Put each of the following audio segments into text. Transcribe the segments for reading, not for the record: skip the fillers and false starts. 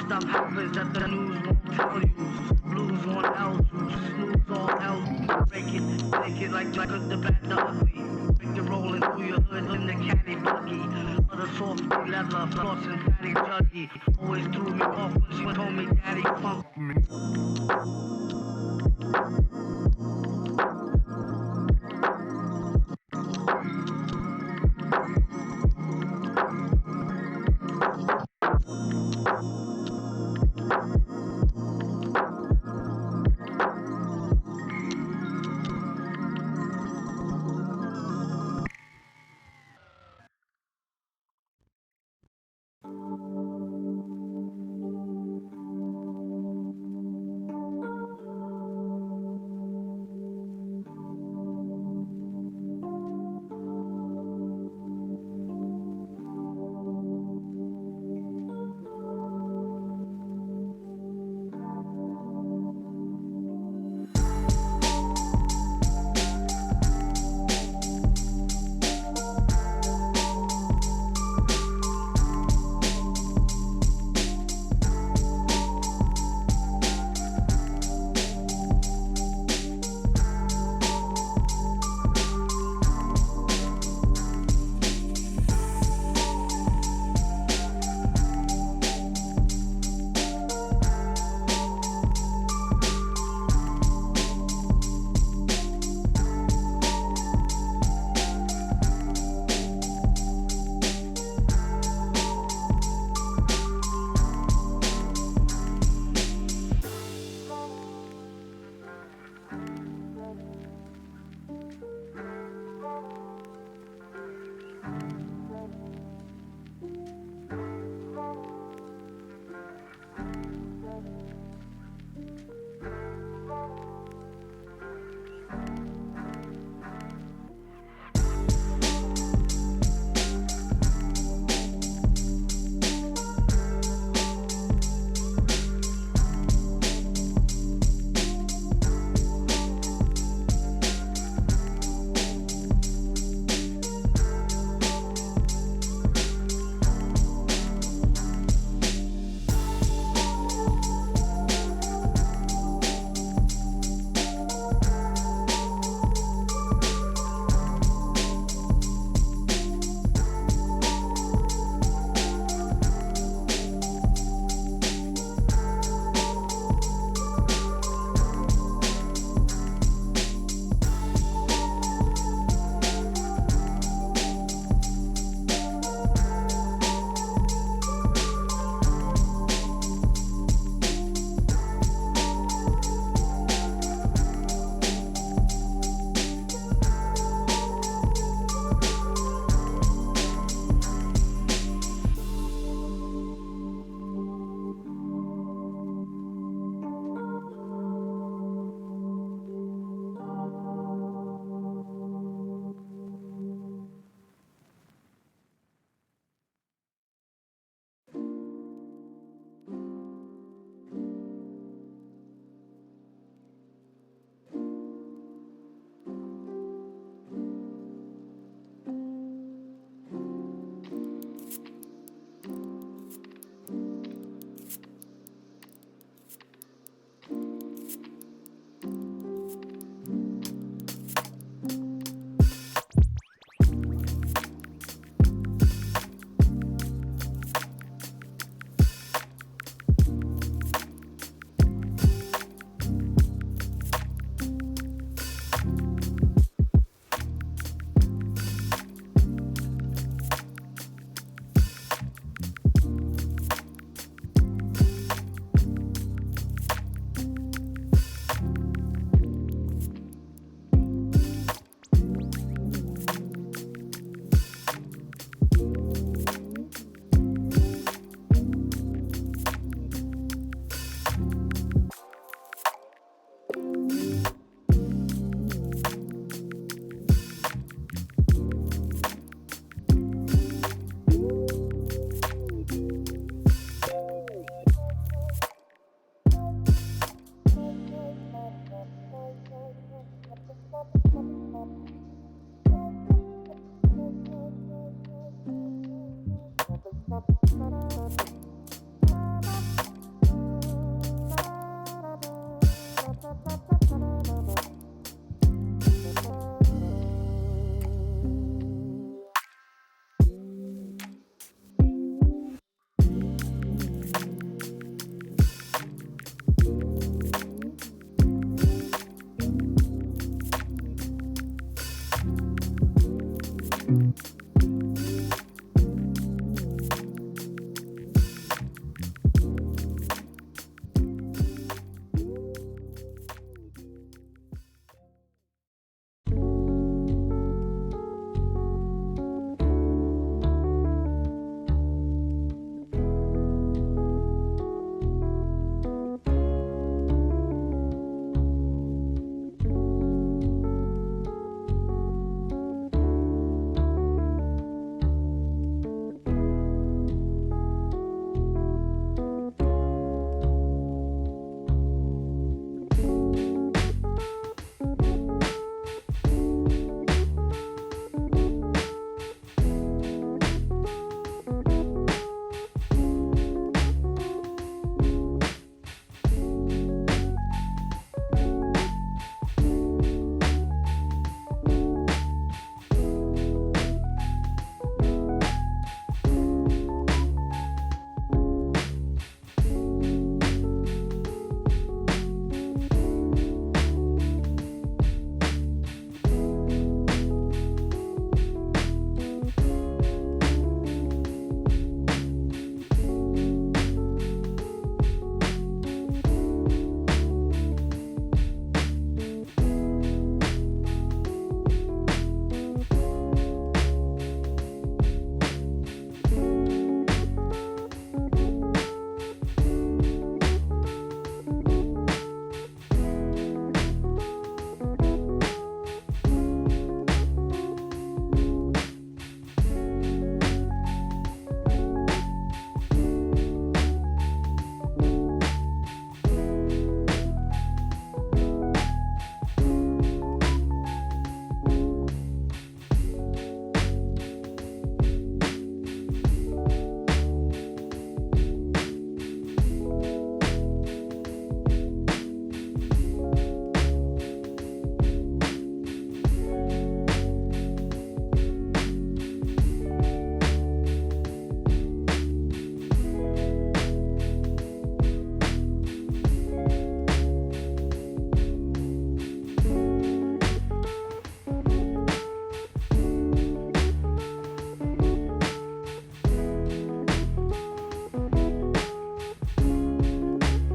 stuff happens that the news won't tell you. Blues on L, snooze all hell. Break it like the bad, the ugly. Break the rolling through your hood in the caddy buggy. Other soft leather, floss and fatty juggy. Always threw me off when she told me daddy funk me.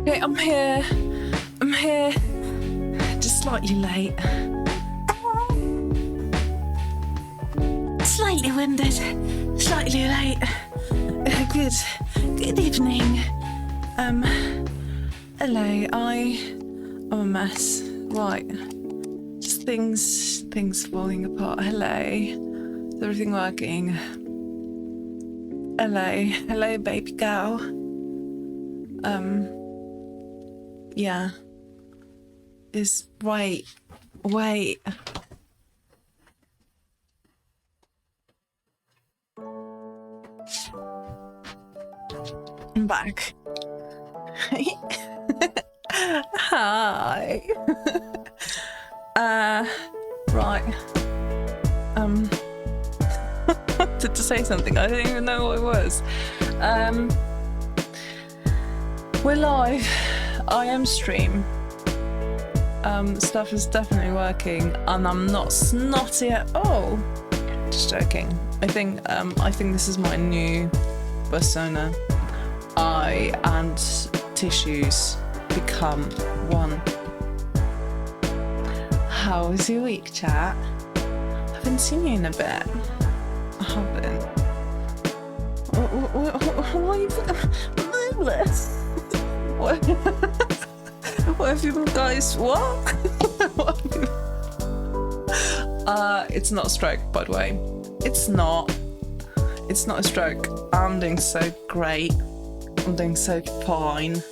Okay, I'm here. I'm here. Just slightly late. Slightly winded. Slightly late. Good evening. Hello. I'm a mess. Right. Just things falling apart. Hello. Is everything working? Hello, baby girl. Yeah. Wait. I'm back. Hi. Right. Wanted to say something. I don't even know what it was. We're live. I am stream. Stuff is definitely working, and I'm not snotty at all. Just joking. I think this is my new persona. I and tissues become one. How was your week, chat? I haven't seen you in a bit. I haven't. Why are you moveless? What have you been, guys? What? It's not a stroke, by the way. It's not a stroke. I'm doing so great. I'm doing so fine.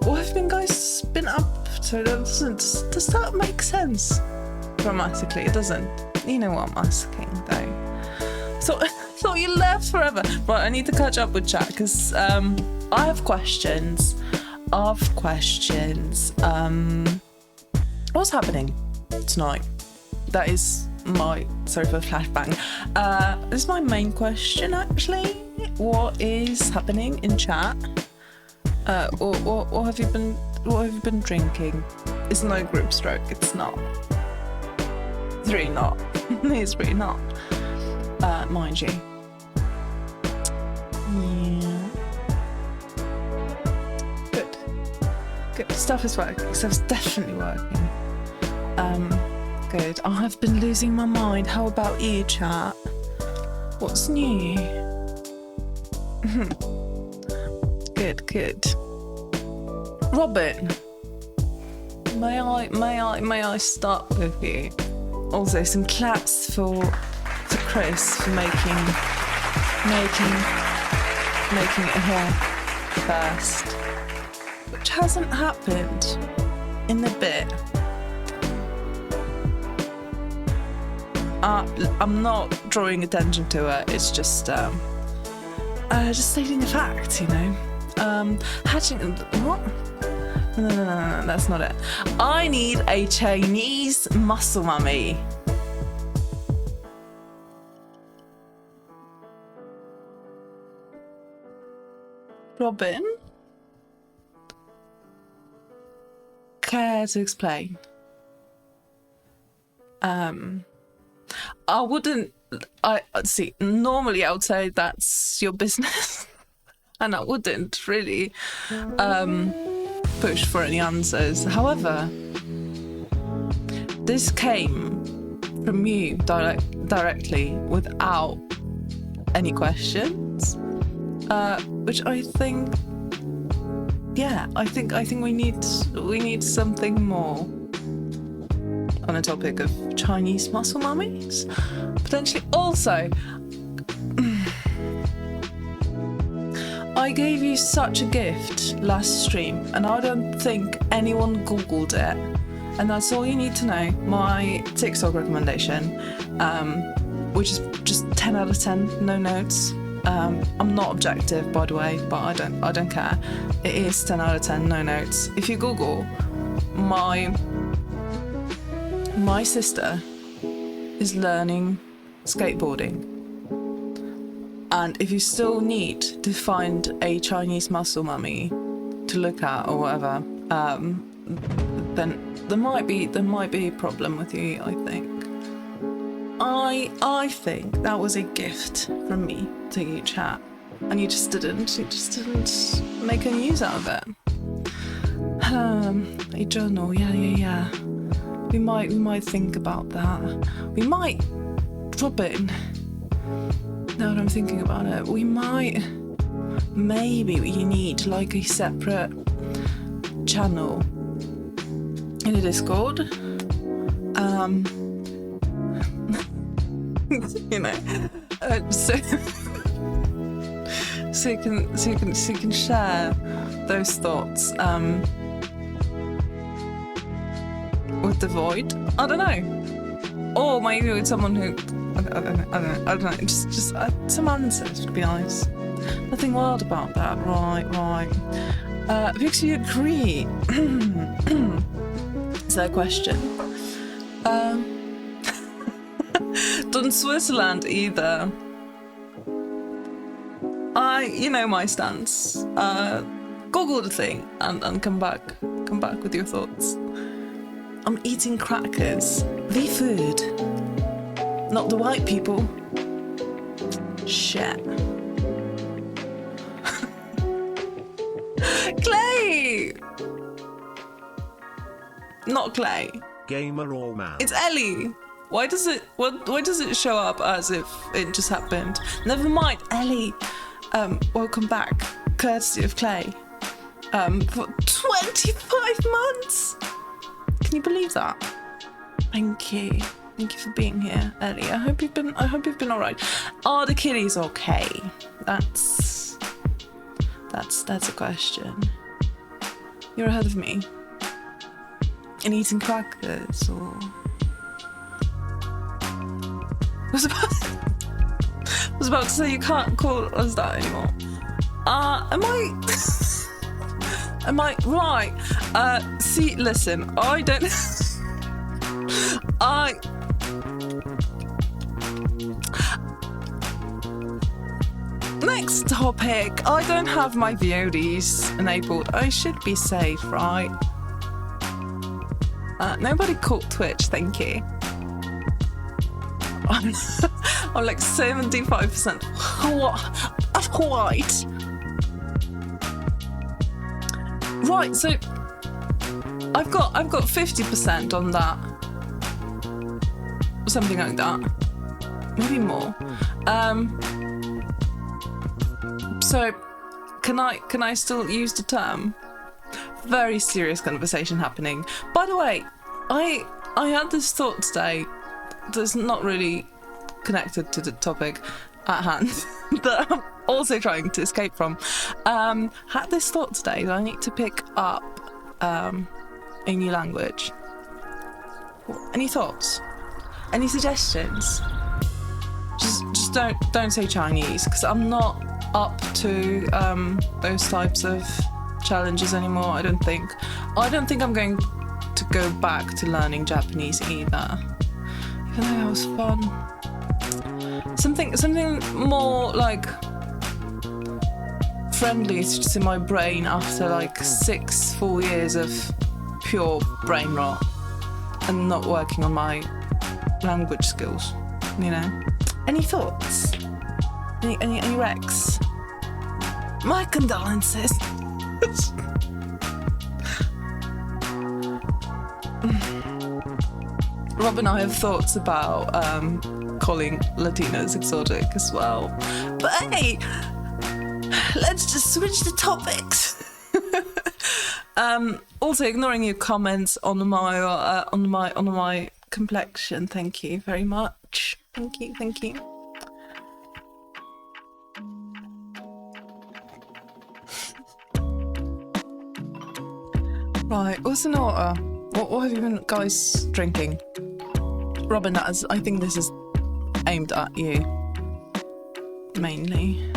What have you guys been up to? Does that make sense? Grammatically, it doesn't. You know what I'm asking, though. So I thought you left forever. Right, I need to catch up with chat because I have questions. What's happening tonight? That is my, sorry for the flashbang. This is my main question, actually. What is happening in chat? What have you been drinking? It's no group stroke. It's not. It's really not. It's really not. Mind you. Yeah. Good. Stuff is working. Stuff's definitely working. Good. I have been losing my mind. How about you, chat? What's new? Good. Robin, may I start with you? Also, some claps for Chris for making it here first, which hasn't happened in a bit. I'm not drawing attention to it. It's just stating a fact, you know. Hatching. What? No, that's not it. I need a Chinese muscle mummy. Robin? Care to explain? I wouldn't. I see. Normally, I would say that's your business, and I wouldn't really push for any answers. However, this came from you directly without any questions, which I think. Yeah, I think we need something more on the topic of Chinese muscle mummies. Potentially also, I gave you such a gift last stream and I don't think anyone Googled it. And that's all you need to know. My TikTok recommendation, which is just 10 out of 10, no notes. I'm not objective, by the way, but I don't care. It is 10 out of 10, no notes. If you Google, my sister is learning skateboarding, and if you still need to find a Chinese muscle mummy to look at or whatever, then there might be a problem with you. I think that was a gift from me to you, chat. and you just didn't make any use out of it. A journal, yeah. We might think about that. We might drop it in. Now that I'm thinking about it, maybe we need like a separate channel in a Discord. You know, so you can share those thoughts with the void. I don't know, or maybe with someone who I don't know. Just some answers would be nice. Nothing wild about that, right. Because you agree. Is that a question? Done Switzerland either. You know my stance. Google the thing and come back with your thoughts. I'm eating crackers. The food. Not the white people. Shit. Clay! Not Clay. Gamer or man? It's Ellie. Why does it show up as if it just happened? Never mind, Ellie. Welcome back, courtesy of Clay. For 25 months. Can you believe that? Thank you for being here, Ellie. I hope you've been all right. Are the kitties okay? That's a question. You're ahead of me. And eating crackers, or I was about to say you can't call us that anymore. Am I right? See, listen, I don't. Next topic. I don't have my VODs enabled. I should be safe, right? Nobody called Twitch, thank you. I'm like 75% white. Right, so I've got 50% on that. Something like that. Maybe more. So can I still use the term? Very serious conversation happening. By the way, I had this thought today that's not really connected to the topic at hand that I'm also trying to escape from. Had this thought today that I need to pick up a new language. Any thoughts? Any suggestions? Just don't say Chinese, because I'm not up to those types of challenges anymore. I don't think I'm going to go back to learning Japanese either, even though that was fun. Something more like friendly to my brain after like 6 full years of pure brain rot and not working on my language skills, you know. Any thoughts? Any Rex? My condolences. Rob and I have thoughts about calling Latinos exotic as well. But hey, let's just switch the topics. Also, ignoring your comments on my complexion. Thank you very much. Thank you. Right, what's an order? What have you been guys drinking? Robin, I think this is aimed at you mainly.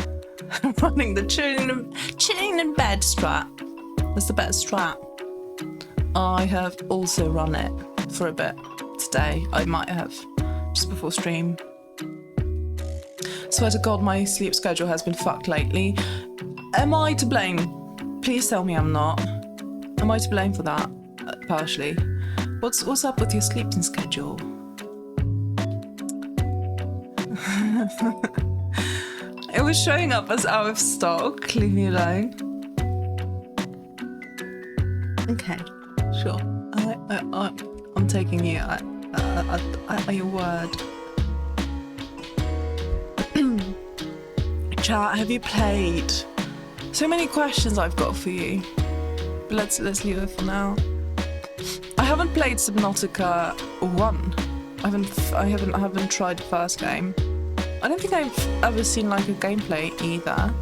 Running the chilling in bed strat. That's the best strat. I have also run it for a bit today. I might have just before stream. Swear to God, my sleep schedule has been fucked lately. Am I to blame? Please tell me I'm not. Am I to blame for that? Partially. What's up with your sleeping schedule? It was showing up as out of stock. Leave me alone. Okay, sure. I'm taking you at your word. Chat, have you played? So many questions I've got for you. But let's leave it for now. I haven't played Subnautica 1. I haven't tried the first game. I don't think I've ever seen like a gameplay either.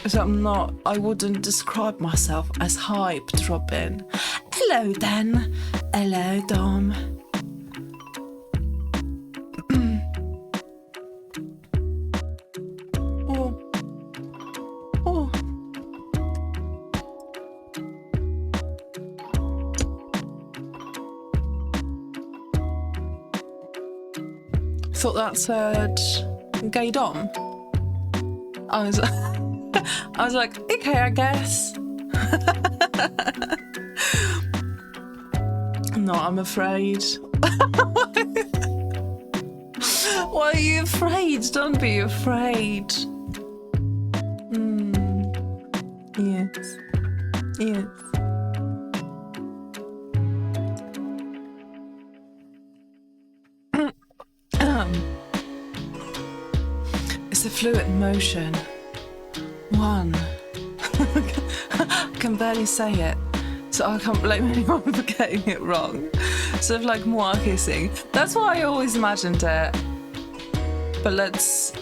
So I wouldn't describe myself as hyped, Robin. Hello then. Hello, Dom. Thought that said gay Dom. I was like, okay, I guess. No, I'm afraid. Why are you afraid? Don't be afraid. Yes. Yes. It's a fluid motion. One. I can barely say it, so I can't blame anyone for getting it wrong. Sort of like moi kissing. That's what I always imagined it. But less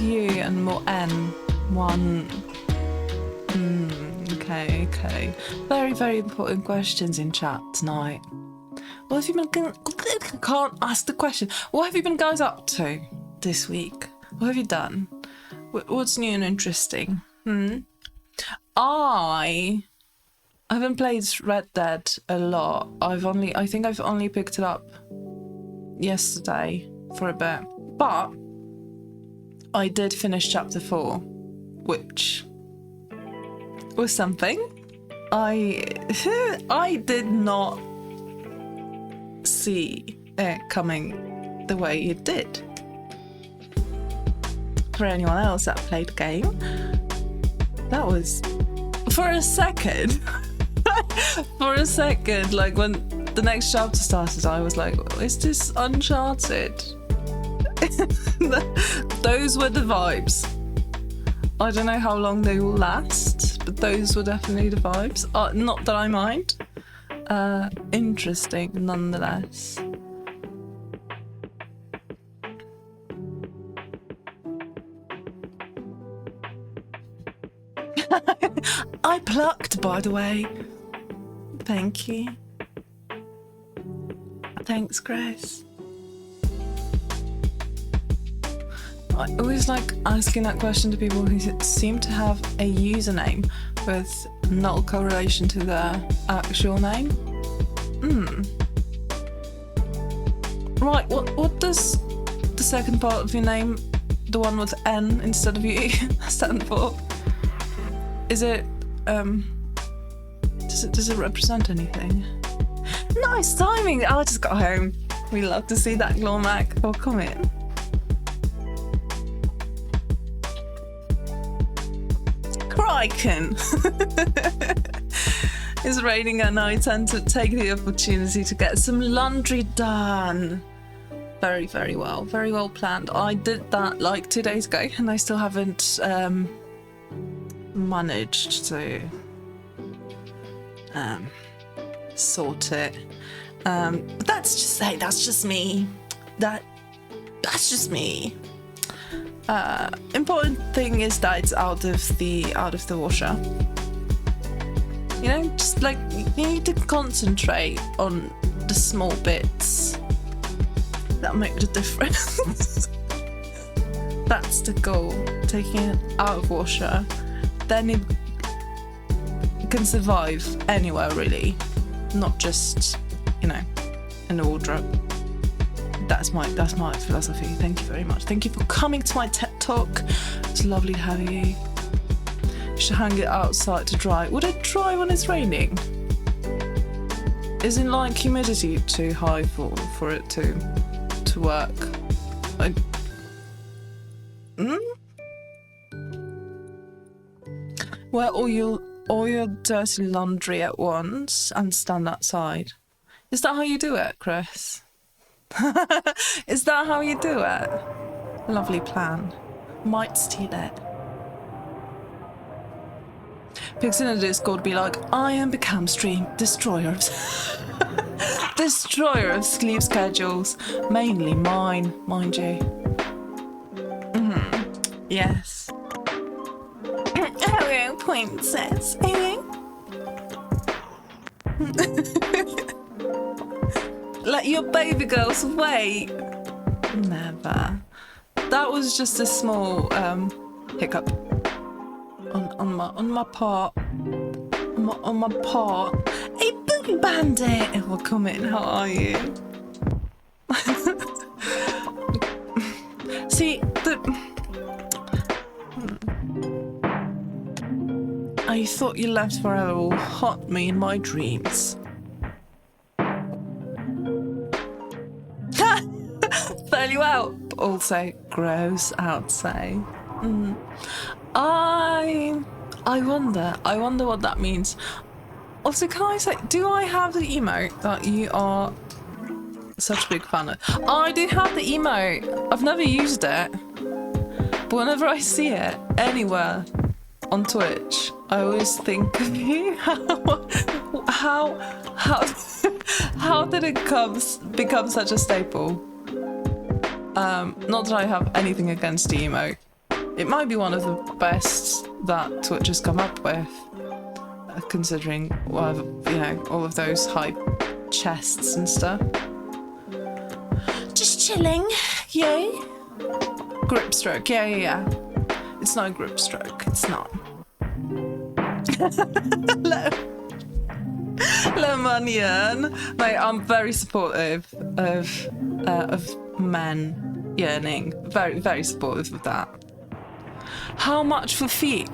you and more N. One. Okay. Very, very important questions in chat tonight. What have you been... Can't ask the question. What have you been guys up to this week? What have you done? What's new and interesting? I haven't played Red Dead a lot. I think I've only picked it up yesterday for a bit. But I did finish chapter 4, which was something. I did not see it coming the way it did. For anyone else that played the game, that was for a second, like when the next chapter started, I was like, is this Uncharted? Those were the vibes. I don't know how long they will last, but those were definitely the vibes. Not that I mind. Interesting nonetheless. I plucked, by the way. Thank you. Thanks, Grace. I always like asking that question to people who seem to have a username with null correlation to their actual name. Right, what does the second part of your name, the one with N instead of U, stand for? Is it, does it represent anything? Nice timing! I just got home. We love to see that, Glormac. Welcome in. Criken! It's raining and I tend to take the opportunity to get some laundry done. Very, very well. Very well planned. I did that like 2 days ago and I still haven't managed to sort it. But that's just me. That's just me. Important thing is that it's out of the washer. You know, just like you need to concentrate on the small bits that make the difference. That's the goal. Taking it out of washer, then it can survive anywhere really, not just, you know, in the wardrobe. That's my philosophy. Thank you very much. Thank you for coming to my TED Talk. It's lovely to have you. You should hang it outside to dry. Would it dry when it's raining? Isn't like humidity too high for it to work? Like, wear all your dirty laundry at once and stand outside. Is that how you do it, Chris? Is that how you do it? Lovely plan. Might steal it. Pigs in a Discord be like, I am become stream destroyer of destroyer of sleep schedules, mainly mine, mind you. Yes. Hello, princess. Let your baby girls wait. Never. That was just a small hiccup on my part. On my part. Hey, Boogie Bandit! Welcome in. How are you? See, I thought you left forever will haunt me in my dreams. Fail you out. Also, gross outside. I wonder what that means. Also, can I say, do I have the emote that you are such a big fan of? I do have the emote. I've never used it, but whenever I see it anywhere on Twitch, I always think of you. How did it become such a staple? Not that I have anything against the emote. It might be one of the best that Twitch has come up with, considering all of those high chests and stuff. Just chilling, yay. Grip stroke, yeah. It's not a grip stroke. It's not. Lemonian. Mate, I'm very supportive of men yearning. Very, very supportive of that. How much for feet?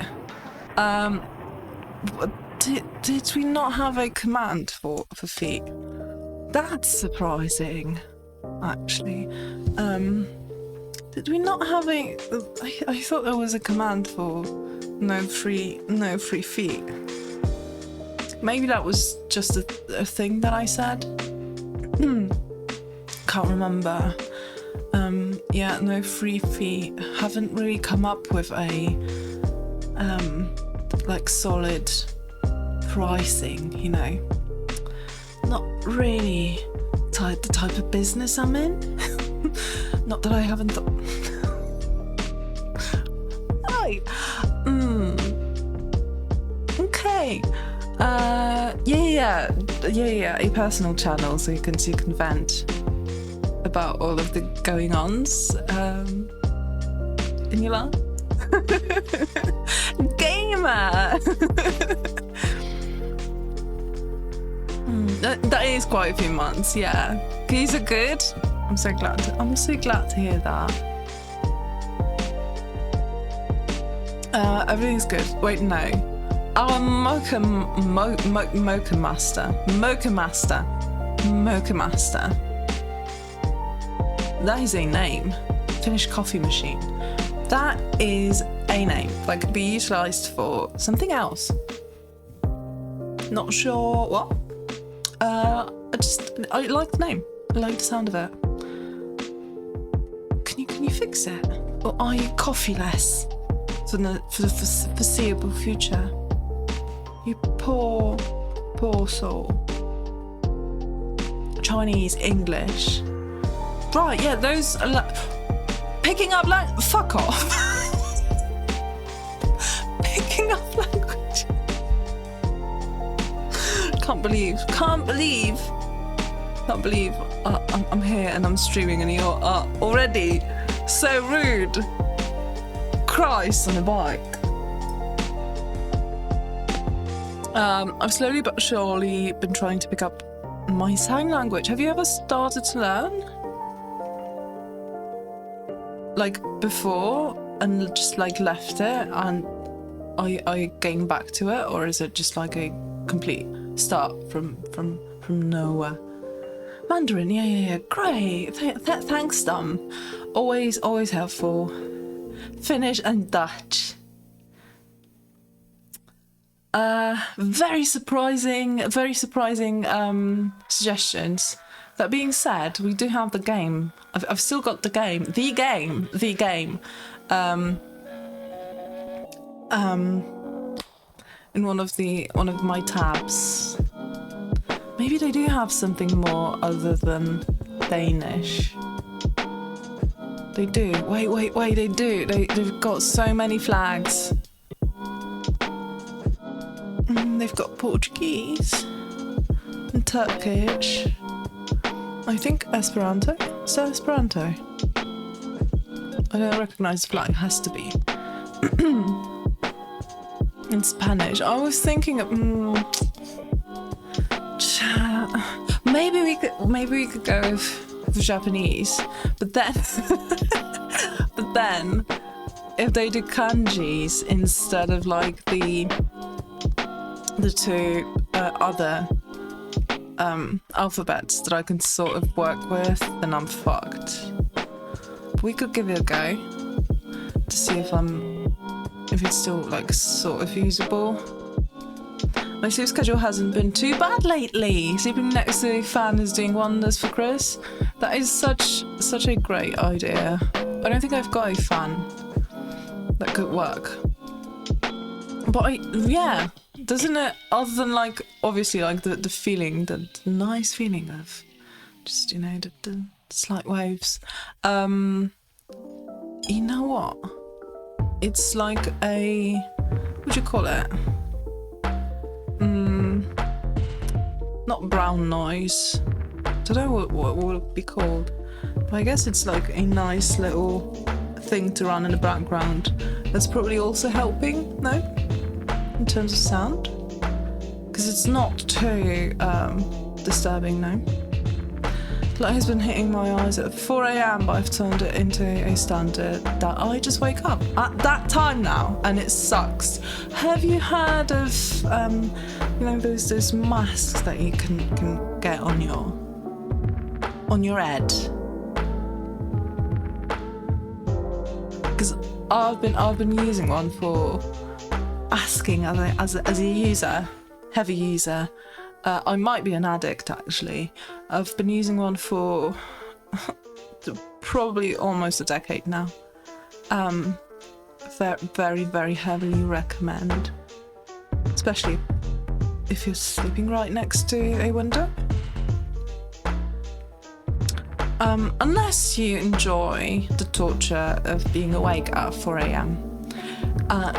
Did we not have a command for feet? That's surprising, actually. Did we not have a? I thought there was a command for no free feet. Maybe that was just a thing that I said. Can't remember. Yeah, no free feet. Haven't really come up with a like solid pricing, you know. Not really the type of business I'm in. Not that I haven't thought. Right. Okay. Yeah. A personal channel so you can vent about all of the going-ons in your life. Gamer. That is quite a few months, yeah. These are good. I'm so glad to hear that. Everything's good. Wait, no. Our Mocha Master. That is a name. Finnish coffee machine. That is a name that could be utilised for something else. Not sure what. I like the name. I like the sound of it. Can you fix it? Or are you coffeeless for the foreseeable future? You poor soul. Chinese, English. Right, yeah, those are picking up fuck off. Picking up language. Can't believe I'm here and I'm streaming and you're already so rude. Christ on a bike. I've slowly but surely been trying to pick up my sign language. Have you ever started to learn? Like before and just like left it, and are you getting back to it, or is it just like a complete start from nowhere. Mandarin, yeah. Great. Thanks, Dom. Always helpful. Finnish and Dutch. Very surprising suggestions. That being said, we do have the game. I've still got the game. The game. In one of my tabs. Maybe they do have something more other than Danish. They do. Wait, they do. They've got so many flags. They've got Portuguese and Turkish. I think Esperanto. So Esperanto. I don't recognise the flag. Has to be. In Spanish. I was thinking of maybe we could go with Japanese, but then if they do kanjis instead of like the two other alphabets that I can sort of work with, then I'm fucked. But we could give it a go to see if it's still like sort of feasible. My sleep schedule hasn't been too bad lately. Sleeping next to a fan is doing wonders for Chris. That is such a great idea. I don't think I've got a fan that could work. But yeah, doesn't it? Other than like obviously like the feeling, the nice feeling of just the slight waves. You know what? It's like a, what would you call it? Not brown noise. I don't know what would it be called. But I guess it's like a nice little thing to run in the background. That's probably also helping, no? In terms of sound. Because it's not too disturbing, no? The light has been hitting my eyes at 4 a.m, but I've turned it into a standard that I just wake up at that time now, and it sucks. Have you heard of, those masks that you can get on your head? Because I've been using one for asking as a user, heavy user. I might be an addict, actually. I've been using one for probably almost a decade now. Very, very heavily recommend. Especially if you're sleeping right next to a window. Unless you enjoy the torture of being awake at 4 a.m,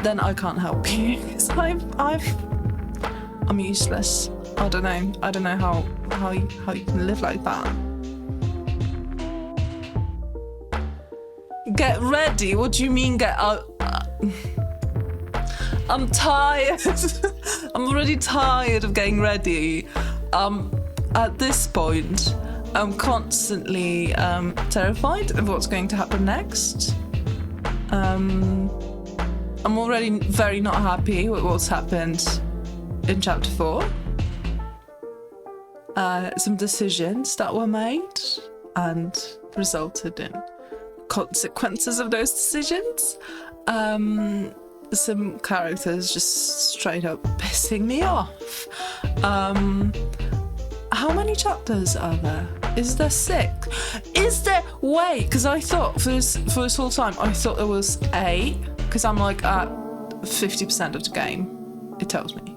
then I can't help you. Because I'm useless. I don't know how you can live like that. Get ready? What do you mean get out? I'm tired. I'm already tired of getting ready. At this point, I'm constantly terrified of what's going to happen next. I'm already very not happy with what's happened in chapter 4. Some decisions that were made and resulted in consequences of those decisions. Some characters just straight up pissing me off. How many chapters are there? Is there 6? Is there? Wait, because I thought for this whole time I thought there was 8. Because I'm like at 50% of the game. It tells me.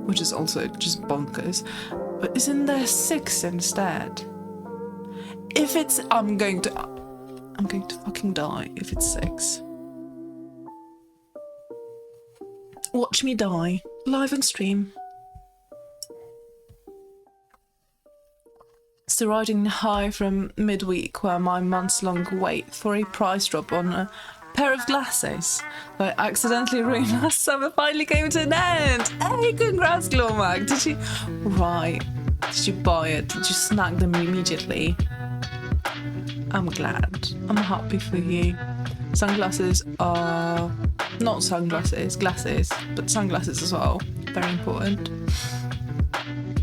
Which is also just bonkers. But isn't there 6 instead? If it's, I'm going to fucking die if it's 6. Watch me die, live on stream. Still riding high from midweek where my months-long wait for a price drop on a pair of glasses that I accidentally ruined last summer finally came to an end. Hey, congrats, Glormag. Did you buy it? Did you snag them immediately? I'm glad. I'm happy for you. Sunglasses are not sunglasses, glasses, but sunglasses as well. Very important.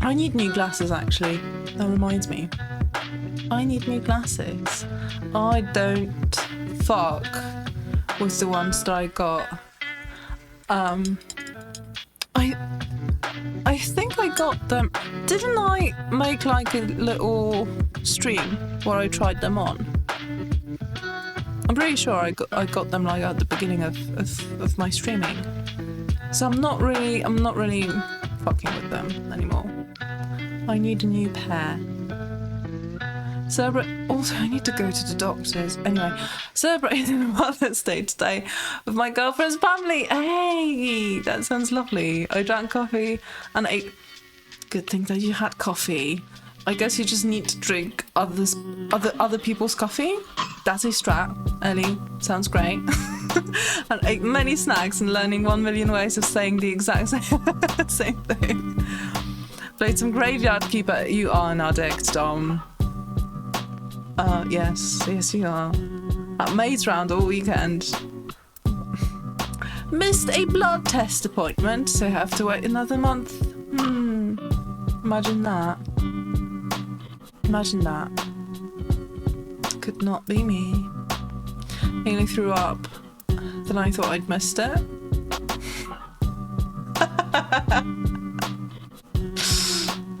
I need new glasses actually. That reminds me. I need new glasses. I don't fuck with the ones that I got. I think I got them. Didn't I make like a little stream where I tried them on? I'm pretty sure I got them like at the beginning of my streaming. So I'm not really fucking with them anymore. I need a new pair. Also, I need to go to the doctors. Anyway, celebrating Mother's Day today with my girlfriend's family. Hey, that sounds lovely. I drank coffee and ate. Good thing that you had coffee. I guess you just need to drink other people's coffee. That's a strat, Ellie. Sounds great. And ate many snacks and learning 1 million ways of saying the exact same thing. Played some Graveyard Keeper. You are an addict, Dom. Yes, you are. At Maze Round all weekend. Missed a blood test appointment, so have to wait another month. Imagine that. Imagine that. Could not be me. Nearly threw up. Then I thought I'd missed it.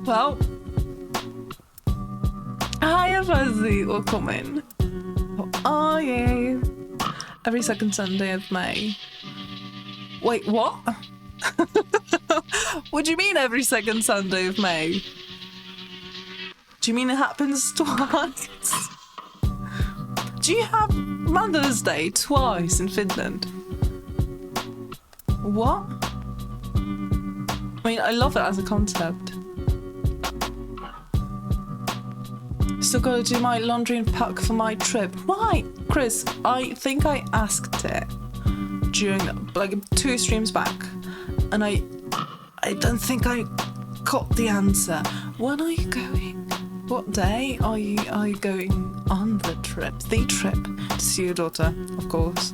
Well. Hi, Fuzzy. Welcome in. How are you? Every second Sunday of May. Wait, what? What do you mean every second Sunday of May? Do you mean it happens twice? Do you have Mother's Day twice in Finland? What? I mean, I love it as a concept. Still gotta do my laundry and pack for my trip. Right, Chris, I think I asked it during like 2 streams back, and I don't think I got the answer. When are you going? What day are you going on the trip? The trip to see your daughter, of course.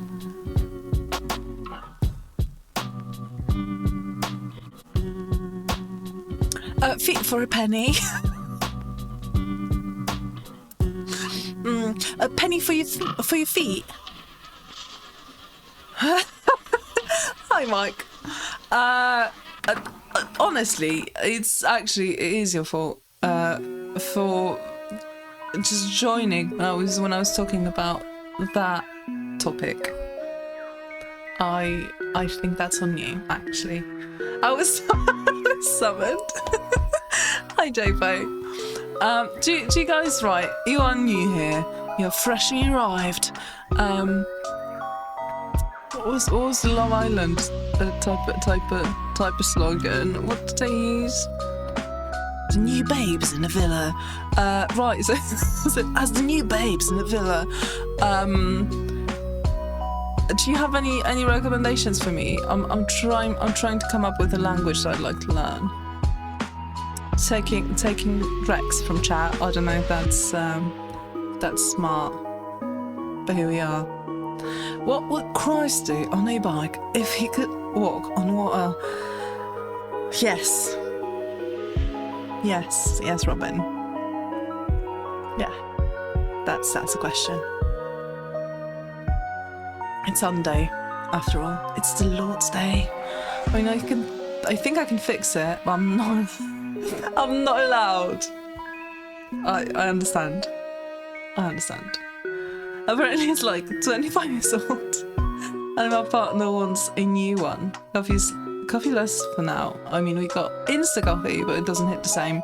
Feet for a penny. A penny for your feet. Hi, Mike. Honestly, it is your fault for just joining when I was talking about that topic. I think that's on you, actually. I was summoned. Hi, JPO. Do you guys, right? You are new here. You're freshly arrived. What was the Long Island type of slogan? What did they use? The new babes in the villa. Right. So as the new babes in the villa. Do you have any recommendations for me? I'm trying to come up with a language that I'd like to learn. Taking Rex from chat. I don't know if that's smart, but here we are. What would Christ do on a bike if he could walk on water? Yes, Robin. Yeah, that's a question. It's Sunday, after all. It's the Lord's Day. I mean, I think I can fix it, but I'm not. I'm not allowed. I understand. Apparently it's like 25 years old and my partner wants a new one. Coffee-less for now. I mean, we got Insta coffee, but it doesn't hit the same.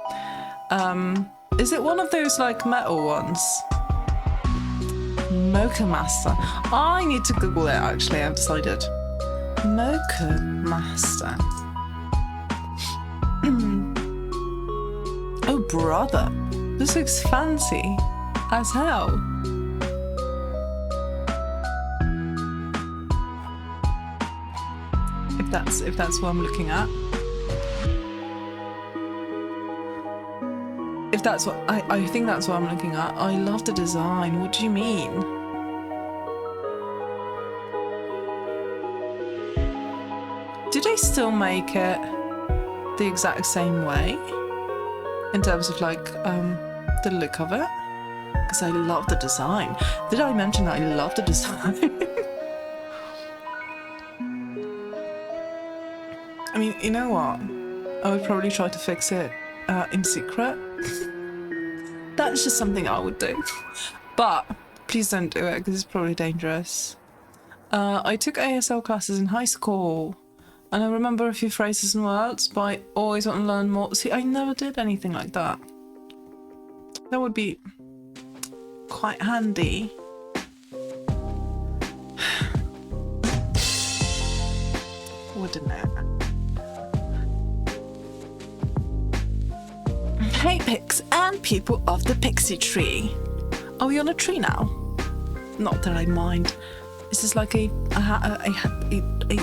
Is it one of those like metal ones? Mocha Master. I need to Google it, actually. I've decided. Mocha Master. Oh, brother. This looks fancy as hell. If that's what I'm looking at. If that's what I think that's what I'm looking at. I love the design. What do you mean? Do they still make it the exact same way in terms of like the look of it? Because I love the design. Did I mention that I love the design? I mean, you know what? I would probably try to fix it in secret. That's just something I would do. But please don't do it because it's probably dangerous. I took ASL classes in high school and I remember a few phrases and words, but I always want to learn more. See, I never did anything like that. That would be quite handy. Wouldn't it? Hey Pix and people of the Pixie Tree. Are we on a tree now? Not that I mind. This is like a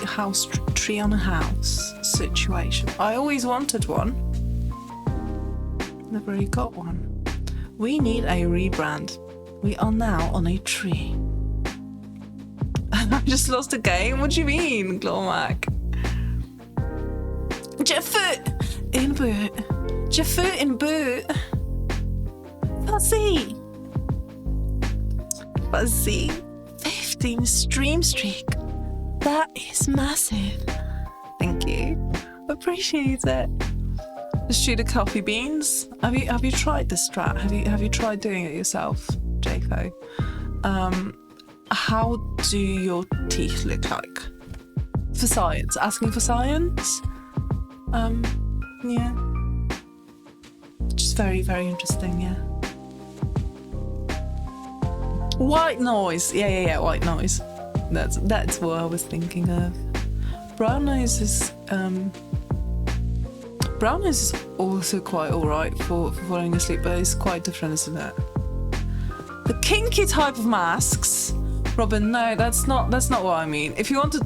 house tree on a house situation. I always wanted one. Never really got one. We need a rebrand. We are now on a tree. I just lost a game? What do you mean, Glormac? Foot in boot. Foot in boot. Fuzzy. 15 stream streak. That is massive. Thank you. Appreciate it. Just shoot a coffee beans. Have you tried this strat? Have you tried doing it yourself, Jafo? How do your teeth look like? For science. Asking for science? Yeah. Just very, very interesting, yeah. White noise. Yeah, white noise. That's what I was thinking of. Brown noise is also quite alright for falling asleep, but it's quite different, isn't it? The kinky type of masks. Robin, no, that's not what I mean. If you want to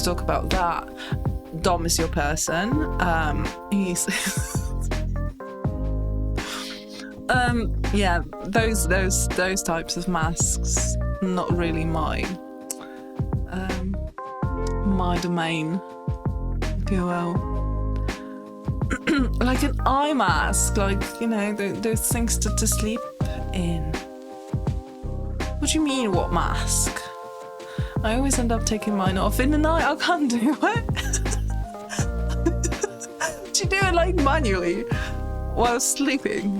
talk about that, Dom is your person. He's yeah, those types of masks, not really my domain, if you will. Like an eye mask, like, you know, those things to sleep in. What do you mean, what mask? I always end up taking mine off in the night. I can't do it. Do you do it like manually while sleeping?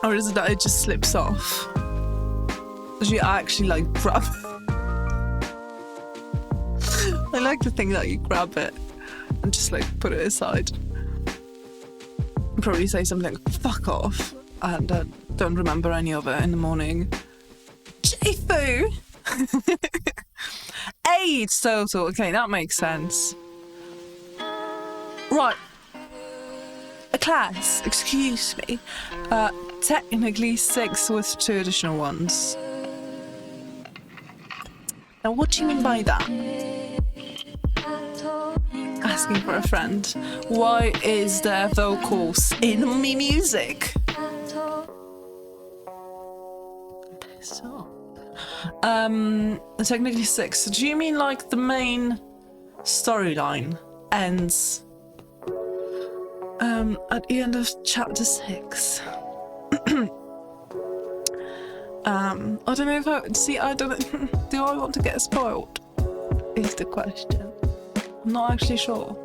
Or is it that it just slips off? Or do you actually like grab it? I like to think that you grab it and just like put it aside. Probably say something like, fuck off, and don't remember any of it in the morning. J-Foo! 8 total. Okay, that makes sense. Right. A class, excuse me. Technically 6 with 2 additional ones. Now, what do you mean by that? Asking for a friend. Why is there vocals in me music? So, technically 6. Do you mean like the main storyline ends at the end of chapter 6? I don't know if I don't. Do I want to get spoiled? Is the question. I'm not actually sure.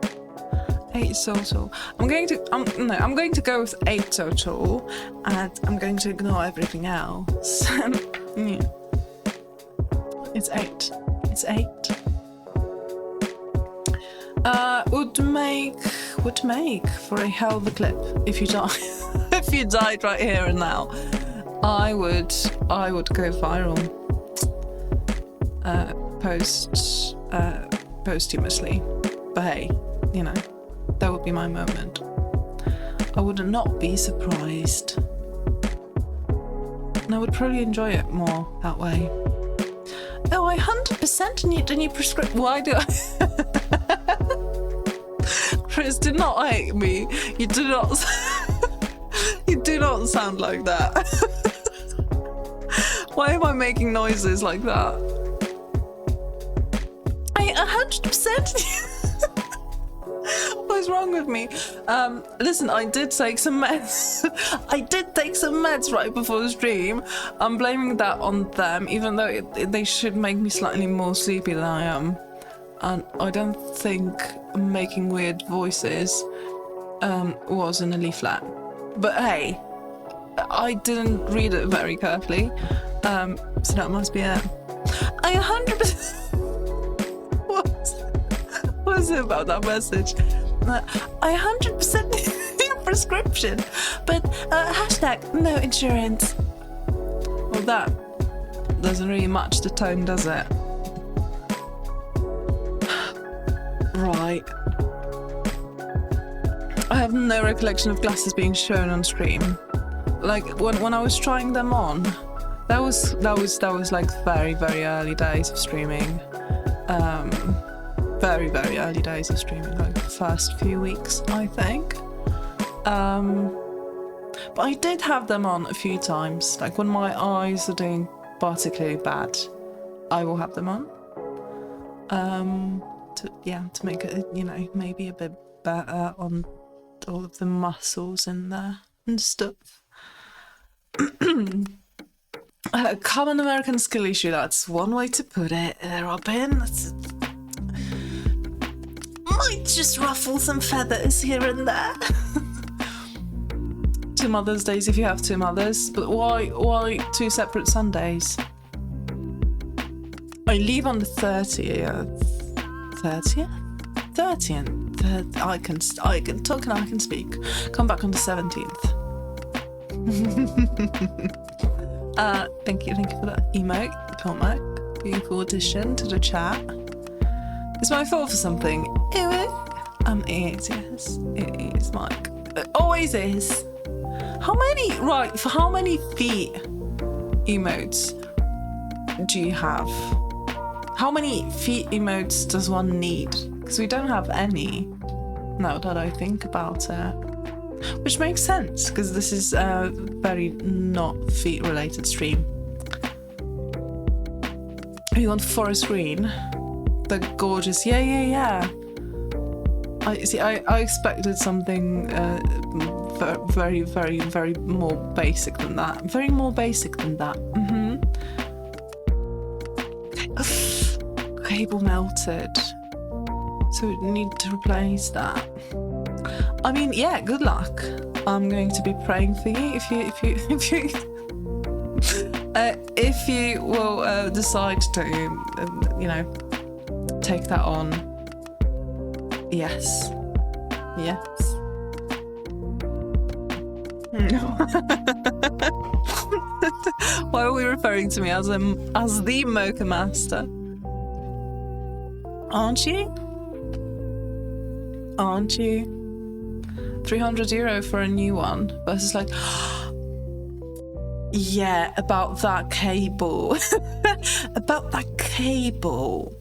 8 total. I'm going to go with 8 total, and I'm going to ignore everything else. Yeah. It's 8. It's 8. Would make for a hell of a clip if you die. If you died right here and now. I would go viral. Posthumously. But hey, you know, that would be my moment. I would not be surprised. And I would probably enjoy it more that way. Oh, I 100% and you prescribe. Why do I? Chris, do not hate me. You do not. You do not sound like that. Why am I making noises like that? I 100%. What is wrong with me? Listen, I did take some meds. I did take some meds right before the stream. I'm blaming that on them, even though they should make me slightly more sleepy than I am. And I don't think making weird voices was in a leaflet. But hey, I didn't read it very carefully, so that must be it. I 100%. What is it about that message? I 100% need a prescription, but hashtag no insurance. Well, that doesn't really match the tone, does it? Right. I have no recollection of glasses being shown on stream. Like when I was trying them on, that was like very, very early days of streaming. Very, very early days of streaming, like the first few weeks, I think. But I did have them on a few times. Like when my eyes are doing particularly bad, I will have them on. To make it, maybe a bit better on all of the muscles in there and stuff. Common American skill issue, that's one way to put it, Robin. Might just ruffle some feathers here and there. 2 Mother's Days if you have 2 mothers, but why 2 separate Sundays? I leave on the 30th. 30th? I can talk and I can speak. Come back on the 17th. Thank you for that emote, Tomac. Beautiful addition to the chat. Is my fault for something? It is, yes. It is, Mike. It always is. For how many feet emotes do you have? How many feet emotes does one need? Because we don't have any, now that I think about it. Which makes sense, because this is a very not feet-related stream. You want Forest Green? The gorgeous, yeah. I expected something very, very, very more basic than that. Very more basic than that. Cable melted, so we need to replace that. I mean, yeah, good luck. I'm going to be praying for you if you will decide to, take that on. Yes. Why are we referring to me as the Mocha Master? Aren't you? 300 euro for a new one versus like, yeah, about that cable. About that cable.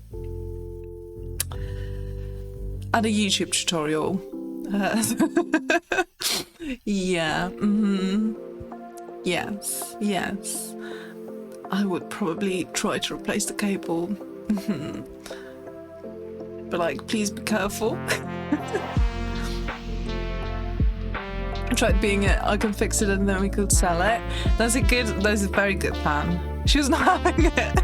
And a YouTube tutorial. Yeah. Yes. I would probably try to replace the cable. But like, please be careful. I tried being it, I can fix it and then we could sell it. That's a very good plan. She was not having it.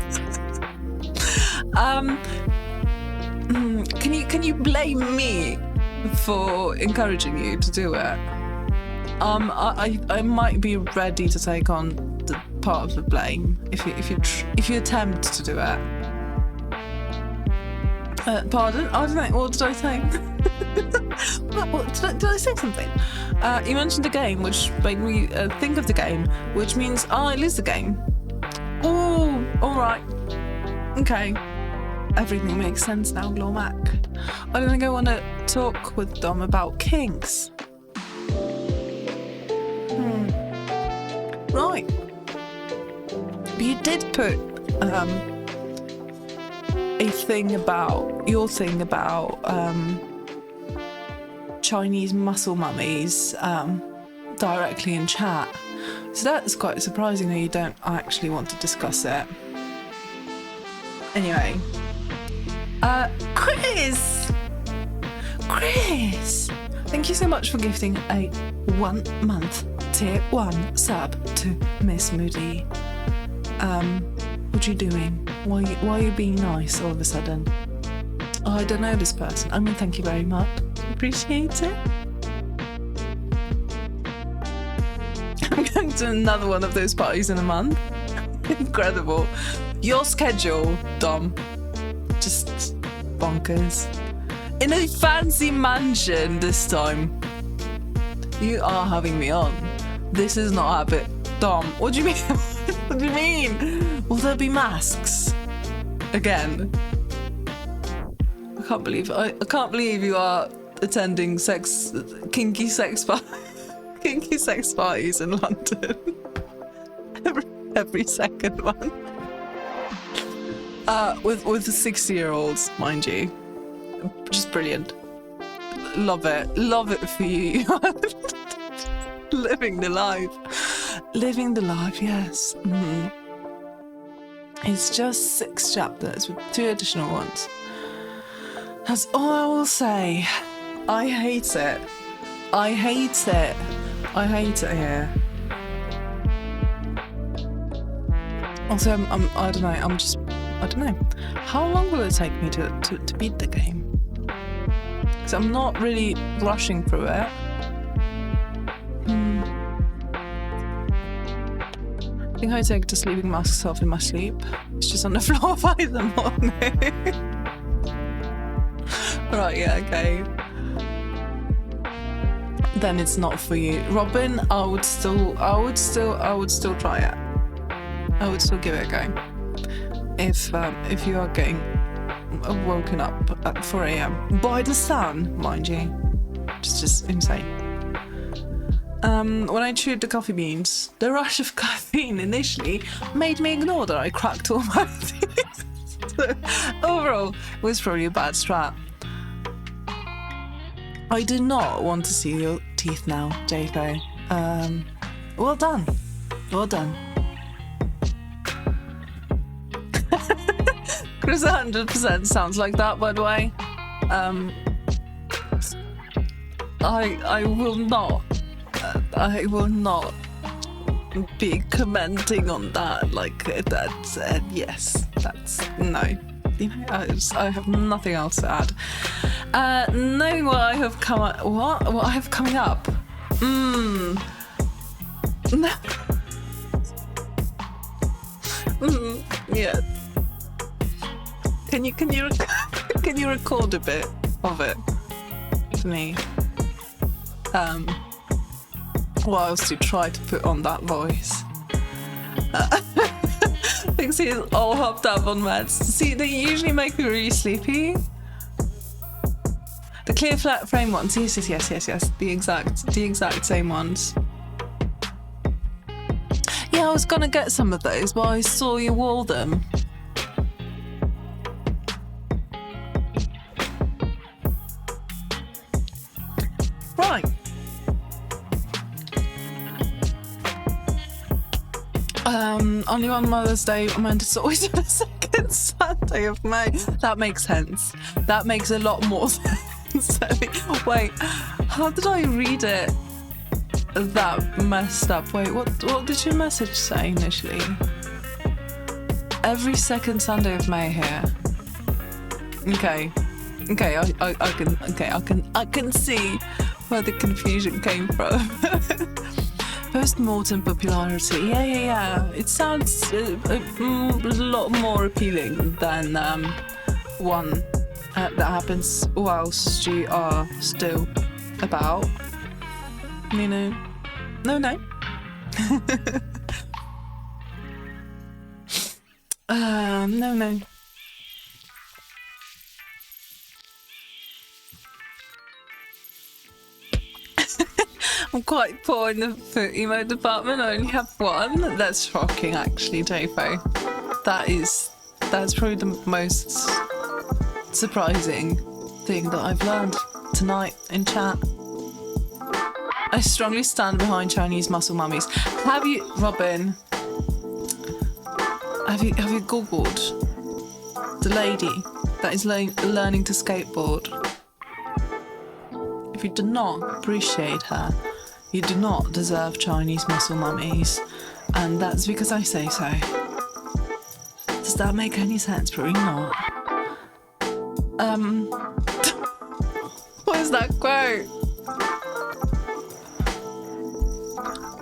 Can you blame me for encouraging you to do it? I might be ready to take on the part of the blame if you attempt to do it. Pardon? I don't know. What did I say? Did I say something? You mentioned the game, which made me think of the game, which means I lose the game. Oh, all right. Okay. Everything makes sense now, Glormac. I don't think I want to talk with Dom about kinks. Right. But you did put your thing about Chinese muscle mummies directly in chat. So that's quite surprising that you don't actually want to discuss it. Anyway, Chris, thank you so much for gifting a 1 month tier 1 sub to Miss Moody. What you doing? Why are you being nice all of a sudden? Oh, I don't know this person. I mean, thank you very much. Appreciate it. I'm going to another one of those parties in a month. Incredible. Your schedule, Dom, just bonkers. In a fancy mansion this time. You are having me on. This is not habit. Dom, what do you mean? What do you mean? Will there be masks? Again. I can't believe you are attending kinky sex parties in London. every second one. With the 60-year-olds, mind you. Just brilliant. Love it for you. Living the life, yes. Mm-hmm. It's just 6 chapters with 2 additional ones. That's all I will say. I hate it here. Also, I don't know. How long will it take me to beat the game? Because I'm not really rushing through it. I think I take the sleeping masks off in my sleep. It's just on the floor by the morning. Right, yeah, okay. Then it's not for you. Robin, I would still try it. I would still give it a go. If you are getting woken up at 4 a.m. by the sun, mind you. It's just insane. When I chewed the coffee beans, the rush of caffeine initially made me ignore that I cracked all my teeth. So, overall, it was probably a bad strat. I do not want to see your teeth now, Jaco. Well done. Chris 100% sounds like that, by the way. I will not be commenting on that. Like that's yes, that's no. You know, I have nothing else to add. Knowing what I have coming up. Yeah. Can you record a bit of it to me? Whilst you try to put on that voice. Thinks he's all hopped up on meds. See, they usually make me really sleepy. The clear flat frame ones, yes. The exact same ones. Yeah, I was gonna get some of those, but I saw you wore them. Right. Only on Mother's Day, and it's always the second Sunday of May. That makes sense. That makes a lot more sense. Wait, how did I read it? That messed up. Wait, what did your message say initially? Every second Sunday of May here. Okay, I can see where the confusion came from. Post-mortem popularity. Yeah. It sounds a lot more appealing than one that happens whilst you are still about. You know? No. No. I'm quite poor in the foot emo department. I only have one. That's shocking, actually, Jafo. That's probably the most surprising thing that I've learned tonight in chat. I strongly stand behind Chinese muscle mummies. Have you, Robin? Have you googled the lady that is learning to skateboard? If you do not appreciate her, you do not deserve Chinese muscle mummies, and that's because I say so. Does that make any sense? Probably not. What is that quote?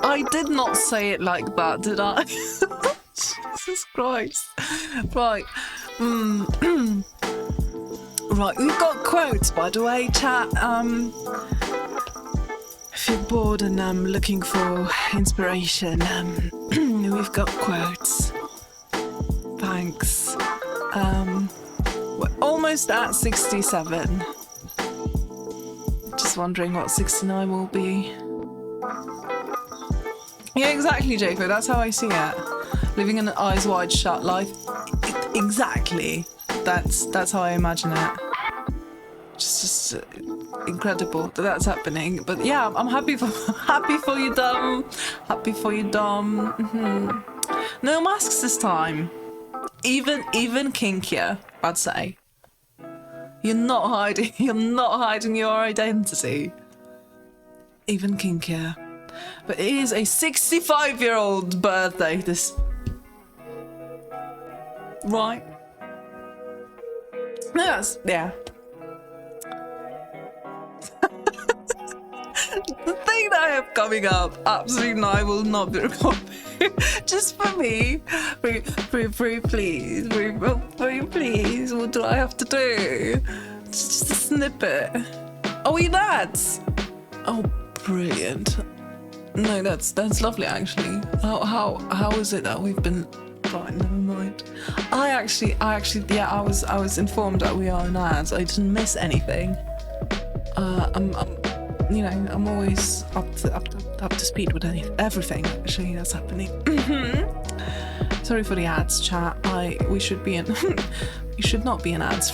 I did not say it like that, did I? Jesus Christ. Right. Right, we've got quotes, by the way, chat. If you're bored and looking for inspiration, we've got quotes. Thanks. We're almost at 67. Just wondering what 69 will be. Yeah, exactly, Jacob. That's how I see it. Living an eyes wide shut life. Exactly. That's how I imagine it. Just incredible that that's happening. But yeah, I'm happy for you, Dom. Happy for you, Dom. Mm-hmm. No masks this time. Even kinkier, I'd say. You're not hiding your identity. Even kinkier. But it is a 65-year-old birthday this... Right. Yes, yeah. The thing that I have coming up, absolutely no, I will not be recording. Just for me. Please. Please. What do I have to do? Just a snippet. Oh, you lads. Oh, brilliant. No, that's lovely actually. How is it that we've been... Right, never mind. I actually, yeah, I was informed that we are in ads. I didn't miss anything. I'm always up to speed with everything actually that's happening. Sorry for the ads, chat. We should be in. We should not be in ads.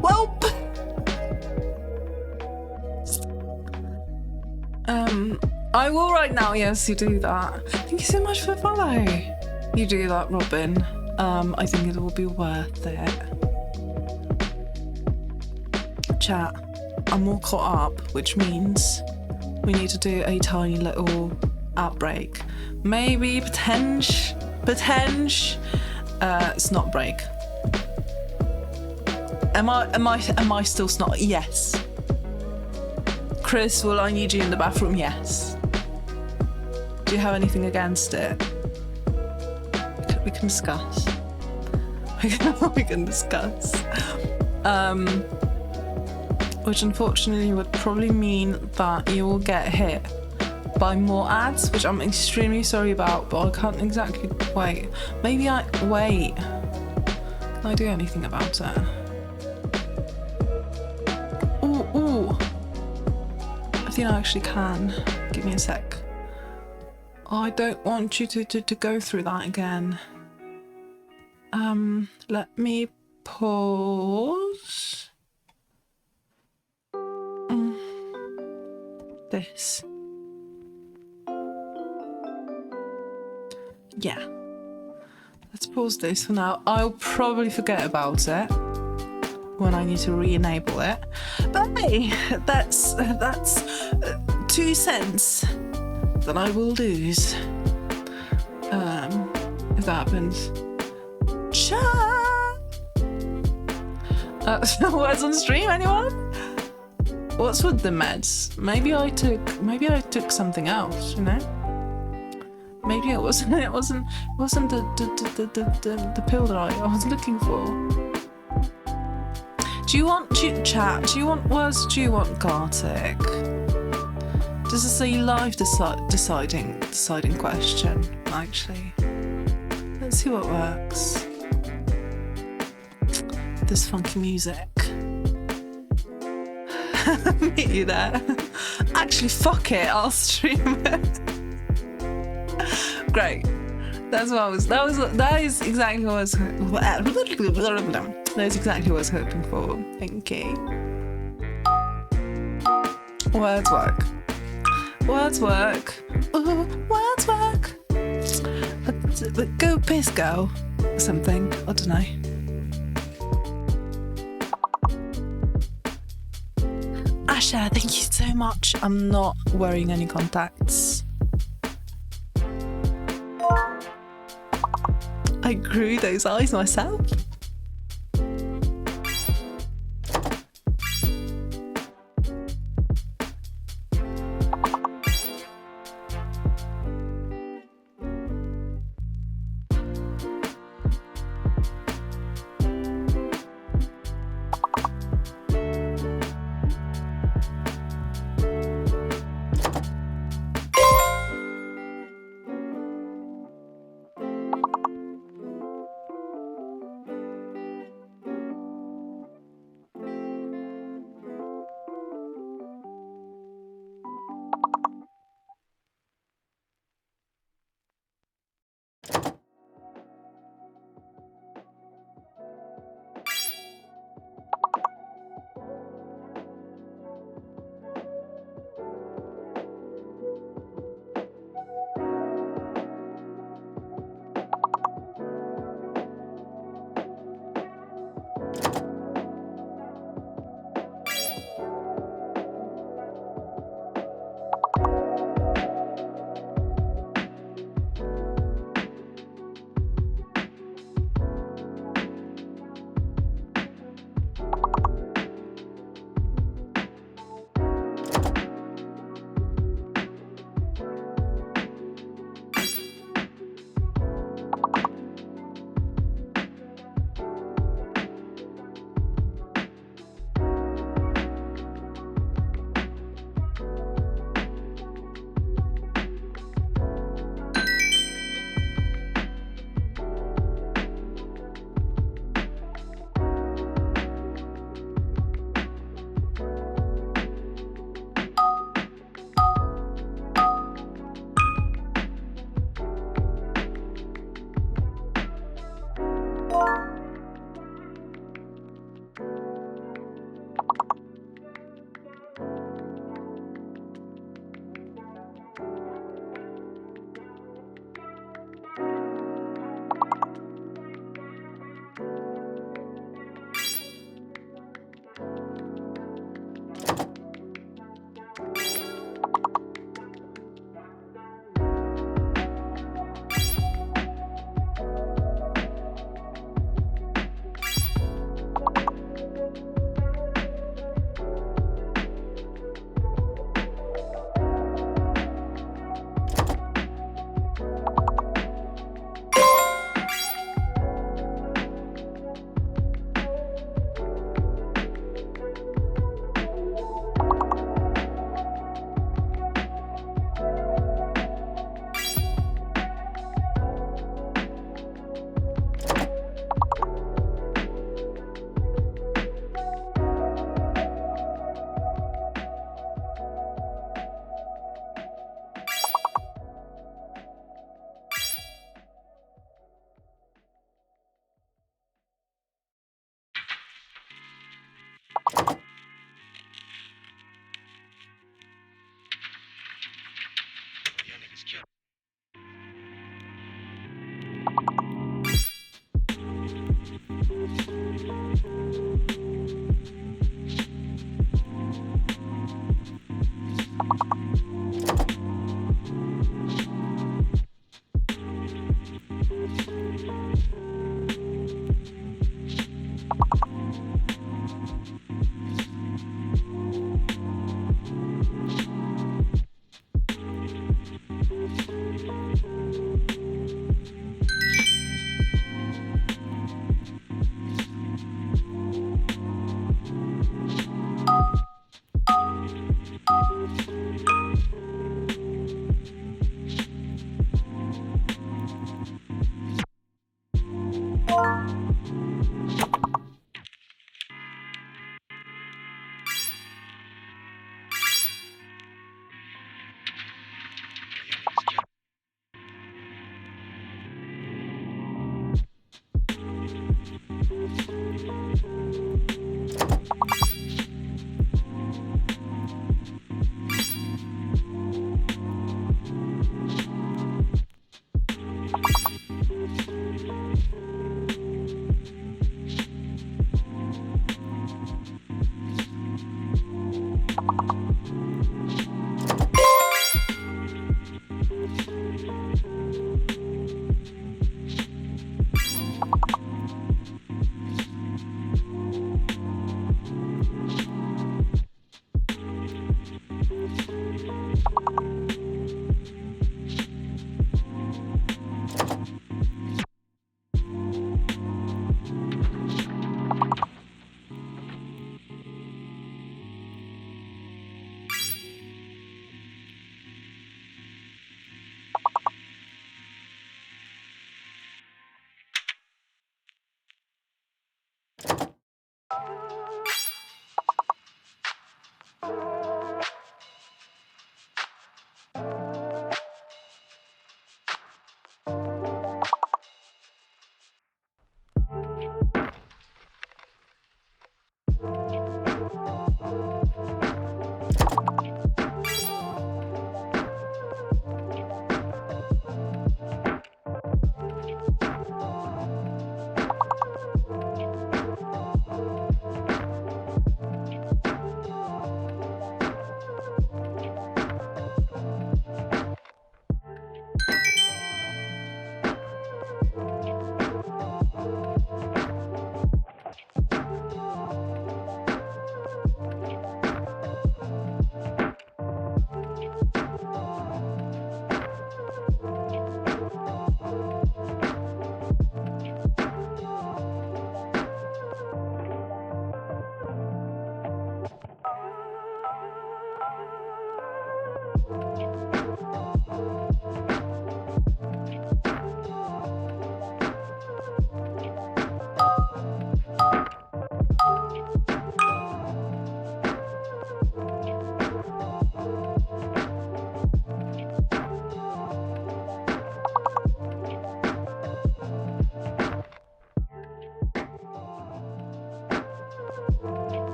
Well. I will right now. Yes, you do that. Thank you so much for the follow. You do that, Robin. I think it will be worth it. Chat. I'm all caught up, which means we need to do a tiny little outbreak. Maybe potential. Snot break. Am I still snot? Yes. Chris, will I need you in the bathroom? Yes. Do you have anything against it? We can discuss. We can discuss. Which unfortunately would probably mean that you will get hit by more ads, which I'm extremely sorry about, but I can't exactly wait. Maybe wait. Can I do anything about it? Ooh. I think I actually can. Give me a sec. I don't want you to go through that again. Let me pause. This. Yeah. Let's pause this for now. I'll probably forget about it when I need to re-enable it. But hey, that's 2 cents that I will lose. If that happens. Chat! Words on stream, anyone? What's with the meds? Maybe I took something else, you know? Maybe it wasn't the pill that I was looking for. Do you want chat? Do you want words? Do you want Gartic? Does this say live deciding question? Actually, let's see what works. This funky music. Meet you there. Actually, fuck it. I'll stream it. Great. That is exactly what I was. That is exactly what I was hoping for. Thank you. Words work. Words work. Ooh, words work. Go piss go. Or something. I don't know. Asha, thank you so much. I'm not wearing any contacts. I grew those eyes myself.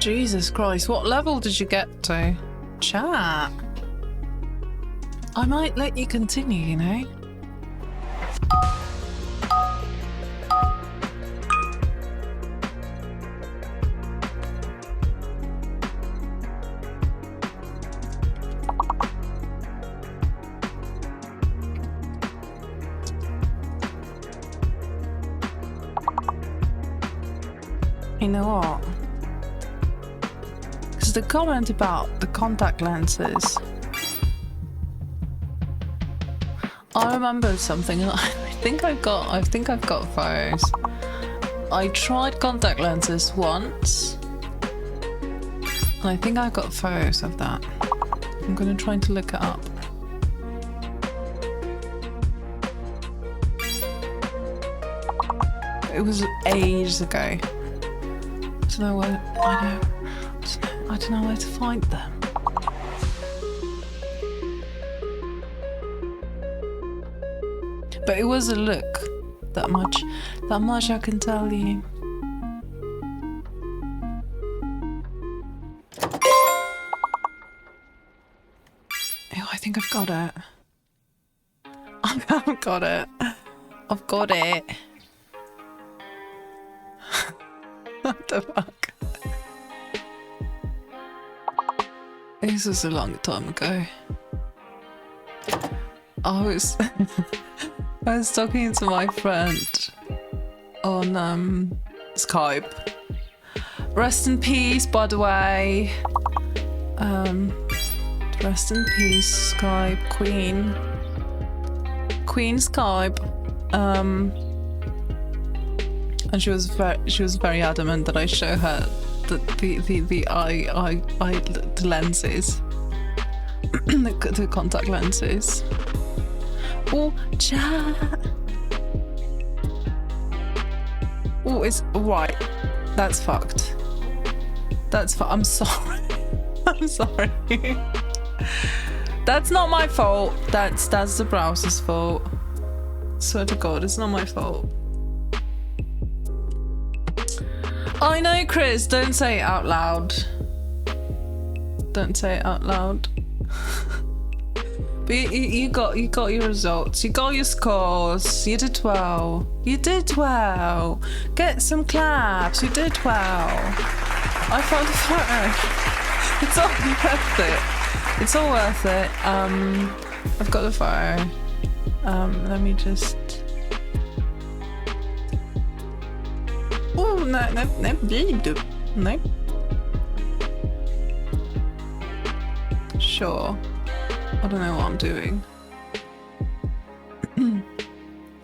Jesus Christ, what level did you get to? Chat. I might let you continue, you know? You know what? Because the comment about the contact lenses, I remembered something. I think I've got photos. I tried contact lenses once, and I think I've got photos of that. I'm gonna try to look it up. It was ages ago. I don't know where to find them. But it was a look. That much I can tell you. Oh, I think I've got it. I've got it. I've got it. What the fuck? This was a long time ago. I was talking to my friend on Skype. Rest in peace, by the way. Rest in peace, Skype Queen. Queen Skype. And she was very adamant that I show her the lenses, the contact lenses. Oh, chat. Oh, it's right. That's fucked. I'm sorry. I'm sorry. That's not my fault. That's the browser's fault. Swear to God, it's not my fault. I know, Chris, don't say it out loud. Don't say it out loud. But you got your results. You got your scores. You did well. You did well. Get some claps. You did well. I found the photo. It's all worth it. It's all worth it. I've got the photo. Let me just... Oh, no. Sure. I don't know what I'm doing. I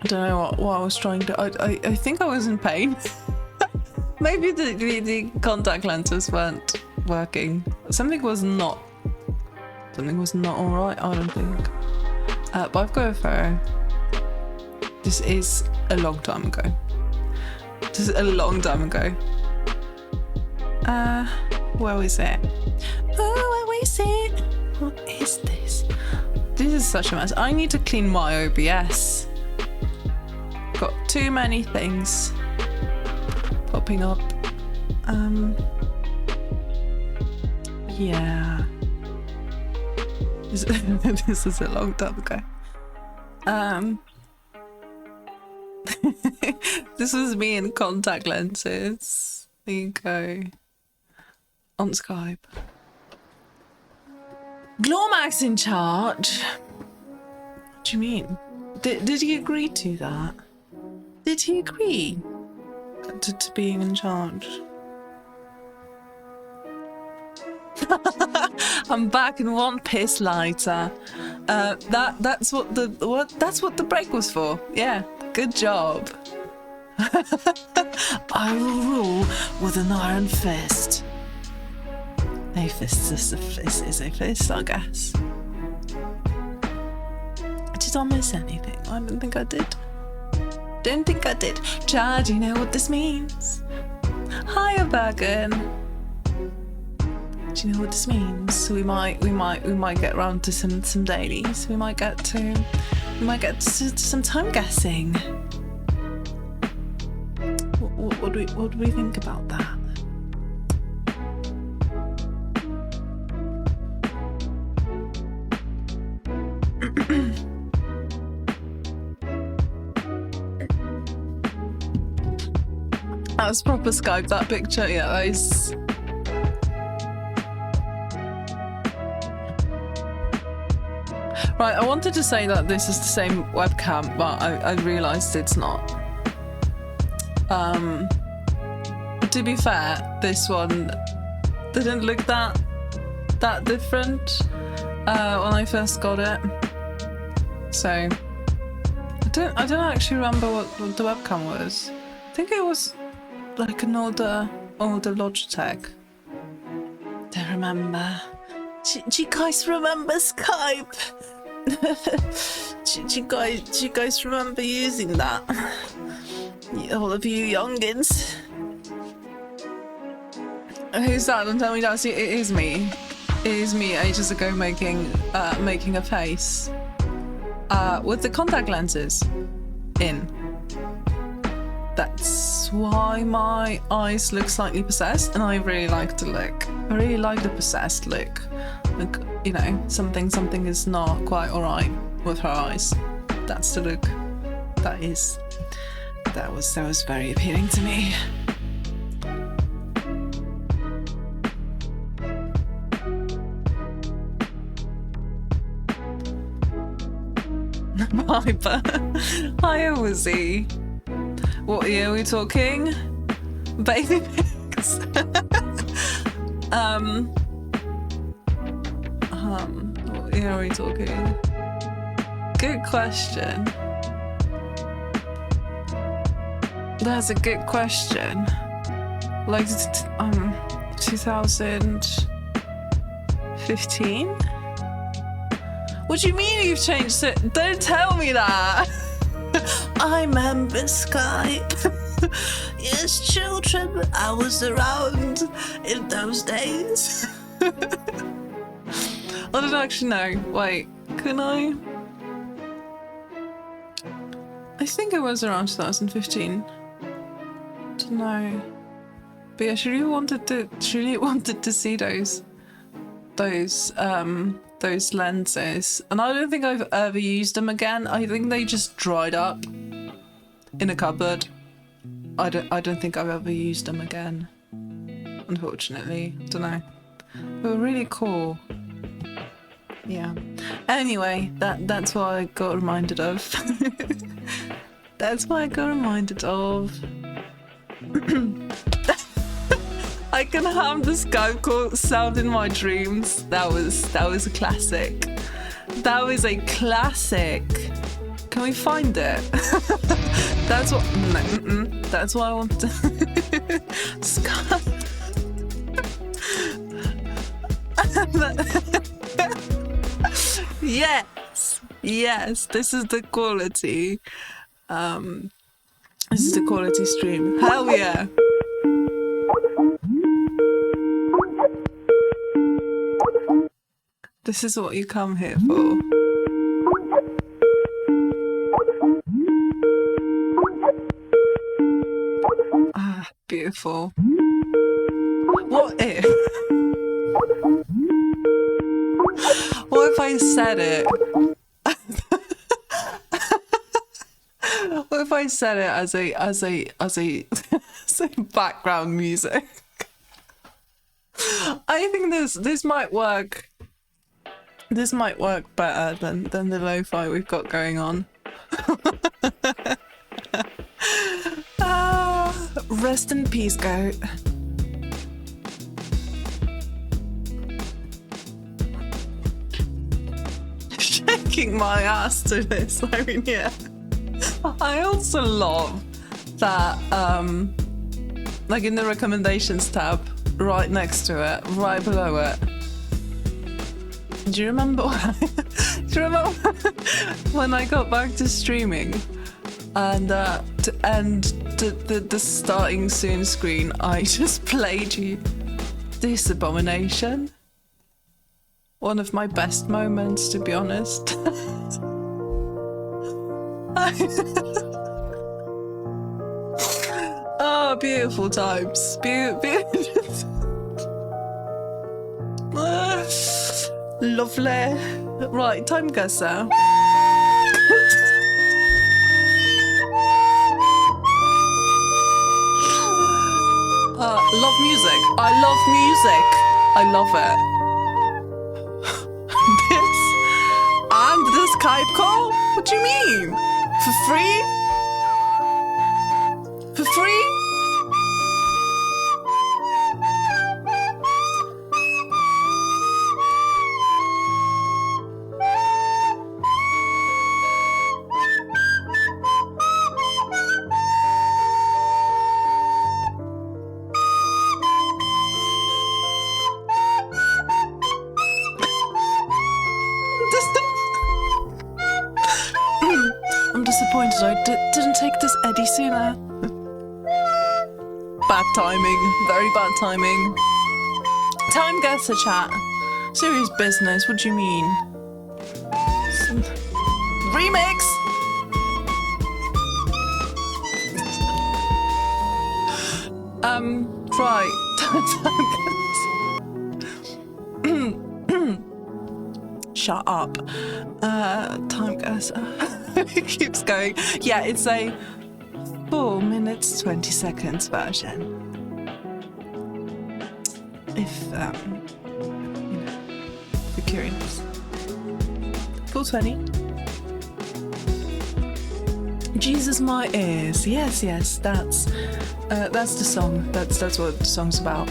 don't know what I was trying to... I think I was in pain. Maybe the contact lenses weren't working. Something was not alright, I don't think. But I've got a photo. This is a long time ago. Where is it? Oh, where is it? What is this? This is such a mess. I need to clean my OBS. Got too many things popping up. Yeah. This is a long time ago. This was me in contact lenses. There you go. On Skype. Glormax in charge? What do you mean? Did he agree to that? Did he agree to being in charge? I'm back in one piss lighter. That's what the break was for. Yeah, good job. I will rule with an iron fist. A fist is a fist, I guess. Did I miss anything? I don't think I did. Chad, you know what this means? Hiya, Bergen. Do you know what this means? We might get round to some dailies. We might get to some time guessing. What do we think about that? That was proper Skype, that picture, yeah, that is... Right, I wanted to say that this is the same webcam, but I realised it's not. To be fair, this one didn't look that different when I first got it. So I don't actually remember what the webcam was. I think it was like an older Logitech. Don't remember. Do you guys remember Skype? do you guys remember using that? All of you youngins. Who's that? Don't tell me that. It is me. It is me ages ago making a face with the contact lenses in. That's why my eyes look slightly possessed, and I really like the look. I really like the possessed look. Like, you know, something is not quite alright with her eyes. That's the look. That was very appealing to me. Hi, Ozzy. What year are we talking? Baby pics. What year are we talking? Good question. That's a good question. Like 2015? What do you mean you've changed it? Don't tell me that. I remember Skype. Yes, children, I was around in those days. I don't actually know. Wait, can I? I think it was around 2015. Don't know. But yeah, she really wanted to see those lenses, and I don't think I've ever used them again. I think they just dried up in a cupboard. I don't think I've ever used them again, unfortunately. Don't know. They were really cool. Yeah. Anyway, that's what I got reminded of. That's what I got reminded of. I can have the Skype call sound in my dreams. That was a classic. That was a classic. Can we find it? That's what. No, that's what I want to. Skype. Yes. This is the quality. This is the quality stream. Hell yeah. This is what you come here for. Ah, beautiful. What if? What if I said it? What if I said it as a background music? I think this might work. This might work better than the lo-fi we've got going on. Rest in peace, goat. Shaking my ass to this. I mean, yeah. I also love that, like in the recommendations tab, right next to it, right below it. Do you remember when I got back to streaming and to end the starting soon screen, I just played you this abomination? One of my best moments, to be honest. Oh, beautiful times. Lovely. Right, time guesser. Love music. I love music. I love it. This and the Skype call? What do you mean? For free? For free? I'm disappointed I didn't take this Eddie sooner. Bad timing. Very bad timing. Time guesser chat. Serious business, what do you mean? Remix! Right. Shut up. Time guesser. It keeps going. Yeah, it's a 4 minutes 20 seconds version. If you're curious. 4:20. Jesus my ears. Yes, that's the song. That's what the song's about.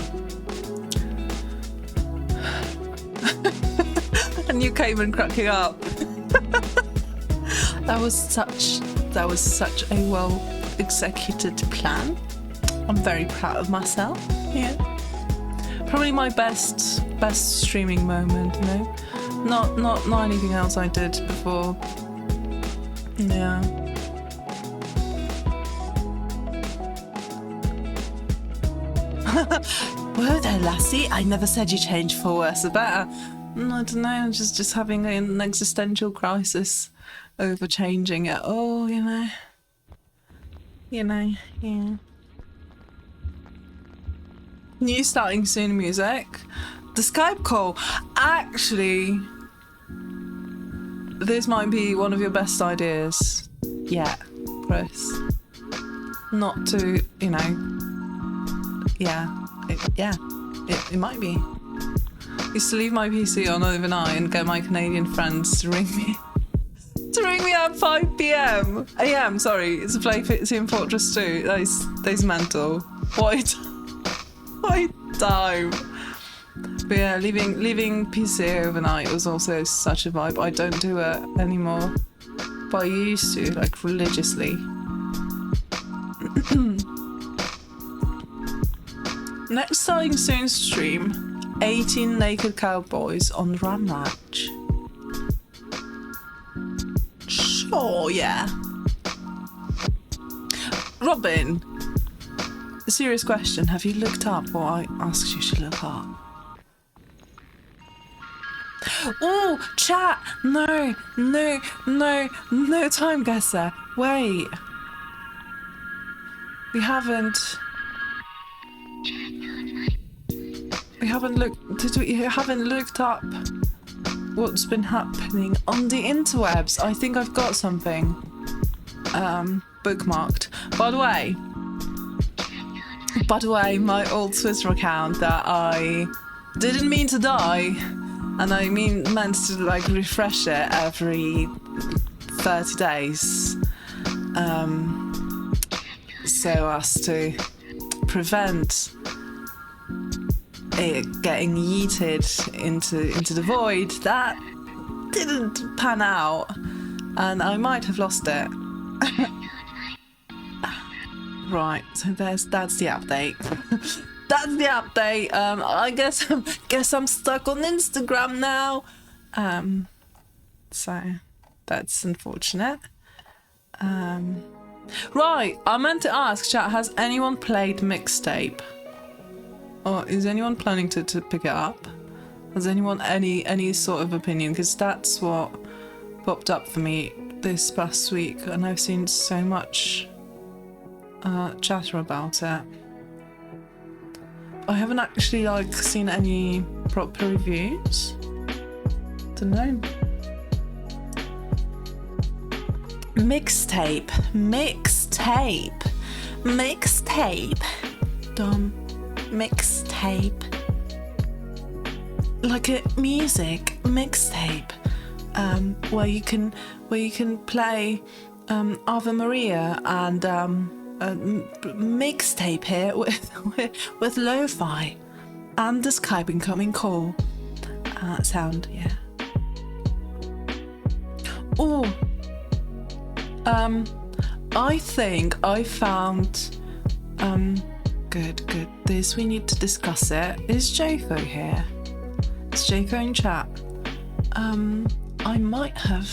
And you came and cracking up. That was such a well executed plan. I'm very proud of myself. Yeah. Probably my best streaming moment, you know? Not anything else I did before. Yeah. Whoa there, lassie. I never said you changed for worse or better. I don't know, I'm just having an existential crisis over changing it. Oh, you know, yeah. New starting soon music. The Skype call. Actually, this might be one of your best ideas. Yeah, Chris. Not to, you know, it might be. Used to leave my PC on overnight and get my Canadian friends to ring me at 5 p.m. AM, sorry, to play Team Fortress 2. That is mental. What a time. But yeah, leaving PC overnight was also such a vibe. I don't do it anymore, but I used to, like, religiously. Next starting soon stream. 18 naked cowboys on Ram Ranch. Sure, yeah. Robin, a serious question. Have you looked up what I asked you to look up? Oh, chat! No, time guesser. Wait. We haven't looked up what's been happening on the interwebs. I think I've got something bookmarked. By the way, my old Twitter account that I didn't mean to die, and I meant to like refresh it every 30 days, so as to prevent it getting yeeted into the void. That didn't pan out, and I might have lost it. Right, so that's the update. That's the update. I guess I'm stuck on Instagram now. So that's unfortunate. Right, I meant to ask, chat, has anyone played Mixtape? Or is anyone planning to pick it up? Has anyone any sort of opinion? Because that's what popped up for me this past week, and I've seen so much chatter about it. I haven't actually seen any proper reviews. Don't know. Mixtape. Dumb. mixtape. Like a music mixtape. Where you can play Ave Maria and a mixtape here with lo-fi and the Skype incoming call sound, yeah. Oh, I think I found good. This we need to discuss it. Is Joko here? Is Joko in chat? I might have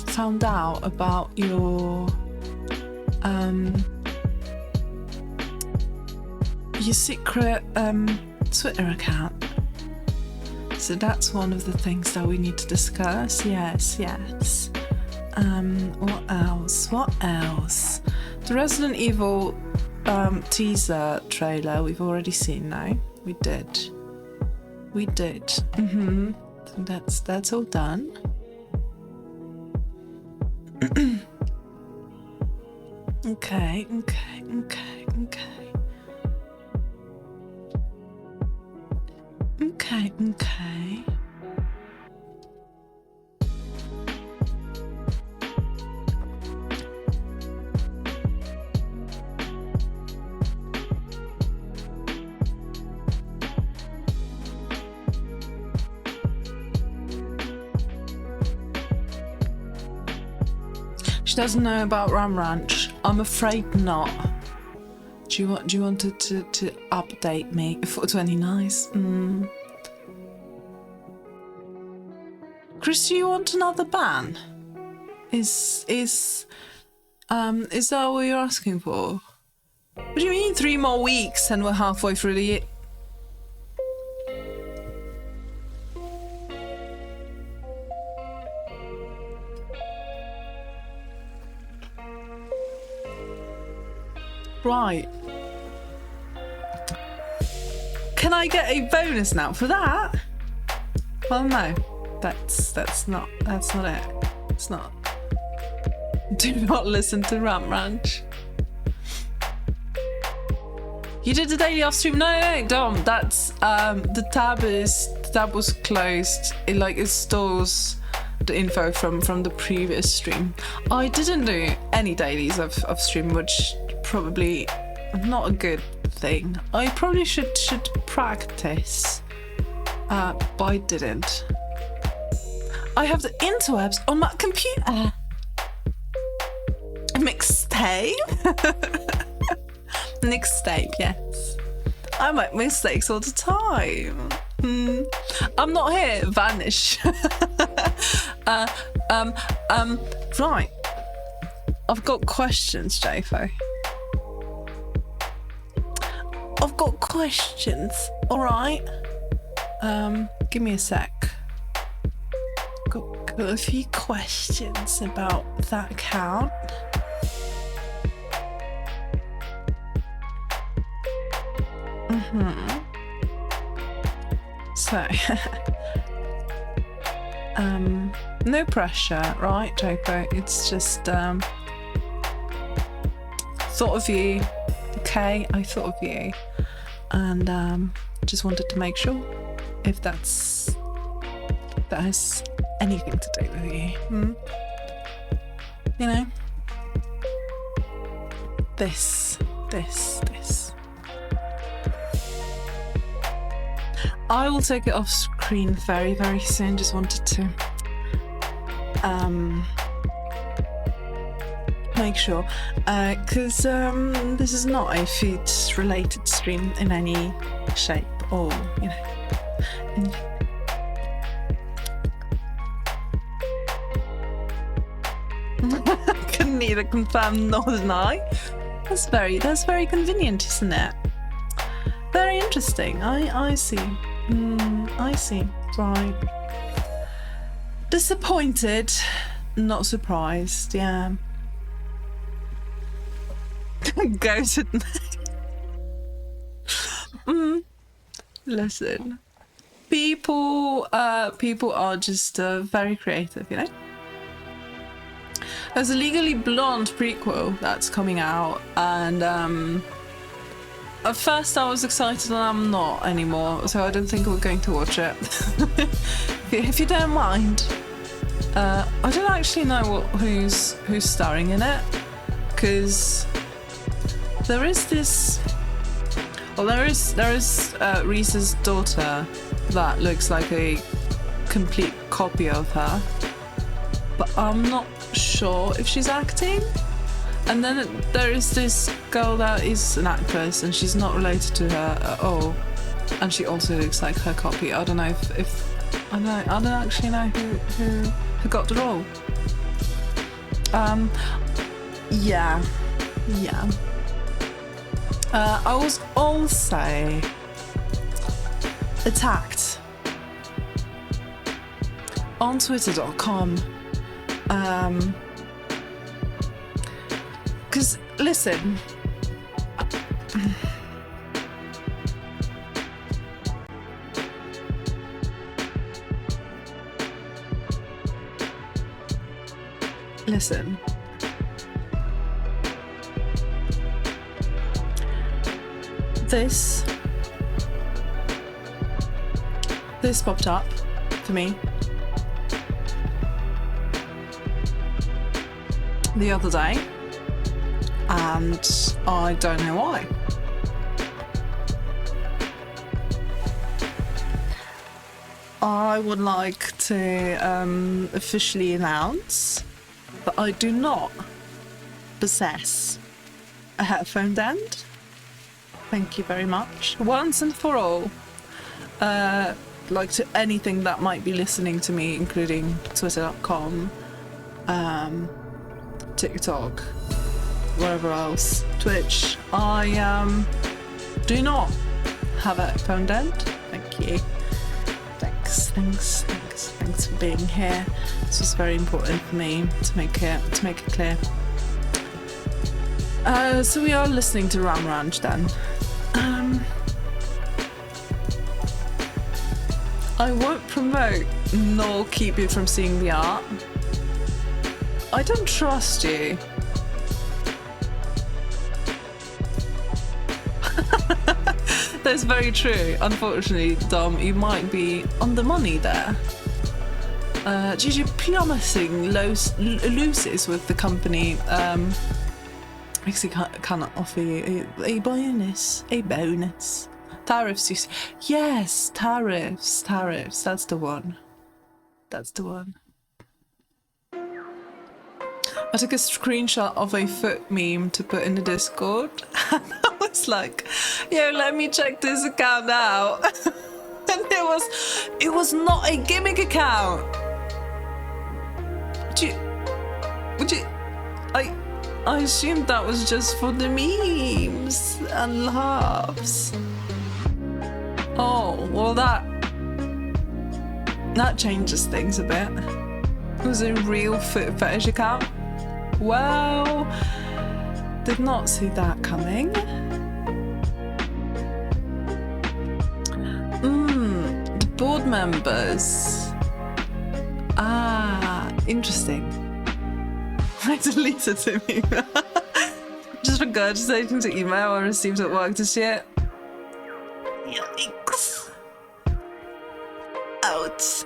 found out about your secret Twitter account. So that's one of the things that we need to discuss. Yes. What else? The Resident Evil teaser trailer we've already seen now. We did. So that's all done. Okay. She doesn't know about Ram Ranch. I'm afraid not. Do you want to update me? 420, nice. Chris, do you want another ban? Is that what you're asking for? What do you mean 3 more weeks and we're halfway through the year? Right. Can I get a bonus now for that? Well, no. That's not it. It's not. Do not listen to Ram Ranch. You did the daily off stream? No, Dom. That's the tab was closed. It stores the info from the previous stream. I didn't do any dailies of stream, which probably not a good thing. I probably should practice, but I didn't. I have the interwebs on my computer. Mixtape, yes. I make mistakes all the time. I'm not here. Vanish. Right. I've got questions, Jafo. I've got questions. All right. Give me a sec. Got a few questions about that account. So, no pressure, right, Joko? It's just thought of you. Okay, I thought of you, and just wanted to make sure if that has anything to do with you. You know, this. I will take it off screen very, very soon. Just wanted to make sure, because this is not a food-related stream in any shape or, you know, couldn't neither confirm nor deny. That's very convenient, isn't it? Very interesting. I see. I see. Right. Disappointed, not surprised. Yeah. Go to. Listen, people are just very creative, you know. There's a Legally Blonde prequel that's coming out, and At first I was excited and I'm not anymore, so I don't think we're going to watch it. If you don't mind. I don't actually know who's starring in it, because there is this. Well, there is Reese's daughter that looks like a complete copy of her, but I'm not sure if she's acting. And then there is this girl that is an actress, and she's not related to her at all, and she also looks like her copy. I don't know if I don't actually know who got the role. Yeah. I was also attacked on Twitter.com. Because, listen. Listen. This popped up for me the other day, and I don't know why. I would like to officially announce that I do not possess a headphone end. Thank you very much. Once and for all. Like to anything that might be listening to me, including Twitter.com, TikTok, wherever else, Twitch. I do not have a headphone end. Thank you. Thanks for being here. This was very important for me to make it clear. So we are listening to Ram Ranch then. I won't promote nor keep you from seeing the art. I don't trust you. That's very true. Unfortunately, Dom, you might be on the money there. Due to plummeting losses with the company, actually cannot offer you a bonus. Tariffs, you see. Yes, tariffs. That's the one. I took a screenshot of a foot meme to put in the Discord, and I was like, yo, let me check this account out. And it was not a gimmick account. I assumed that was just for the memes and laughs. Oh, well that changes things a bit. It was a real foot fetish account. Well, did not see that coming. The board members. Ah, interesting. I deleted the email. Just regurgitating the email I received at work this year. Yikes. Ouch.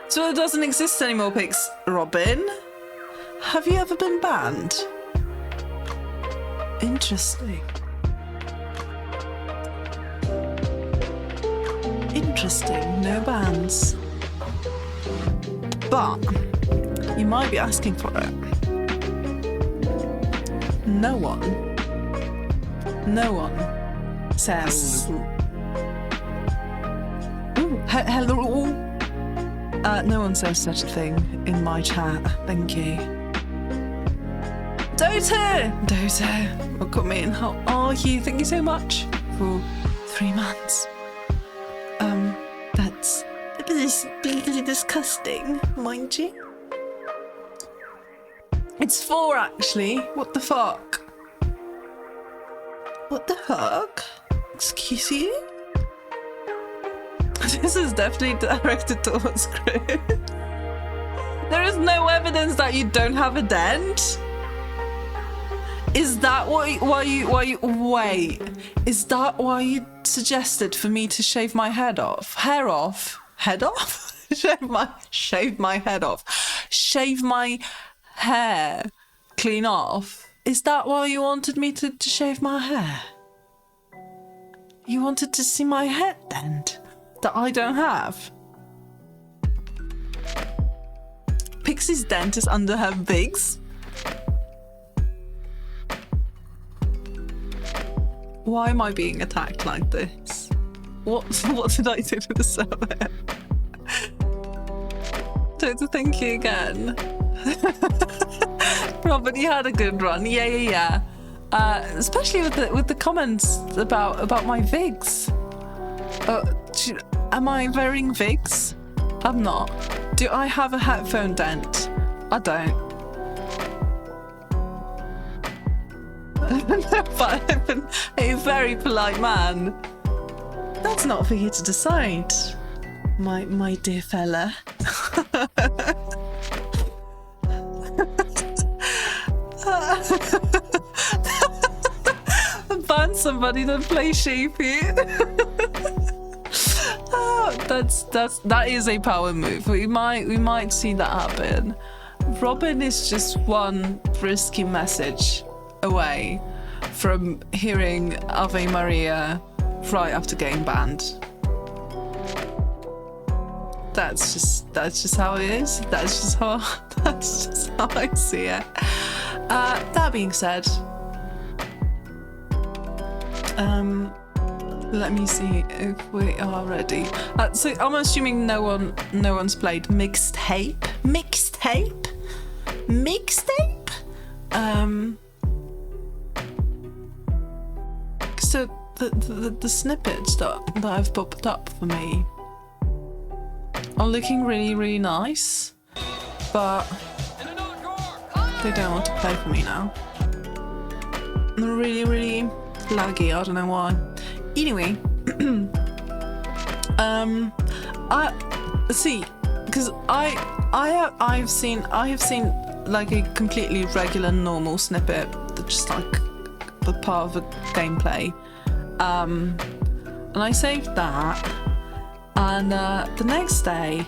So it doesn't exist anymore, Pix. Robin? Have you ever been banned? Interesting. No bans. But you might be asking for it. No one says. Hello. No one says such a thing in my chat. Thank you. Dota, welcome in. How are you? Thank you so much for 3 months. That's really disgusting, mind you. It's 4 actually. What the fuck? Excuse you? This is definitely directed towards Chris. There is no evidence that you don't have a dent. Is that why you wait? Is that why you suggested for me to shave my head off? Hair off? Head off? shave my head off. Shave my hair clean off. Is that why you wanted me to shave my hair? You wanted to see my head dent that I don't have. Pixie's dent is under her wigs. Why am I being attacked like this? What did I do to deserve it? Don't think you again. Robin, you had a good run. Yeah. Especially with the comments about my wigs. Am I wearing wigs? I'm not. Do I have a headphone dent? I don't. But I've been a very polite man. That's not for you to decide, my dear fella. Ban somebody to play sheepy. That is a power move. We might see that happen. Robin is just one risky message away from hearing Ave Maria right after getting banned. That's just how it is. That's just how I see it. That being said, let me see if we are ready. So I'm assuming no one's played mixtape. So the snippets that have popped up for me are looking really, really nice, but they don't want to play for me now. They're really, really laggy. I don't know why. Anyway, I see, because I have seen like a completely regular normal snippet that's just like the part of a gameplay, and I saved that, and the next day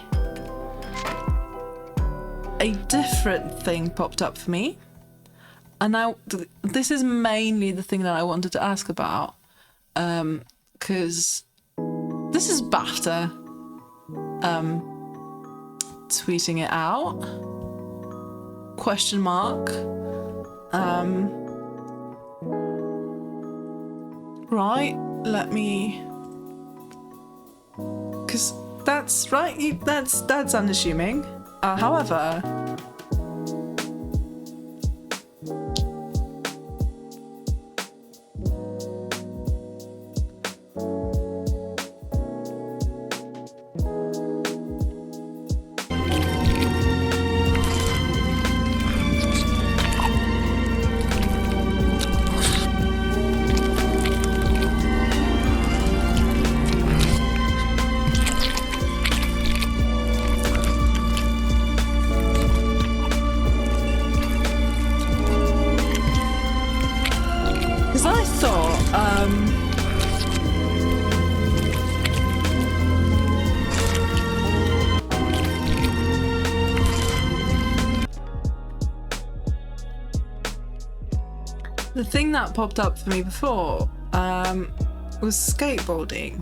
a different thing popped up for me, and now this is mainly the thing that I wanted to ask about, because this is BAFTA tweeting it out, question mark, right, let me, because that's right, that's unassuming. However, the thing that popped up for me before was skateboarding.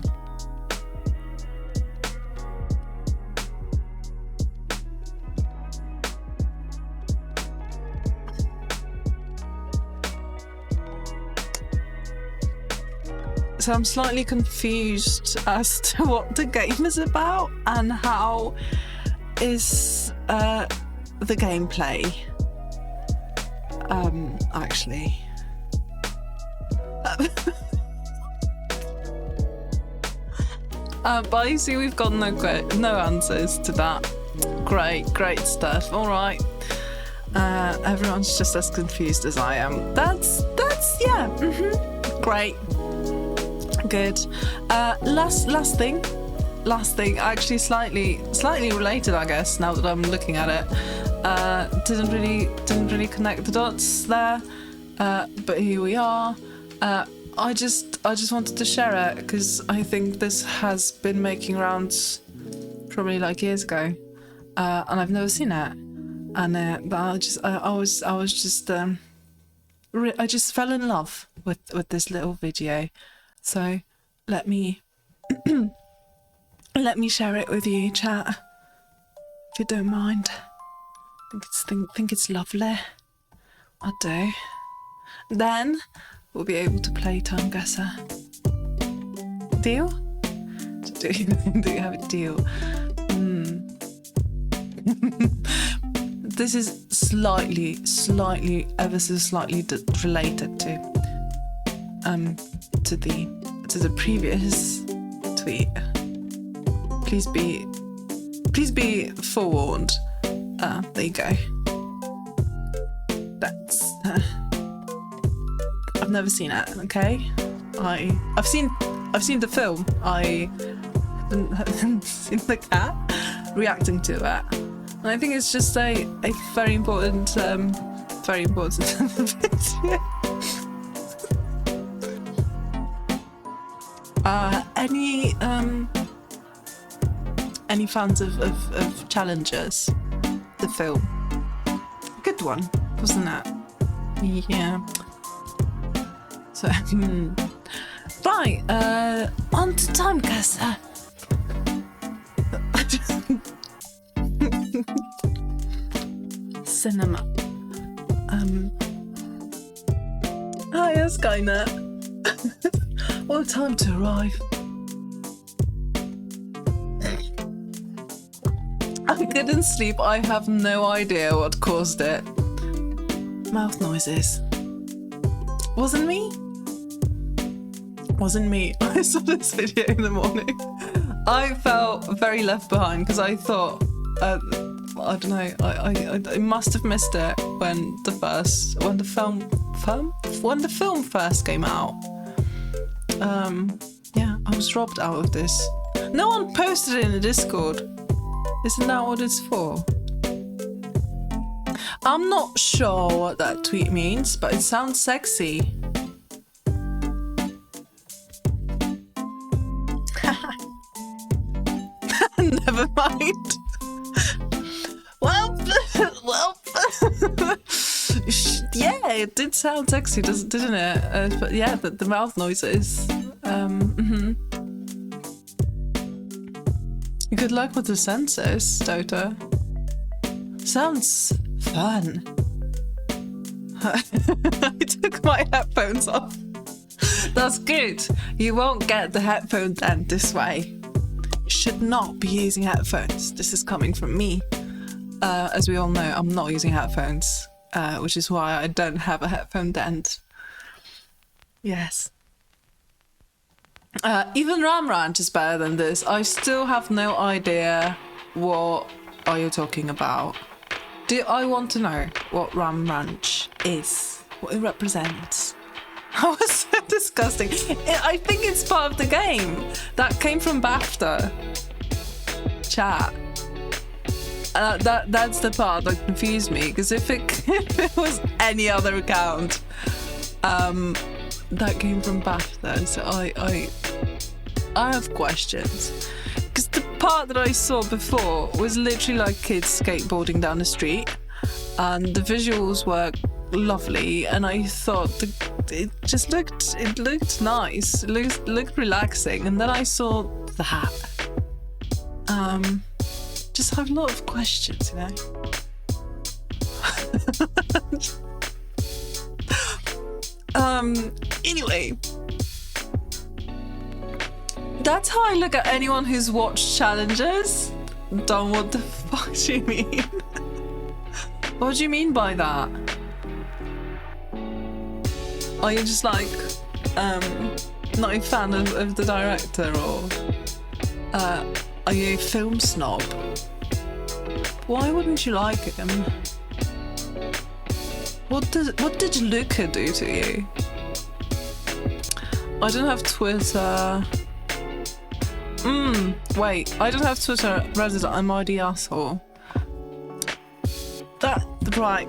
So I'm slightly confused as to what the game is about and how is the gameplay actually. But I see we've got no answers to that. Great stuff. All right. Everyone's just as confused as I am. That's yeah. Great. Good. Last thing. Actually, slightly related, I guess. Now that I'm looking at it, didn't really connect the dots there. but here we are. I just wanted to share it because I think this has been making rounds probably like years ago, and I've never seen it. And but I just fell in love with this little video. So let me let me share it with you, chat, if you don't mind. Think it's lovely. I do. Then we'll be able to play Time Guesser. Deal? Do you have a deal? This is slightly, ever so slightly related to the previous tweet. Please be forewarned. There you go. That's. I've never seen it. Okay, I've seen the film. I haven't seen the cat reacting to it. And I think it's just a very important video. Any fans of Challengers, the film? Good one, wasn't it? Yeah. So, right, on to Time Guesser. Cinema. Hiya, Skynet. What a time to arrive. I couldn't sleep. I have no idea what caused it. Mouth noises. Wasn't me. I saw this video in the morning. I felt very left behind because I thought, I don't know, I must have missed it when the film first came out. Yeah, I was robbed out of this. No one posted it in the Discord. Isn't that what it's for? I'm not sure what that tweet means, but it sounds sexy. Never mind. Well, yeah, it did sound sexy, didn't it? But yeah, the mouth noises. Good luck with the sensors, Dota. Sounds fun. I took my headphones off. That's good. You won't get the headphone then this way. You should not be using headphones. This is coming from me. As we all know, I'm not using headphones, which is why I don't have a headphone dent. Yes. Even Ram Ranch is better than this. I still have no idea what are you talking about. Do I want to know what Ram Ranch is, what it represents? That was so disgusting. I think it's part of the game. That came from BAFTA. Chat. That's the part that confused me, because if it was any other account, that came from BAFTA. So I have questions, because the part that I saw before was literally like kids skateboarding down the street, and the visuals were lovely, and I thought it looked nice, it looked relaxing, and then I saw that. Just have a lot of questions, you know. Anyway, that's how I look at anyone who's watched Challengers. Don't, what the fuck do you mean? What do you mean by that? Are you just like not a fan of the director, or are you a film snob? Why wouldn't you like him? What did Luca do to you? I don't have Twitter. Wait, I don't have Twitter. Reddit, I'm already asshole. That right?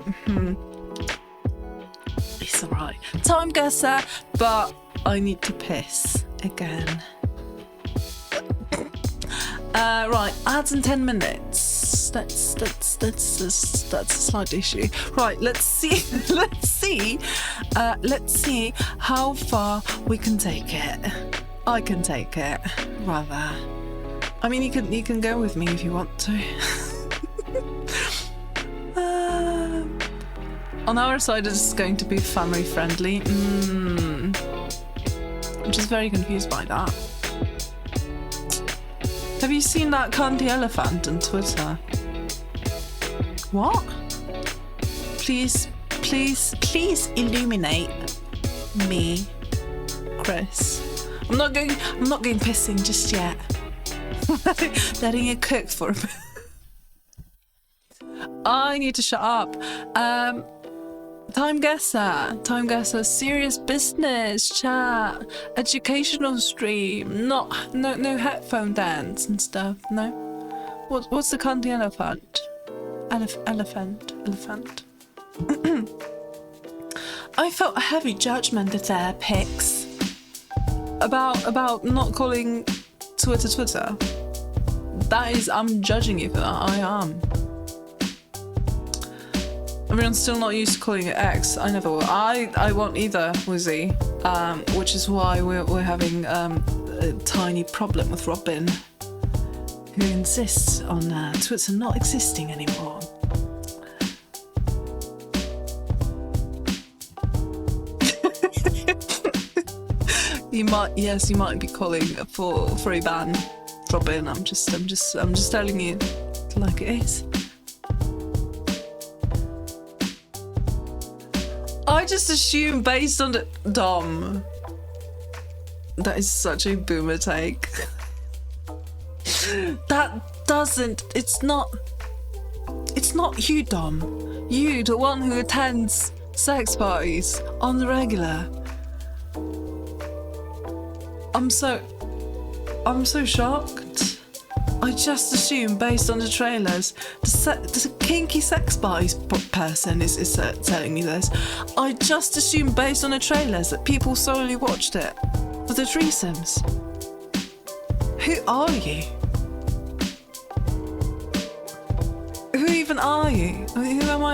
It's alright. Time guesser, but I need to piss again. Right, ads in 10 minutes. That's a slight issue. Right, let's see. Let's see how far we can take it. I can take it, rather. I mean, you can go with me if you want to. On our side, it's going to be family friendly. I'm just very confused by that. Have you seen that candy elephant on Twitter? What? Please illuminate me, Chris. I'm not going pissing just yet. Letting it cook for a bit. I need to shut up. Time guesser, serious business, chat, educational stream, no headphone dance and stuff, no? What's the candy elephant? Elephant. I felt a heavy judgment there, Pix. About not calling Twitter. That is, I'm judging you for that, I am. Everyone's still not used to calling it X. I never will. I won't either, Wizzy. Which is why we're having a tiny problem with Robin, who insists on Twitter not existing anymore. You might be calling for a ban, Robin. I'm just telling you like it is. I just assume based on the Dom. That is such a boomer take. It's not you, Dom. You, the one who attends sex parties on the regular. I'm so shocked. I just assume based on the trailers, the kinky sex parties person is telling me this. I just assume based on the trailers that people solely watched it for the threesomes. Who are you? Who even are you? Who am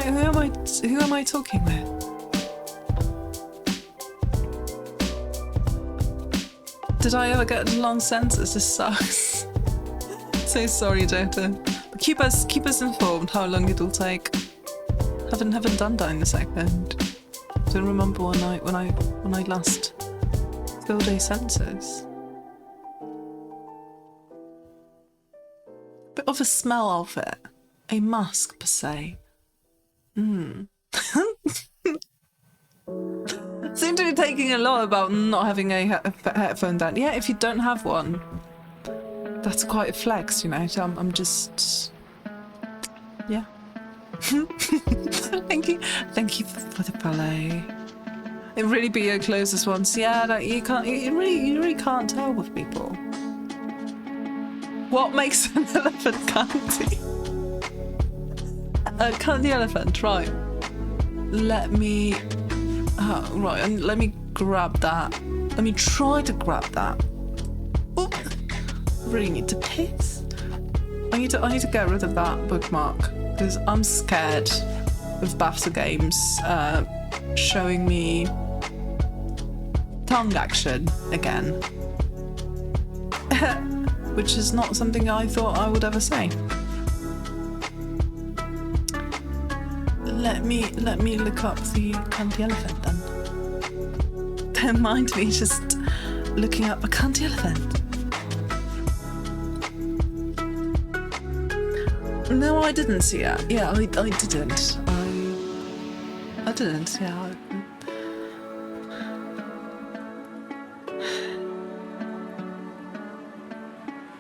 I talking with? Did I ever get a long sentence? This sucks. So sorry, Jota. But keep us informed how long it'll take. Haven't done that in a second. Don't remember one night when I last filled a sentence. Bit of a smell of it. A musk per se. Seem to be taking a lot about not having a headphone down. Yeah, if you don't have one, that's quite a flex, you know. So I'm just, yeah. Thank you for the ballet. It really be your closest ones. Yeah, you really can't tell with people. What makes an elephant candy? A candy elephant, right? Let me grab that. Let me try to grab that. Oop. Really need to piss. I need to get rid of that bookmark because I'm scared of BAFTA games showing me tongue action again, which is not something I thought I would ever say. Let me look up the candy elephant then. Don't mind me just looking up a candy elephant. No, I didn't see it. Yeah, I didn't. I didn't, yeah.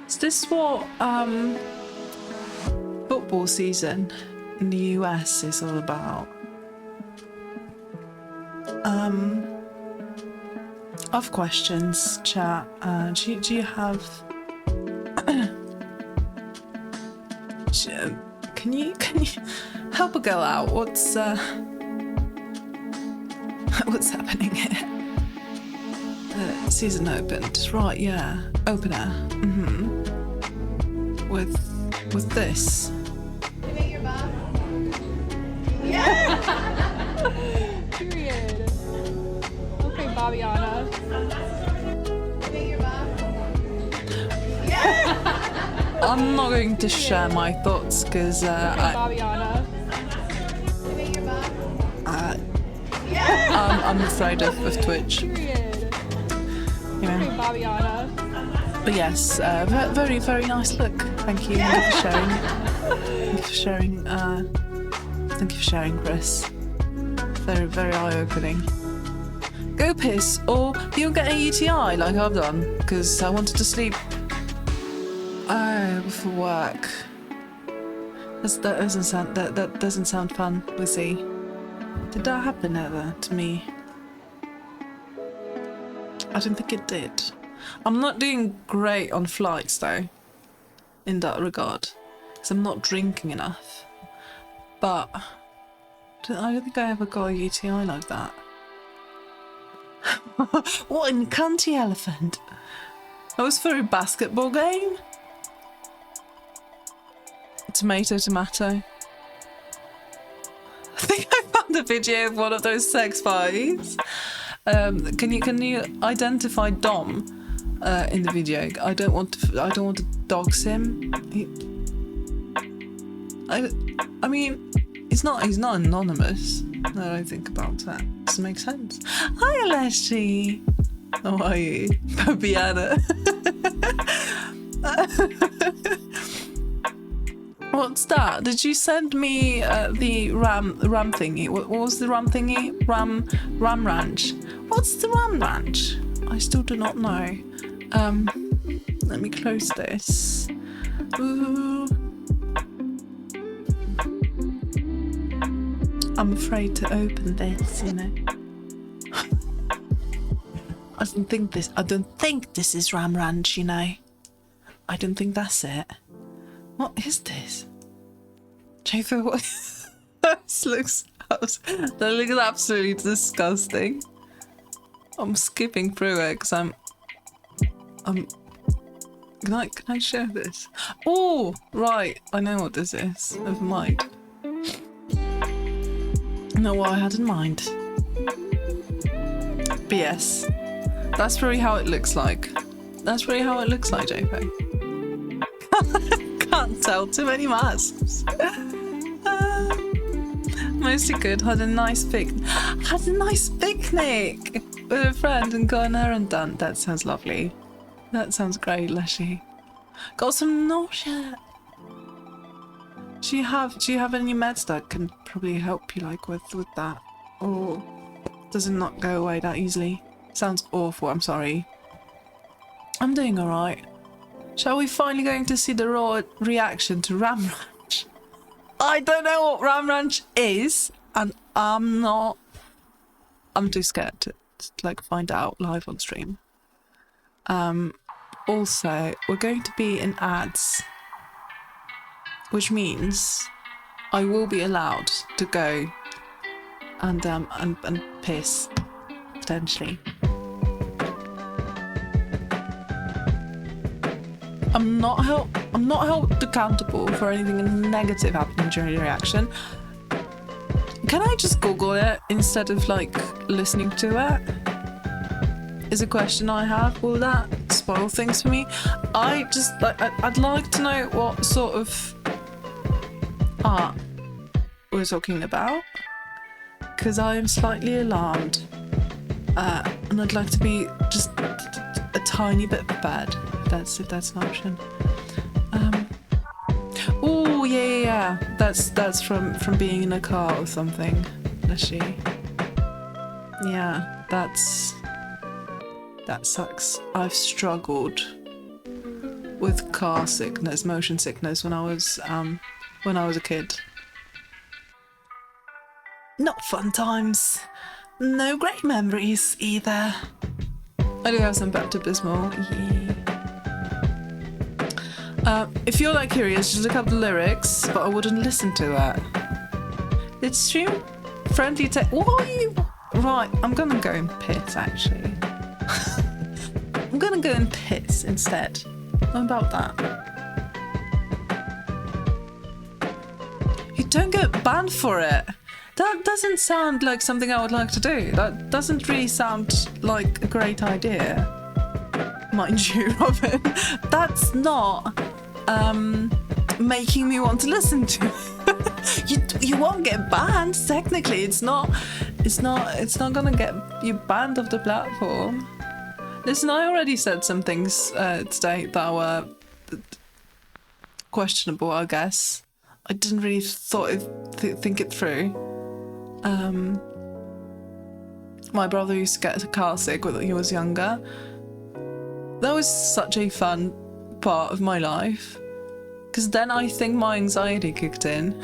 Is this what football season in the US is all about? I've questions, chat. Do you have? Can you help a girl out? What's What's happening here? Season opened. Right, yeah. Opener. With this. Period. Okay, Babiana. I'm not going to share my thoughts because Babiana. I'm afraid of Twitch. Period. You know. Okay, Babiana. But yes, very, very nice look. Thank you. Thank you for sharing. Thank you for sharing. Thank you for sharing, Chris. Very, very eye-opening. Go piss, or you'll get a UTI like I've done, because I wanted to sleep. Oh, for work. That doesn't sound fun, Lizzie. Did that happen ever to me? I don't think it did. I'm not doing great on flights though, in that regard, because I'm not drinking enough. But I don't think I ever got a UTI like that. What in cunty elephant? I was for a basketball game. Tomato, tomato. I think I found a video of one of those sex parties. Can you identify Dom in the video? I don't want to dox him. I mean, he's not anonymous. Now I think about that. Doesn't make sense. Hi, Leslie. How are you, Fabiana? What's that? Did you send me the ram thingy? What was the ram thingy? Ram ranch. What's the ram ranch? I still do not know. Let me close this. Ooh. I'm afraid to open this, you know. I don't think this is Ram Ranch, you know. I don't think that's it. What is this? Jafer, what? That looks absolutely disgusting. I'm skipping through it because I'm. Can I share this? Oh, right. I know what this is. Never mind. Know what I had in mind. But yes, that's really how it looks like. That's really how it looks like, JP. Can't tell, too many masks. Mostly good. Had a nice picnic with a friend and got an errand done. That sounds lovely. That sounds great, Leslie. Got some nausea. Do you have any meds that can probably help you like with that, or does it not go away that easily? Sounds awful. I'm sorry. I'm doing all right. Shall we finally going to see the raw reaction to Ram Ranch? I don't know what Ram Ranch is, and I'm too scared to like find out live on stream. Also, we're going to be in ads, which means I will be allowed to go and piss potentially. I'm not held accountable for anything negative happening during the reaction. Can I just Google it instead of like listening to it? Is a question I have. Will that spoil things for me? I'd like to know what sort of art we're talking about, because I am slightly alarmed, and I'd like to be just a tiny bit prepared. If that's an option. Oh yeah. That's from being in a car or something. Leslie. Yeah, that sucks. I've struggled with car sickness, motion sickness when I was a kid. Not fun times. No great memories either. I do have some Pepto-Bismol. Yeah. If you're like curious, just look up the lyrics, but I wouldn't listen to it. It's stream friendly tech. What are you? Right, I'm gonna go and piss actually. I'm gonna go and piss instead. How about that? You don't get banned for it. That doesn't sound like something I would like to do. That doesn't really sound like a great idea. Mind you, Robin, that's not making me want to listen to it. You won't get banned. Technically, it's not gonna get you banned off the platform. Listen, I already said some things today that were questionable, I guess. I didn't really think it through. My brother used to get car sick when he was younger. That was such a fun part of my life. Because then I think my anxiety kicked in.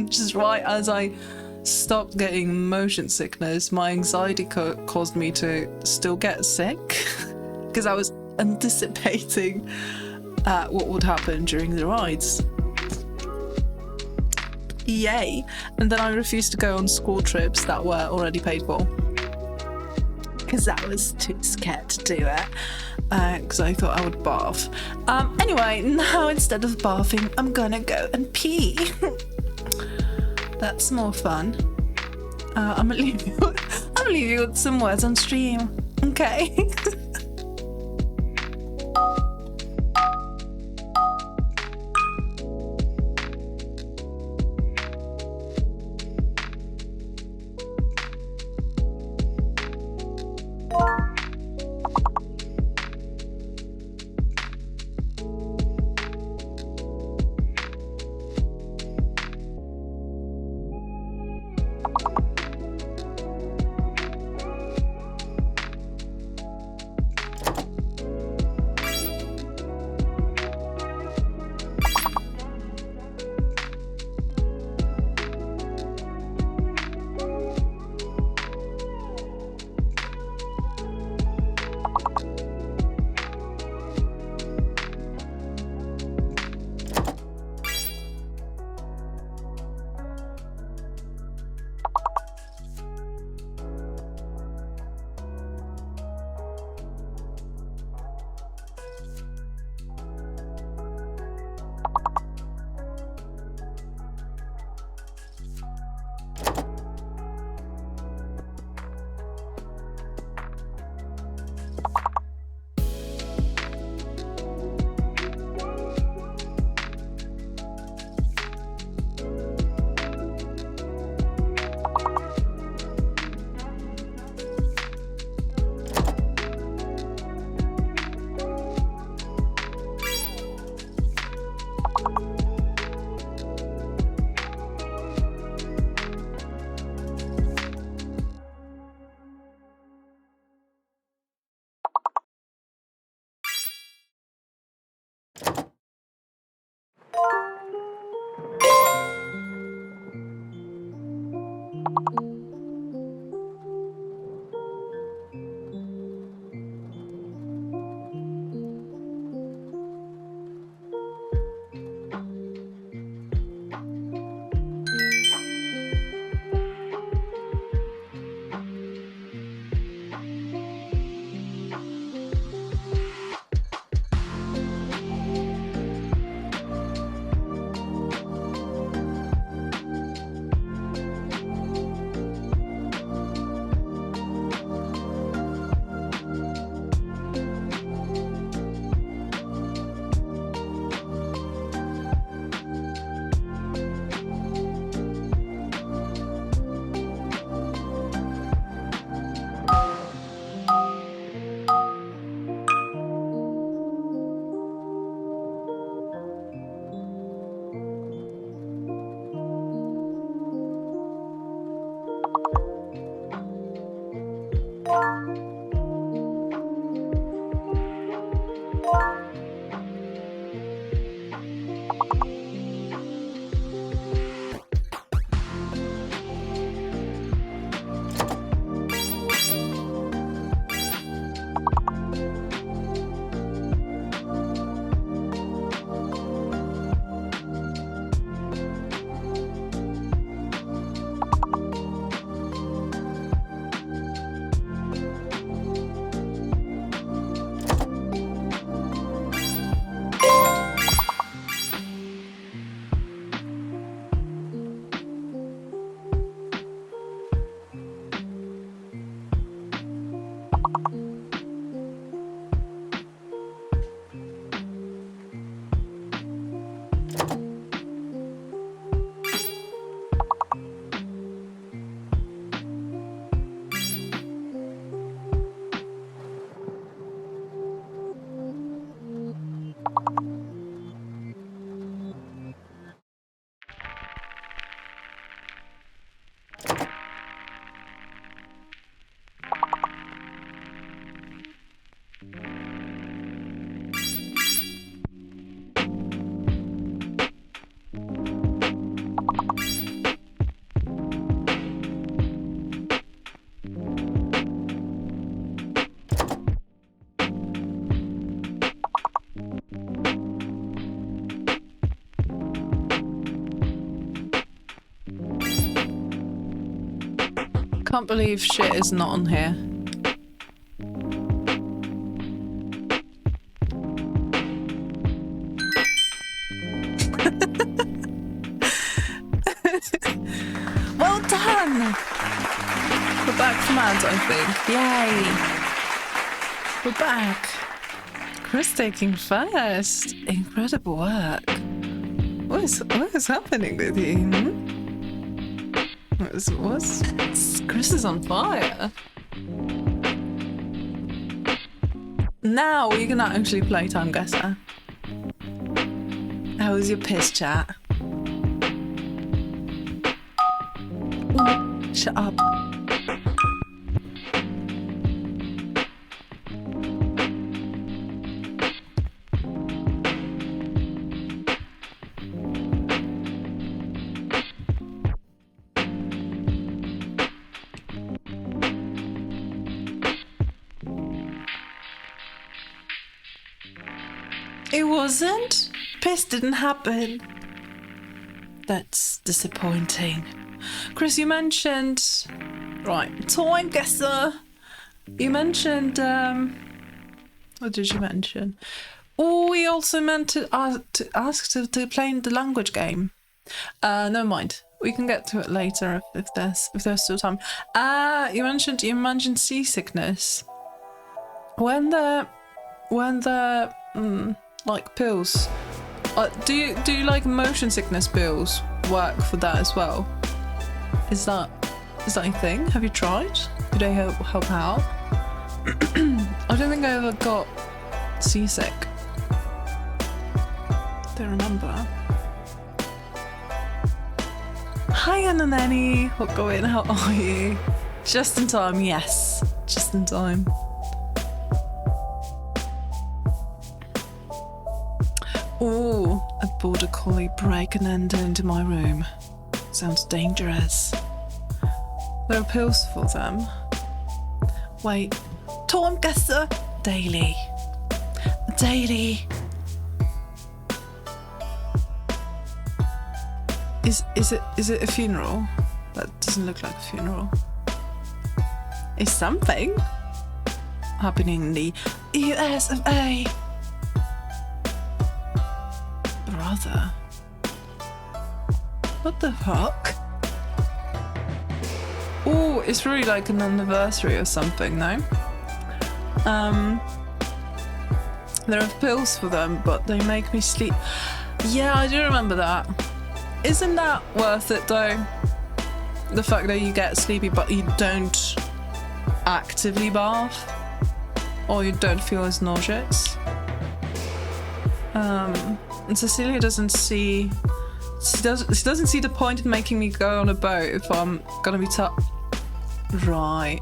Just right as I stopped getting motion sickness, my anxiety caused me to still get sick. Because I was anticipating what would happen during the rides. Yay! And then I refused to go on school trips that were already paid for. Because I was too scared to do it. Because I thought I would bath. Anyway, now instead of bathing, I'm gonna go and pee. That's more fun. I'm gonna leave you with some words on stream. Okay? Can't believe shit is not on here. Well done! We're back from ads, I think. Yay! We're back. Chris taking first. Incredible work. What is happening with you? What's Chris is on fire. Now we can actually play Time Guesser. How was your piss chat? Ooh, shut up. It wasn't? Piss didn't happen. That's disappointing. Chris, you mentioned... Right, Time Guesser. You mentioned... What did you mention? Oh, we also meant to ask to play the language game. Never mind. We can get to it later if there's still time. You mentioned seasickness. When the like pills. Do you like motion sickness pills work for that as well? Is that a thing? Have you tried? Do they help out? I don't think I ever got seasick. Don't remember. Hi Ananeni, what's going? How are you? Just in time, yes. Just in time. Oh, a border collie break and enter into my room. Sounds dangerous. There are pills for them. Wait, Time Guesser daily. Daily. Is it a funeral? That doesn't look like a funeral. Is something happening in the US of A? Brother. What the fuck? Oh, it's really like an anniversary or something, no? There are pills for them, but they make me sleep. Yeah, I do remember that. Isn't that worth it though? The fact that you get sleepy but you don't actively bath? Or you don't feel as nauseous? And Cecilia doesn't see... She doesn't see the point in making me go on a boat if I'm gonna be Right.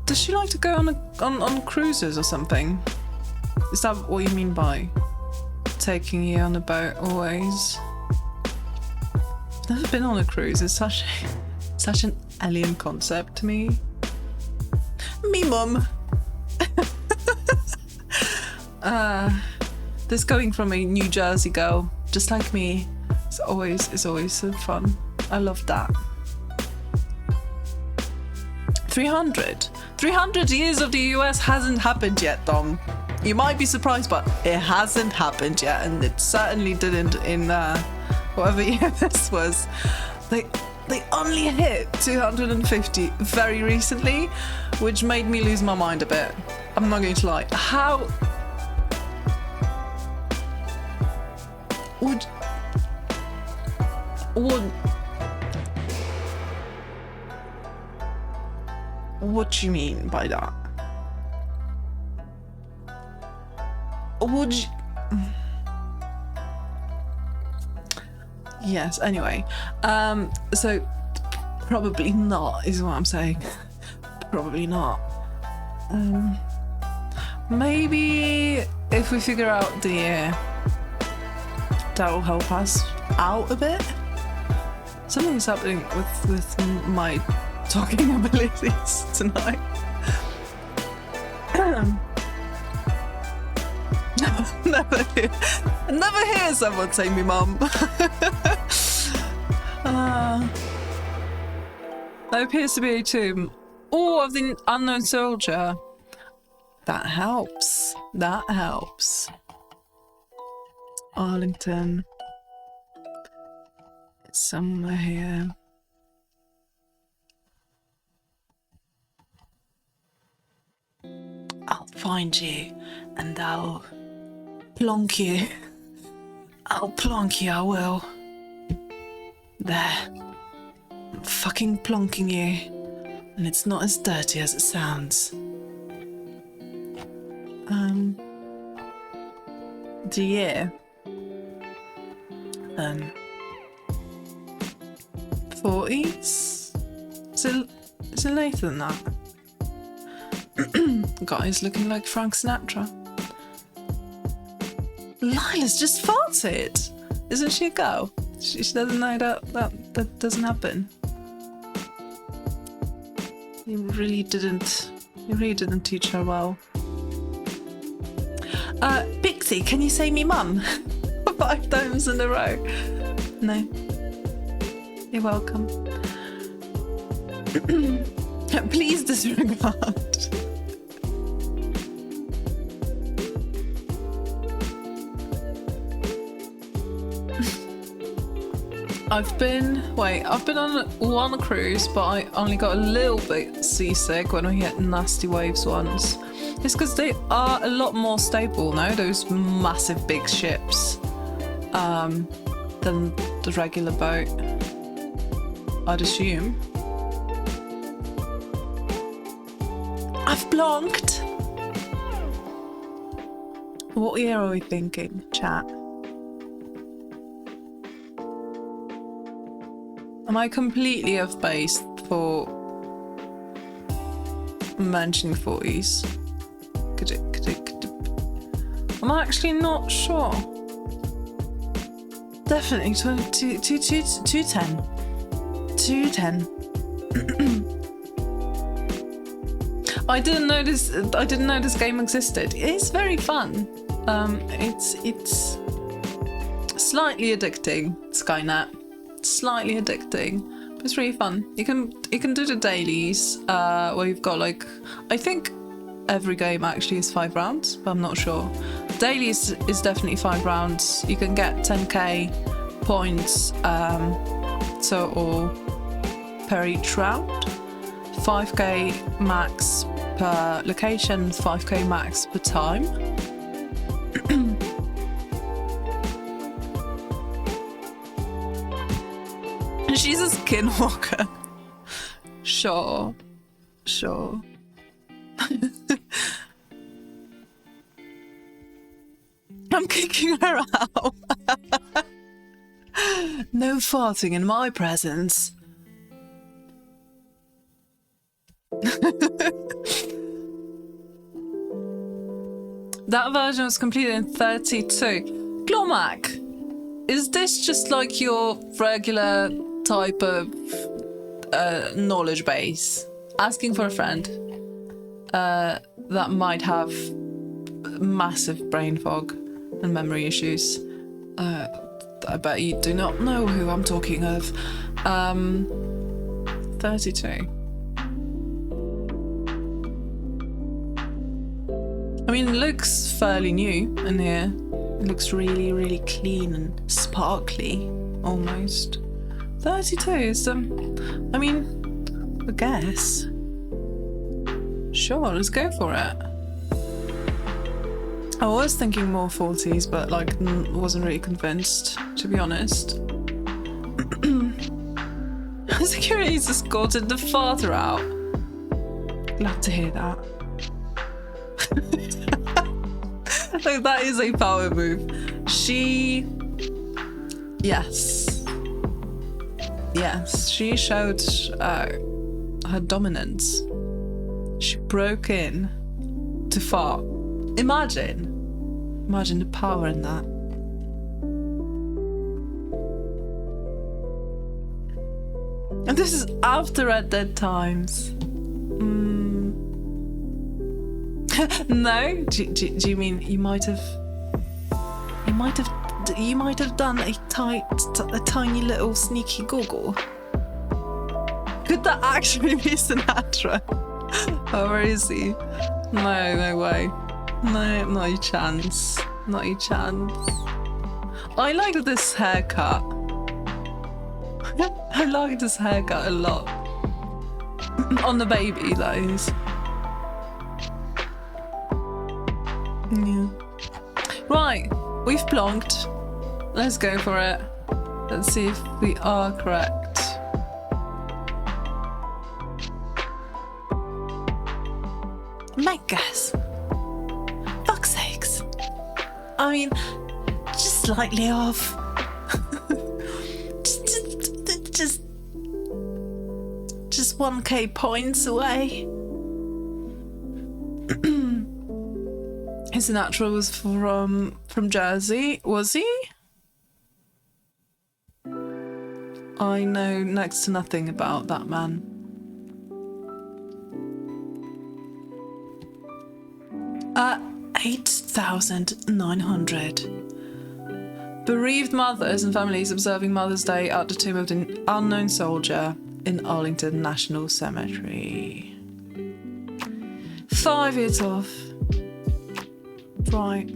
Does she like to go on cruises or something? Is that what you mean by taking you on a boat always? I've never been on a cruise. It's such an alien concept to me. Me mum. This coming from a New Jersey girl, just like me, it's always so fun. I love that. 300 years of the US hasn't happened yet, Dom. You might be surprised, but it hasn't happened yet, and it certainly didn't in whatever year this was. They only hit 250 very recently, which made me lose my mind a bit. I'm not going to lie. How would what do you mean by that? Would you... Yes, anyway. So probably not is what I'm saying. Probably not. Maybe if we figure out the year, that will help us out a bit. Something's happening with my talking abilities tonight. Never hear someone say me mum. There appears to be a tomb. Oh, of the unknown soldier. That helps. That helps. Arlington. It's somewhere here. I'll find you and I'll plonk you. I'll plonk you, I will. There. I'm fucking plonking you. And it's not as dirty as it sounds. The year. 40s? Is it later than that? Guy's looking like Frank Sinatra. Lila's just farted! Isn't she a girl? She doesn't know that doesn't happen. You really didn't teach her well. Pixie, can you say me mum? 5 times in a row. No. You're welcome. Please disregard. I've been on one cruise, but I only got a little bit seasick when we hit nasty waves once. It's because they are a lot more stable now, those massive big ships, than the regular boat, I'd assume. I've blonked! What year are we thinking, chat? Am I completely off base for mentioning 40s? Could it? I'm actually not sure. Definitely 210. 210. I didn't know this game existed. It's very fun. It's slightly addicting, Skynet. Slightly addicting, but it's really fun. You can do the dailies where you've got like, I think every game actually is 5 rounds, but I'm not sure. Dailies is definitely 5 rounds. You can get 10k points total per each round, 5k max per location, 5k max per time. She's a skinwalker. Sure. I'm kicking her out. No farting in my presence. That version was completed in 32. Glomac, is this just like your regular type of knowledge base? Asking for a friend that might have massive brain fog and memory issues. I bet you do not know who I'm talking of. 32. I mean, it looks fairly new in here. It looks really, really clean and sparkly, almost. 32 is, I mean, I guess. Sure, let's go for it. I was thinking more 40s, but like, wasn't really convinced, to be honest. Security's escorted the father out. Glad to hear that. Like, that is a power move. Yes, she showed her dominance. She broke in to fart. Imagine the power in that. And this is after Red Dead times. No? Do you mean you might have done a tiny little sneaky Google? Could that actually be Sinatra? Or is he? No, no way. No, not a chance. Not a chance. I like this haircut. I like this haircut a lot. On the baby, that is. Yeah. Right, we've plonked. Let's go for it. Let's see if we are correct. My guess. Fuck's sakes. I mean, just slightly off. just 1k points away. His natural was from Jersey, was he? I know next to nothing about that man. At 8,900. Bereaved mothers and families observing Mother's Day at the tomb of the unknown soldier in Arlington National Cemetery. 5 years off. Right.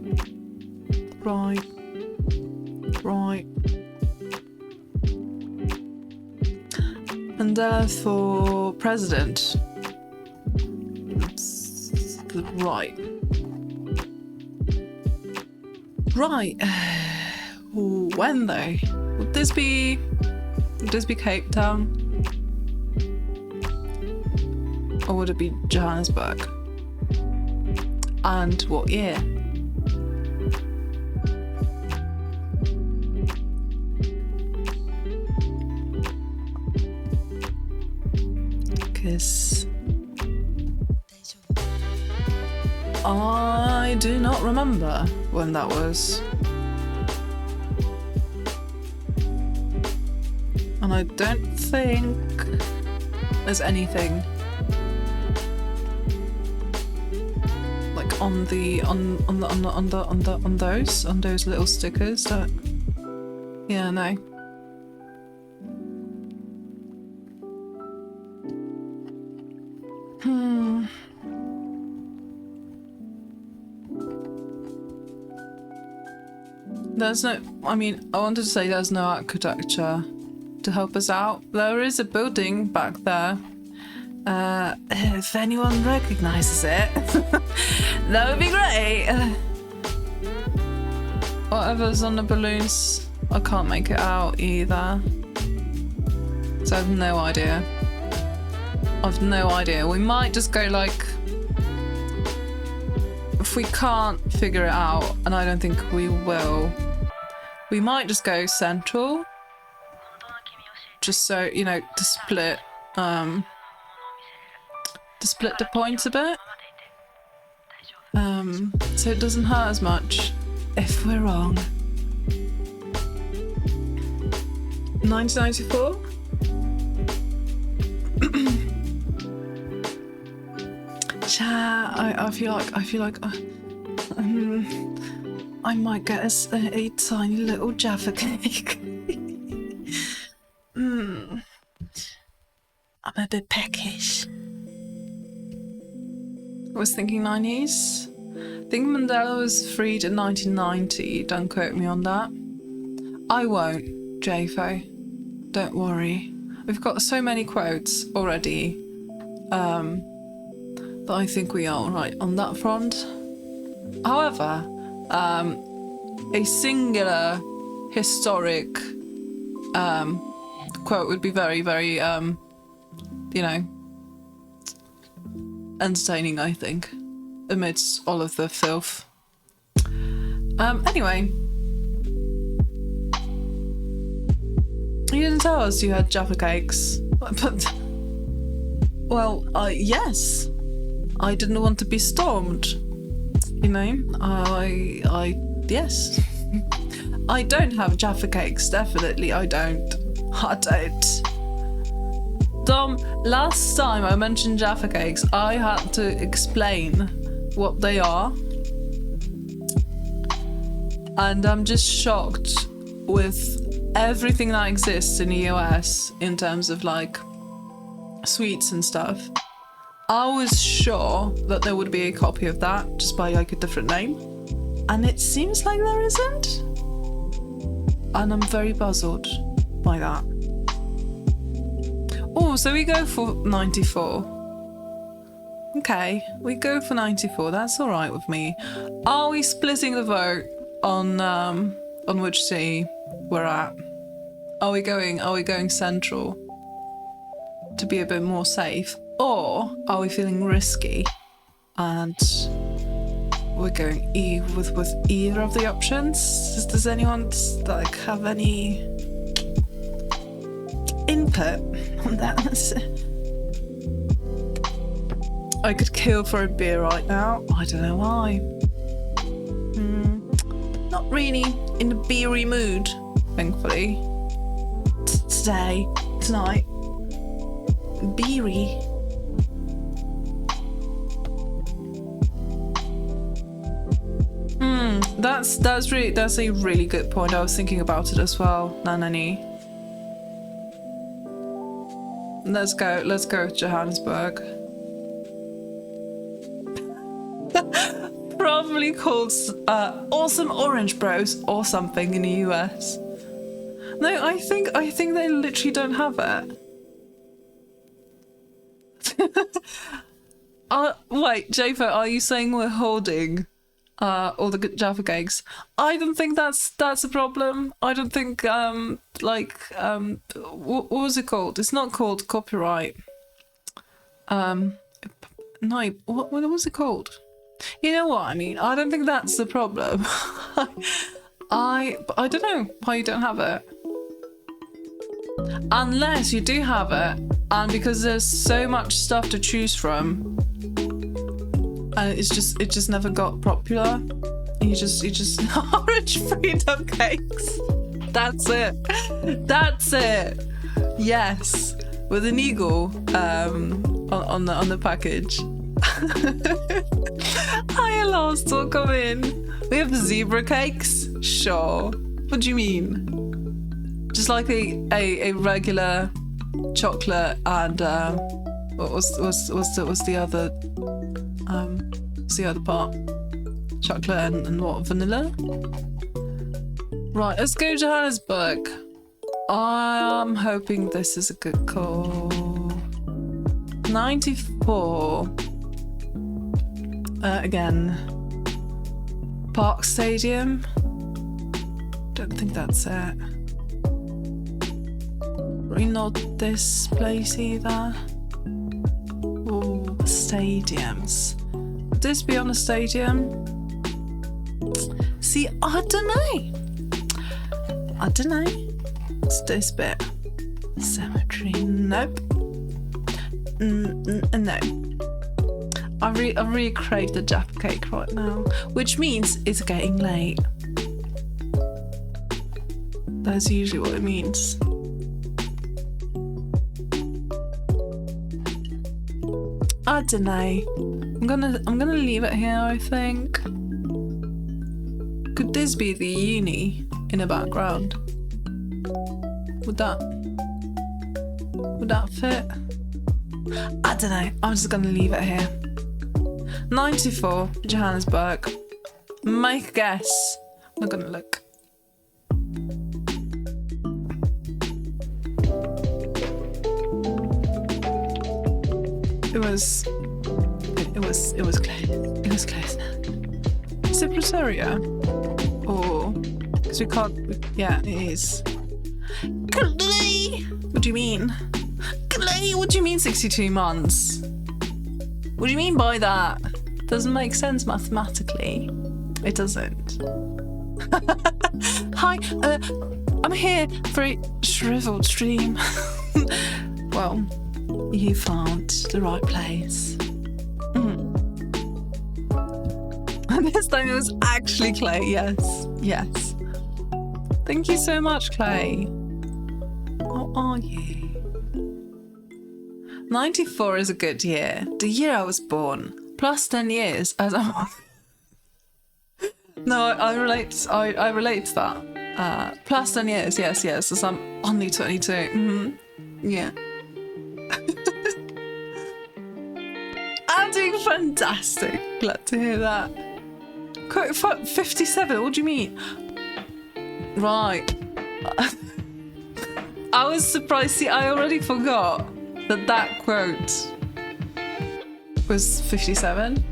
And therefore, president. Right. When though? Would this be Cape Town? Or would it be Johannesburg? And what year? Because I do not remember when that was. And I don't think there's anything like on those little stickers that, yeah, no. There's no, I mean, I wanted to say there's no architecture to help us out. There is a building back there. If anyone recognizes it, that would be great. Whatever's on the balloons, I can't make it out either. So I have no idea. I've no idea. We might just go like, if we can't figure it out, and I don't think we will, we might just go central, just so, you know, to split the points a bit, so it doesn't hurt as much if we're wrong. 1994. I feel like I might get us a tiny little Jaffa cake. I'm a bit peckish. I was thinking 90s. I think Mandela was freed in 1990. Don't quote me on that. I won't, JFO. Don't worry. We've got so many quotes already. But I think we are right on that front. However, a singular historic quote would be very, very, you know, entertaining, I think, amidst all of the filth. Anyway, you didn't tell us you had Jaffa cakes, but well, yes. I didn't want to be stormed, you know. Yes. I don't have Jaffa cakes, definitely I don't. Dom, last time I mentioned Jaffa cakes, I had to explain what they are. And I'm just shocked with everything that exists in the US in terms of like sweets and stuff. I was sure that there would be a copy of that just by like a different name, and it seems like there isn't, and I'm very puzzled by that. Oh, so we go for 94. Okay, we go for 94. That's all right with me. Are we splitting the vote on which city we're at? Are we going central to be a bit more safe, or are we feeling risky and we're going with either of the options? Does anyone like have any input on that? I could kill for a beer right now. I don't know why. Not really in the beery mood, thankfully. Tonight. Beery. That's a really good point. I was thinking about it as well, Nanani. Let's go with Johannesburg. Probably called Awesome Orange Bros or something in the US. No, I think they literally don't have it. Wait, Jaffa, are you saying we're holding all the Jaffa cakes? I don't think that's a problem. I don't think what was it called? It's not called copyright. No, what was it called? You know what I mean? I don't think that's the problem. I don't know why you don't have it. Unless you do have it, and because there's so much stuff to choose from, and it just never got popular. You just orange freedom cakes. That's it. Yes, with an eagle on the package. Hiya, last will come in. We have zebra cakes? Sure. What do you mean? Just like a regular chocolate and what's the other part? Chocolate and what, vanilla? Right, let's go to Johannesburg. I'm hoping this is a good call. 94. Again, Park Stadium. Don't think that's it. Probably not this place either. Oh, stadiums. Would this be on a stadium? See, I don't know. It's this bit. Cemetery. Nope. No. I really crave the Jaffa cake right now, which means it's getting late. That's usually what it means. I don't know. I'm gonna leave it here, I think. Could this be the uni in the background? Would that fit? I don't know. I'm just gonna leave it here. 94, Johannesburg. Make a guess. I'm not gonna look. It was close. It was close. Is it Pretoria? Or because we can't. Yeah, it is. Clay. What do you mean? Clay. What do you mean 62 months? What do you mean by that? Doesn't make sense mathematically. It doesn't. Hi, I'm here for a Shrivelled stream. Well, you found the right place. And this time it was actually Clay. Yes. Thank you so much, Clay. How are you? 94 is a good year. The year I was born. Plus 10 years as I'm. No, I relate to that. Plus 10 years, yes, as I'm only 22. Yeah. Fantastic. Glad to hear that. Quote 57. What do you mean? Right. I was surprised. See, I already forgot that quote was 57.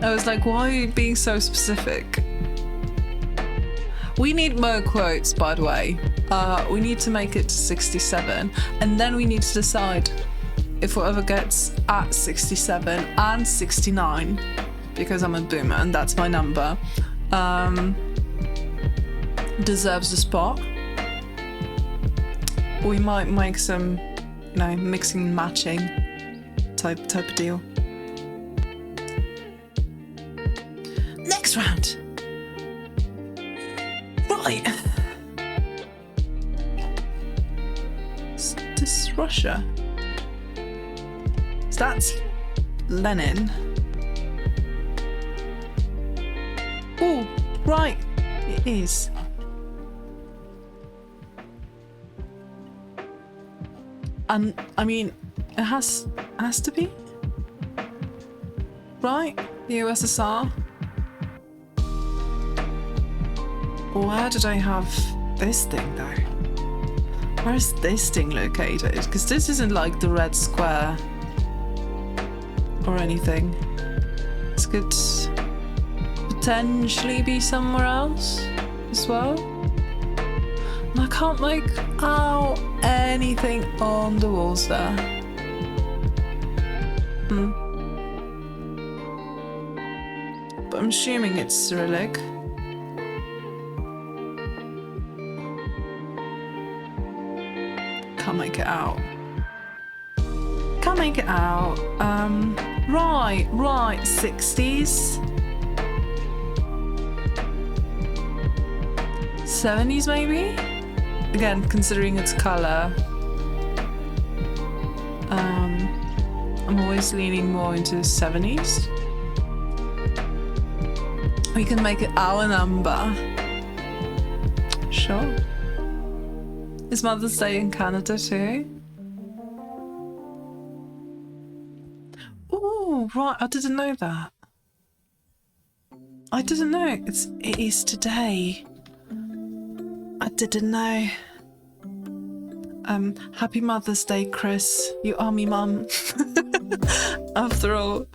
I was like, why are you being so specific? We need more quotes, by the way. We need to make it to 67, and then we need to decide if whoever gets at 67 and 69, because I'm a boomer and that's my number, deserves a spot. We might make some, mixing and matching type of deal. Next round. Right. Is this Russia? So that's Lenin. Oh, right. It is. And I mean, it has to be, right? The USSR. Where did I have this thing though? Where is this thing located? Because this isn't like the red square or anything. This could potentially be somewhere else as well. And I can't make out anything on the walls there. But I'm assuming it's Cyrillic. Can't make it out. Can't make it out. Right, 60s. 70s maybe? Again, considering its colour. I'm always leaning more into 70s. We can make it our number. Sure. Is Mother's Day in Canada too? Oh, right. I didn't know that. I didn't know. It is today. I didn't know. Happy Mother's Day, Chris. You are me mum. After all.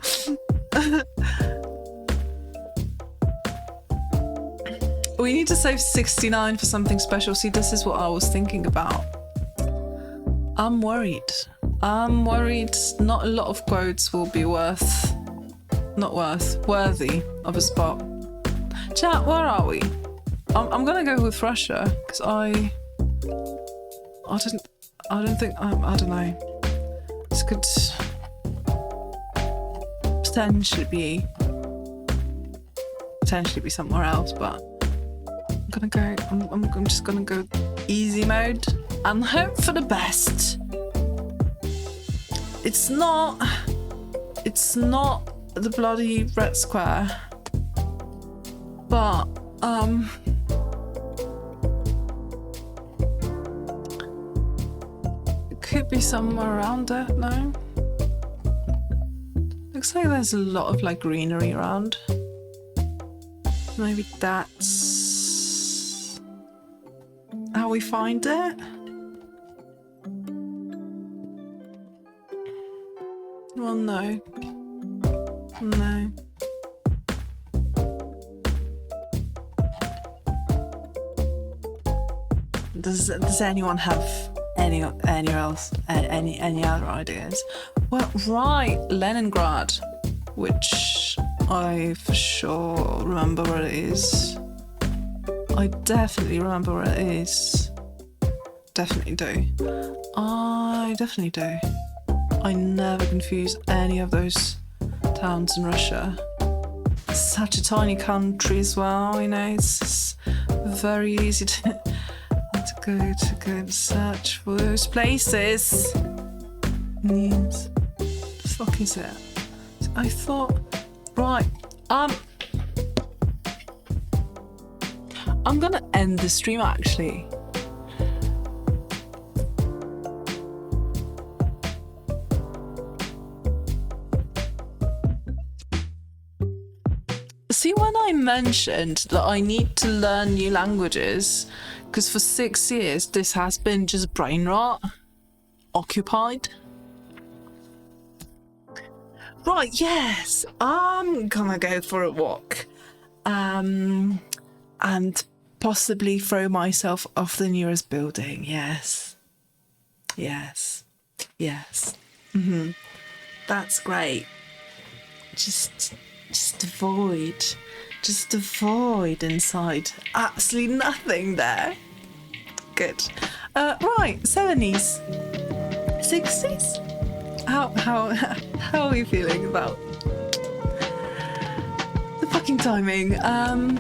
We need to save 69 for something special. See, this is what I was thinking about. I'm worried. Not a lot of quotes will be worthy of a spot. Chat, where are we? I'm gonna go with Russia because I don't know. This could potentially be somewhere else, but I'm just gonna go easy mode and hope for the best. It's not the bloody red square, but it could be somewhere around it. No, looks like there's a lot of like greenery around. Maybe that's how we find it. Well, no. Does anyone have any other ideas? Well, right, Leningrad, which I for sure remember where it is. I definitely remember where it is. Definitely do. I never confuse any of those towns in Russia. It's such a tiny country as well, it's very easy to go and search for those places. Yes. The fuck is it? I thought, right, I'm gonna end the stream actually. See, when I mentioned that I need to learn new languages, because for 6 years this has been just brain rot, occupied. Right, yes, I'm gonna go for a walk. And possibly throw myself off the nearest building. Yes. Yes. Yes. That's great. Just avoid. Just avoid inside. Absolutely nothing there. Good. Right, 70s. 60s? How are you feeling about the fucking timing? I'm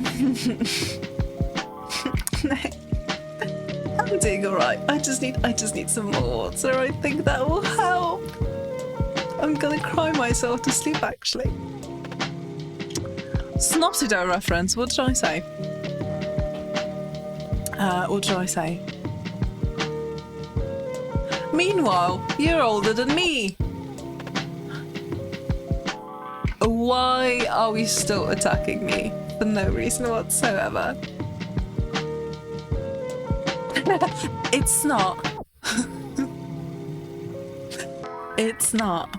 doing alright. I just need some more water. I think that will help. I'm gonna cry myself to sleep actually. Snottido reference, what did I say? What did I say? Meanwhile, you're older than me. Why are we still attacking me? For no reason whatsoever. It's not. It's not.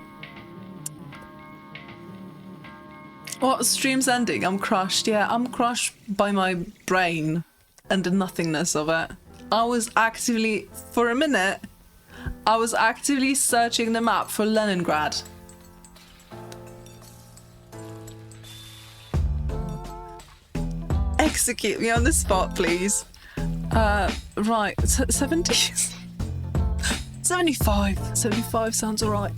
What, stream's ending? I'm crushed. Yeah, I'm crushed by my brain and the nothingness of it. I was actively, for a minute, I was actively searching the map for Leningrad. Execute me on the spot, please. Right, 70s? 75. 75 sounds alright.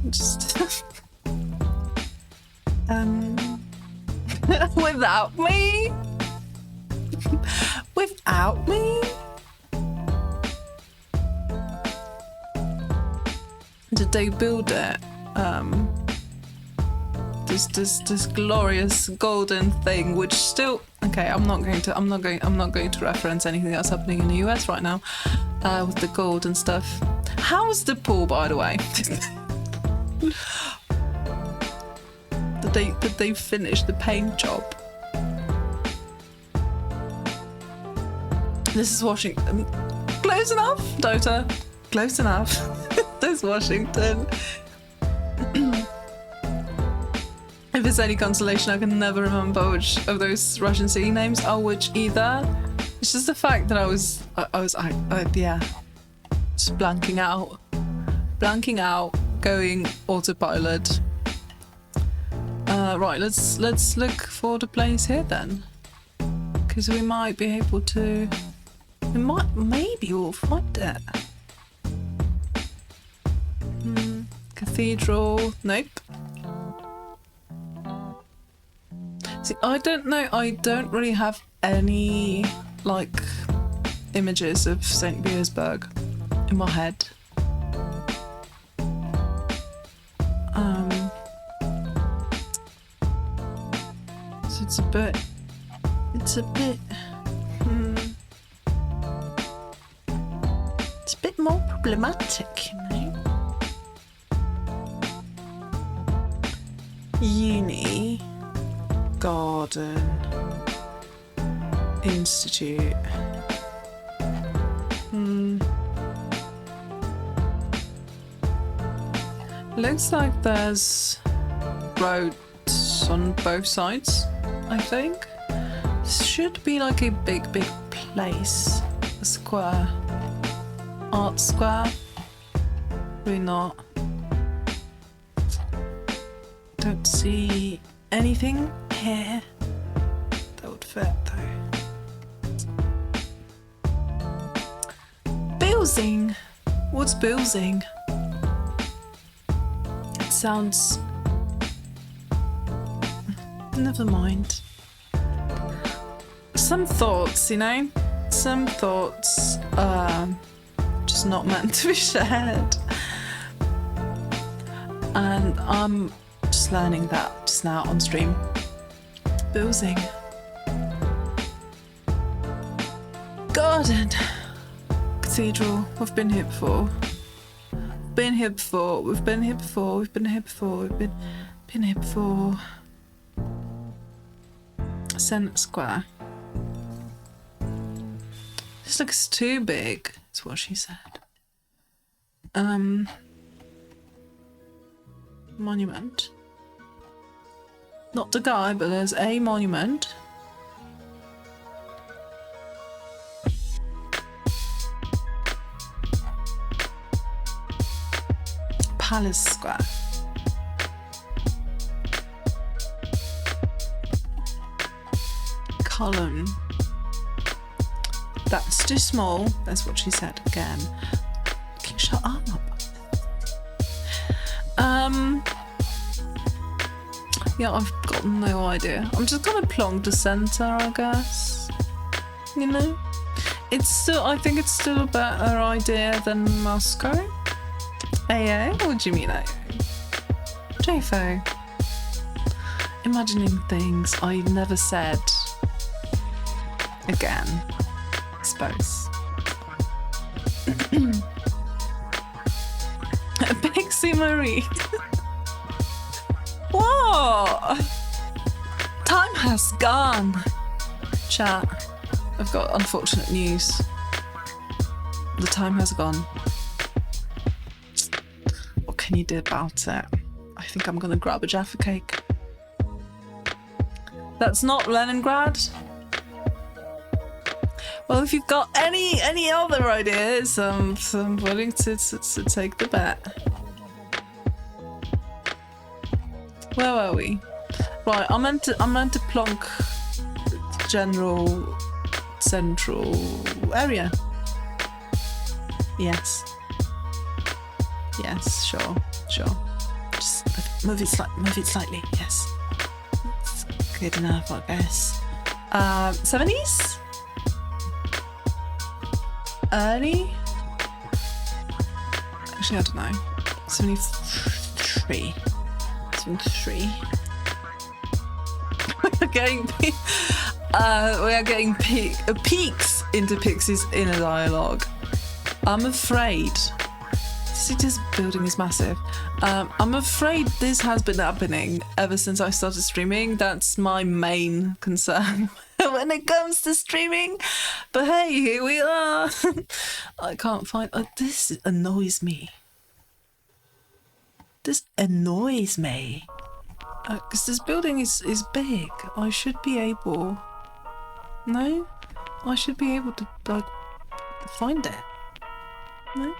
Just... without me? Without me? Did they build it? This glorious golden thing, which still okay. I'm not going to reference anything that's happening in the US right now with the gold and stuff. How's the pool, by the way? Did they finish the paint job? This is Washington. Close enough, Dota. Close enough. This is Washington. If it's any consolation, I can never remember which of those Russian city names are which either. It's just the fact that I was yeah, just blanking out, going autopilot. Right, let's look for the place here then, because we might be able to. Maybe we'll find it. Cathedral. Nope. See, I don't know. I don't really have any like images of St. Petersburg in my head. So it's a bit. It's a bit more problematic, you know. Uni. Garden Institute. Looks like there's roads on both sides, I think. This should be like a big place. A square. Art square. Maybe not. Don't see anything here that would fit though. Building. What's building? It sounds. Never mind. Some thoughts, you know? Some thoughts are just not meant to be shared. And I'm just learning that just now on stream. Building. Garden. Cathedral. I've been here before. been here before. We've been here before. We've been here before. We've been here before. Senate Square. This looks too big. That's what she said. Monument. Not the guy, but there's a monument. Palace Square. Column. That's too small. That's what she said again. Can you shut up? Yeah, I've got no idea. I'm just gonna plonk the center, I guess. You know? It's still, I think it's still a better idea than Moscow. AA? What do you mean AA? JFO. Imagining things I never said. Again. I suppose. Pixie Marie. What? Time has gone. Chat. I've got unfortunate news. The time has gone. What can you do about it? I think I'm gonna grab a Jaffa cake. That's not Leningrad. Well, if you've got any other ideas, I'm willing to take the bet. Where were we? Right, I'm meant to plonk general central area. Yes. Yes, sure. Just move it slightly. Yes. It's good enough, I guess. 70s? Early? Actually, I don't know. 73. 73. We are getting peeks into Pixie's inner dialogue. I'm afraid. City's building is massive. I'm afraid this has been happening ever since I started streaming. That's my main concern when it comes to streaming. But hey, here we are. I can't find. This annoys me. This annoys me. Because this building is big. I should be able. No, I should be able to like find it. No.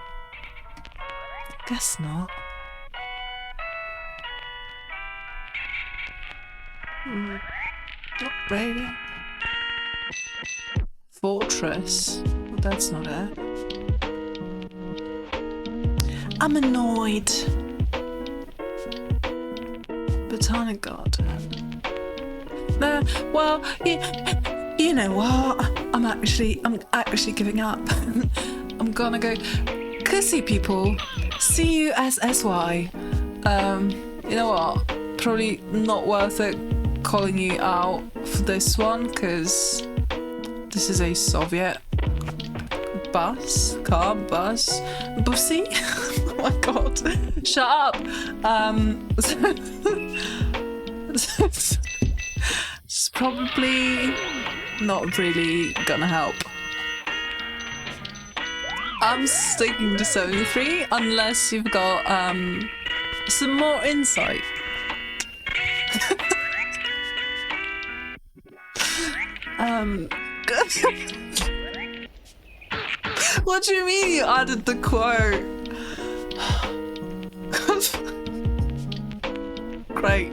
Guess not. Not really. Fortress. Well, that's not it. I'm annoyed. Botanic Garden. No, well, you know what? I'm actually giving up. I'm gonna go. Cussy people. CUSSY. You know what? Probably not worth it calling you out for this one because this is a Soviet car bus, bussy. Oh my god! Shut up. It's probably not really gonna help. I'm sticking to 73 unless you've got some more insight. What do you mean you added the quote? Great.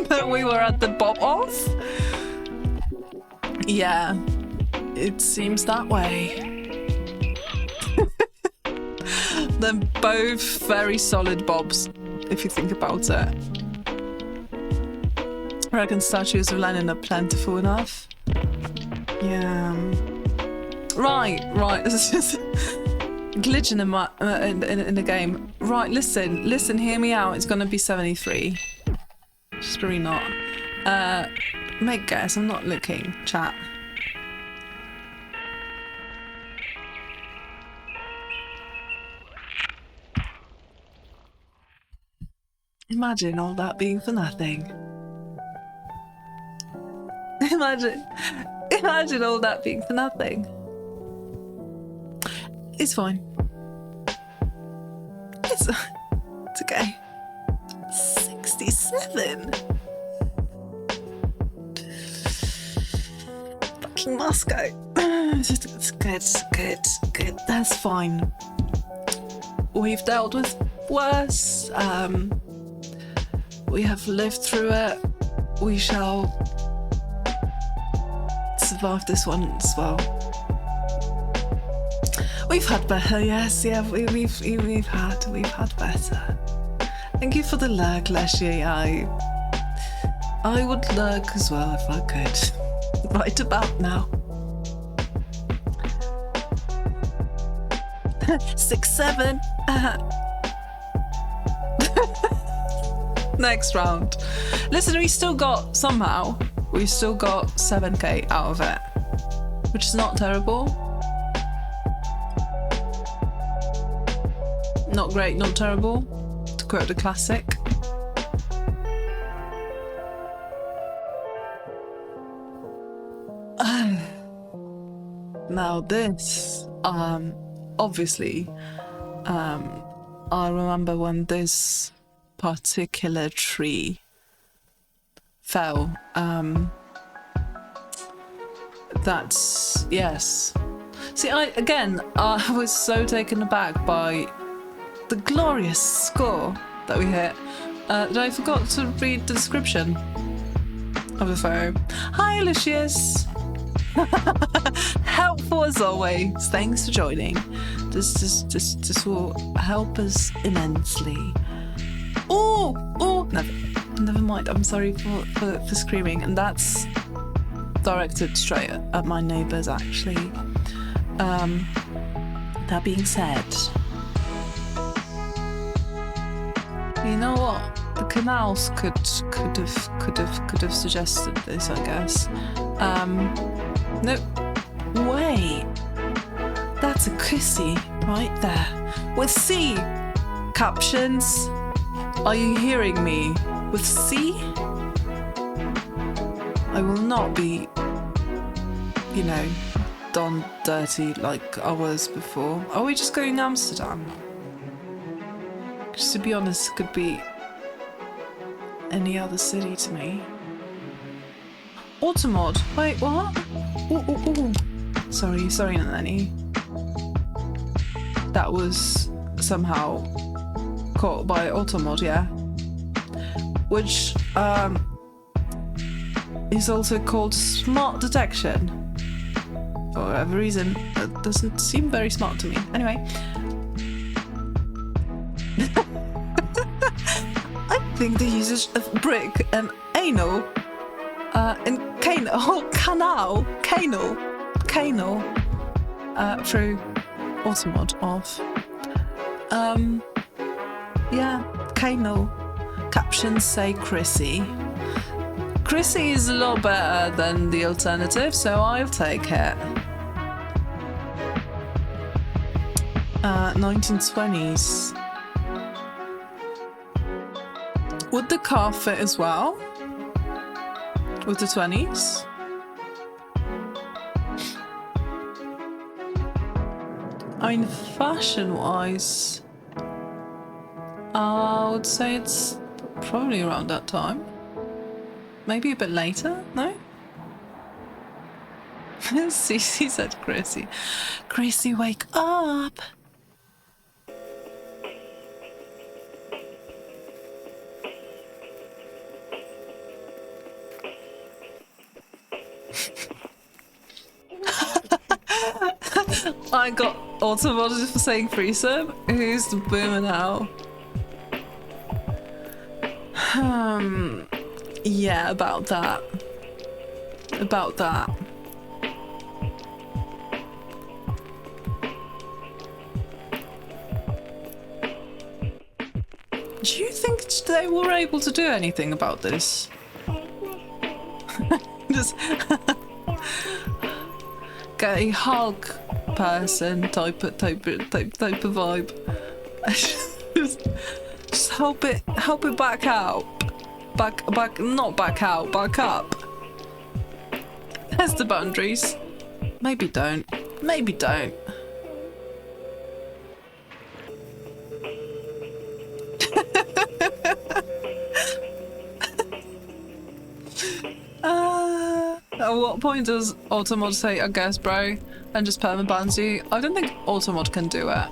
That we were at the bob off? Yeah, it seems that way. They're both very solid bobs, if you think about it. I reckon statues of Lenin are plentiful enough. Yeah. Right. This is just glitching in the game. Right, listen, hear me out. It's gonna be 73. It's probably not. Make guess. I'm not looking. Chat. Imagine all that being for nothing. Imagine all that being for nothing. It's fine. It's okay. 67. Fucking Moscow. It's good. That's fine. We've dealt with worse. We have lived through it. We shall survive this one as well. We've had better, yes, yeah. We've had better. Thank you for the lurk, Leshy. I would lurk as well if I could. Right about now. 6, 7. Next round. Listen, we still got 7k out of it, which is not terrible. Not great, not terrible, to quote a classic. Now this, obviously, I remember when this particular tree fell. That's, yes. See, I was so taken aback by the glorious score that we hit that I forgot to read the description of the photo. Hi, Lucius. Helpful as always. Thanks for joining. This will help us immensely. Oh, never mind. I'm sorry for screaming, and that's directed straight at my neighbours, actually. That being said, you know what? The canals could have suggested this, I guess. No, wait. That's a Chrissy right there with C captions. Are you hearing me? With C? I will not be, done dirty like I was before. Are we just going to Amsterdam? Because to be honest, it could be any other city to me. Automod. Wait, what? Ooh. Sorry, Nanny. That was somehow caught by Automod, yeah? Which, is also called smart detection. For whatever reason, that doesn't seem very smart to me. Anyway. I think the usage of brick and anal and canal through Automod off. Yeah, canal. Captions say Chrissy. Chrissy is a lot better than the alternative, so I'll take it. 1920s. Would the car fit as well? With the 20s? I mean, fashion-wise, I would say it's probably around that time. Maybe a bit later? No? Cece said Chrissy. Chrissy, wake up! I got automotive for saying threesome. Who's the boomer now? Yeah, about that. Do you think they were able to do anything about this? Just get a Hulk person type of vibe. Just help it back out. Not back out, back up. There's the boundaries. Maybe don't. Maybe don't. At what point does Automod say, I guess, bro, and just permabans you? I don't think Automod can do it.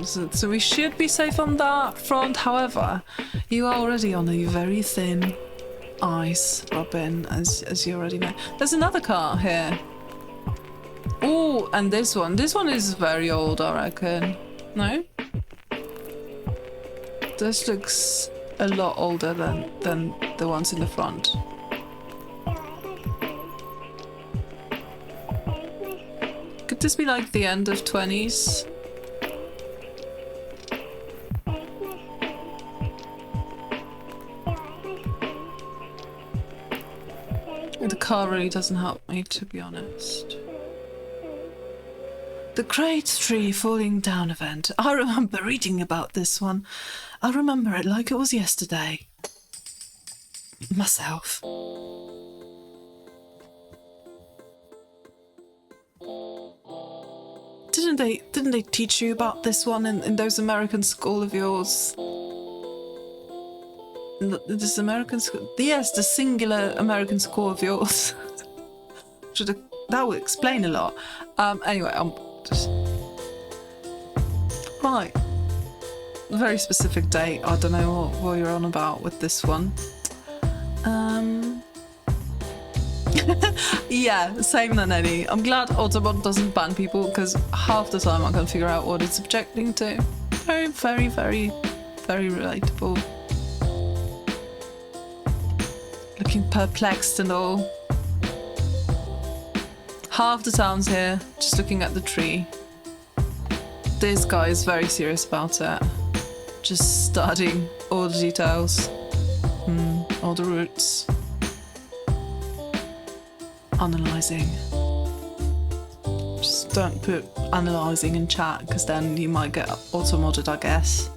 So we should be safe on that front. However, you are already on a very thin ice, Robin, as you already know. There's another car here. Oh, and this one. This one is very old, I reckon. No? This looks a lot older than the ones in the front. Could this be like the end of 20s? The car really doesn't help me, to be honest. The great tree falling down event. I remember reading about this one. I remember it like it was yesterday. Myself. Didn't they teach you about this one in those American school of yours? This American school? Yes, the singular American school of yours. That would explain a lot. Anyway, I'm just... Right. A very specific date. I don't know what you're on about with this one. Yeah, same than any. I'm glad Autobot doesn't ban people because half the time I can figure out what it's objecting to. Very, very, very, very relatable. Looking perplexed and all. Half the town's here, just looking at the tree. This guy is very serious about it. Just studying all the details. All the roots. Analysing. Just don't put analysing in chat because then you might get auto-modded, I guess.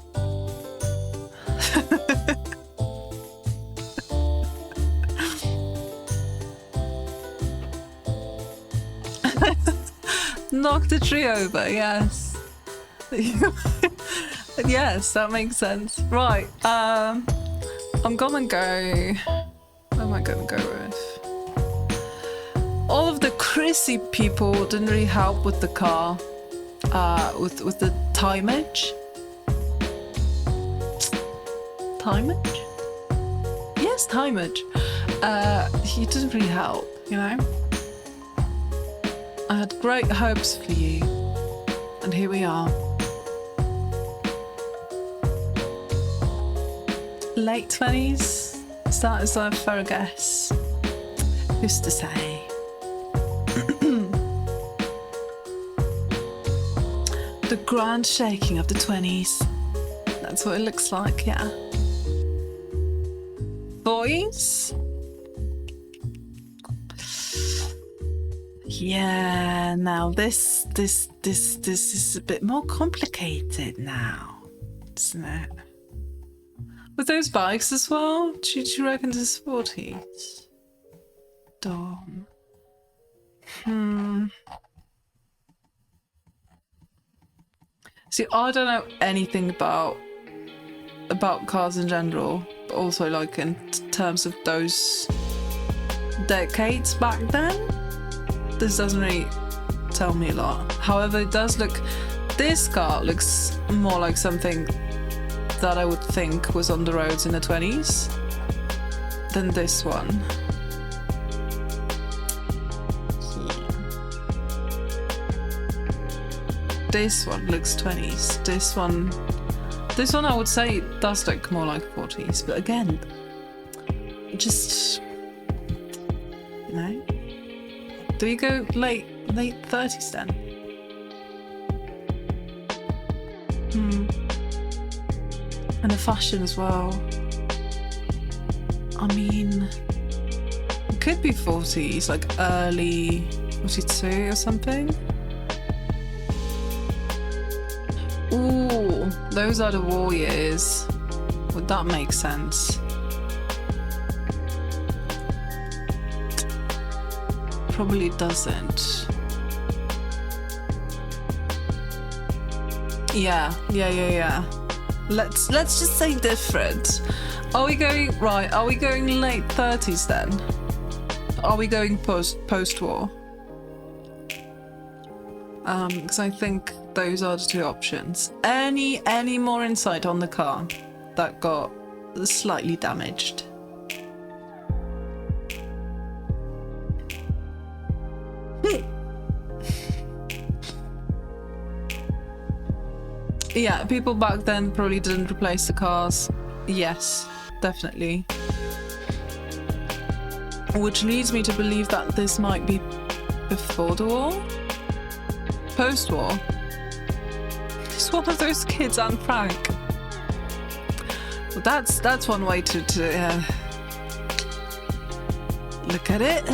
Knock the tree over, yes. Yes, that makes sense. Right, I'm gonna go... What am I gonna go with? All of the Chrissy people didn't really help with the car, with the timeage. Timeage? Yes, timeage. He didn't really help, you know? I had great hopes for you, and here we are. Late 20s? Is that a fair guess? Who's to say? The grand shaking of the 20s. That's what it looks like, yeah. Boys? Yeah, now this is a bit more complicated now, isn't it? With those bikes as well? Do you reckon this is 40s? Dom. See, I don't know anything about cars in general, but also like in terms of those decades back then. This doesn't really tell me a lot. However, it does look... This car looks more like something that I would think was on the roads in the 20s than this one. This one looks 20s. This one I would say does look more like 40s, but again, just, you know. Do we go late 30s then? And the fashion as well. I mean, it could be 40s, like early 42 or something. Ooh, war. Those are the war years. Would that make sense? Probably doesn't. Yeah. Let's just say different. Are we going right? Are we going late 30s then? Are we going post-war? Because I think those are the two options. Any more insight on the car that got slightly damaged? Yeah, people back then probably didn't replace the cars. Yes, definitely. Which leads me to believe that this might be before the war? Post-war? It's one of those kids, Anne Frank. Well, that's one way to look at it.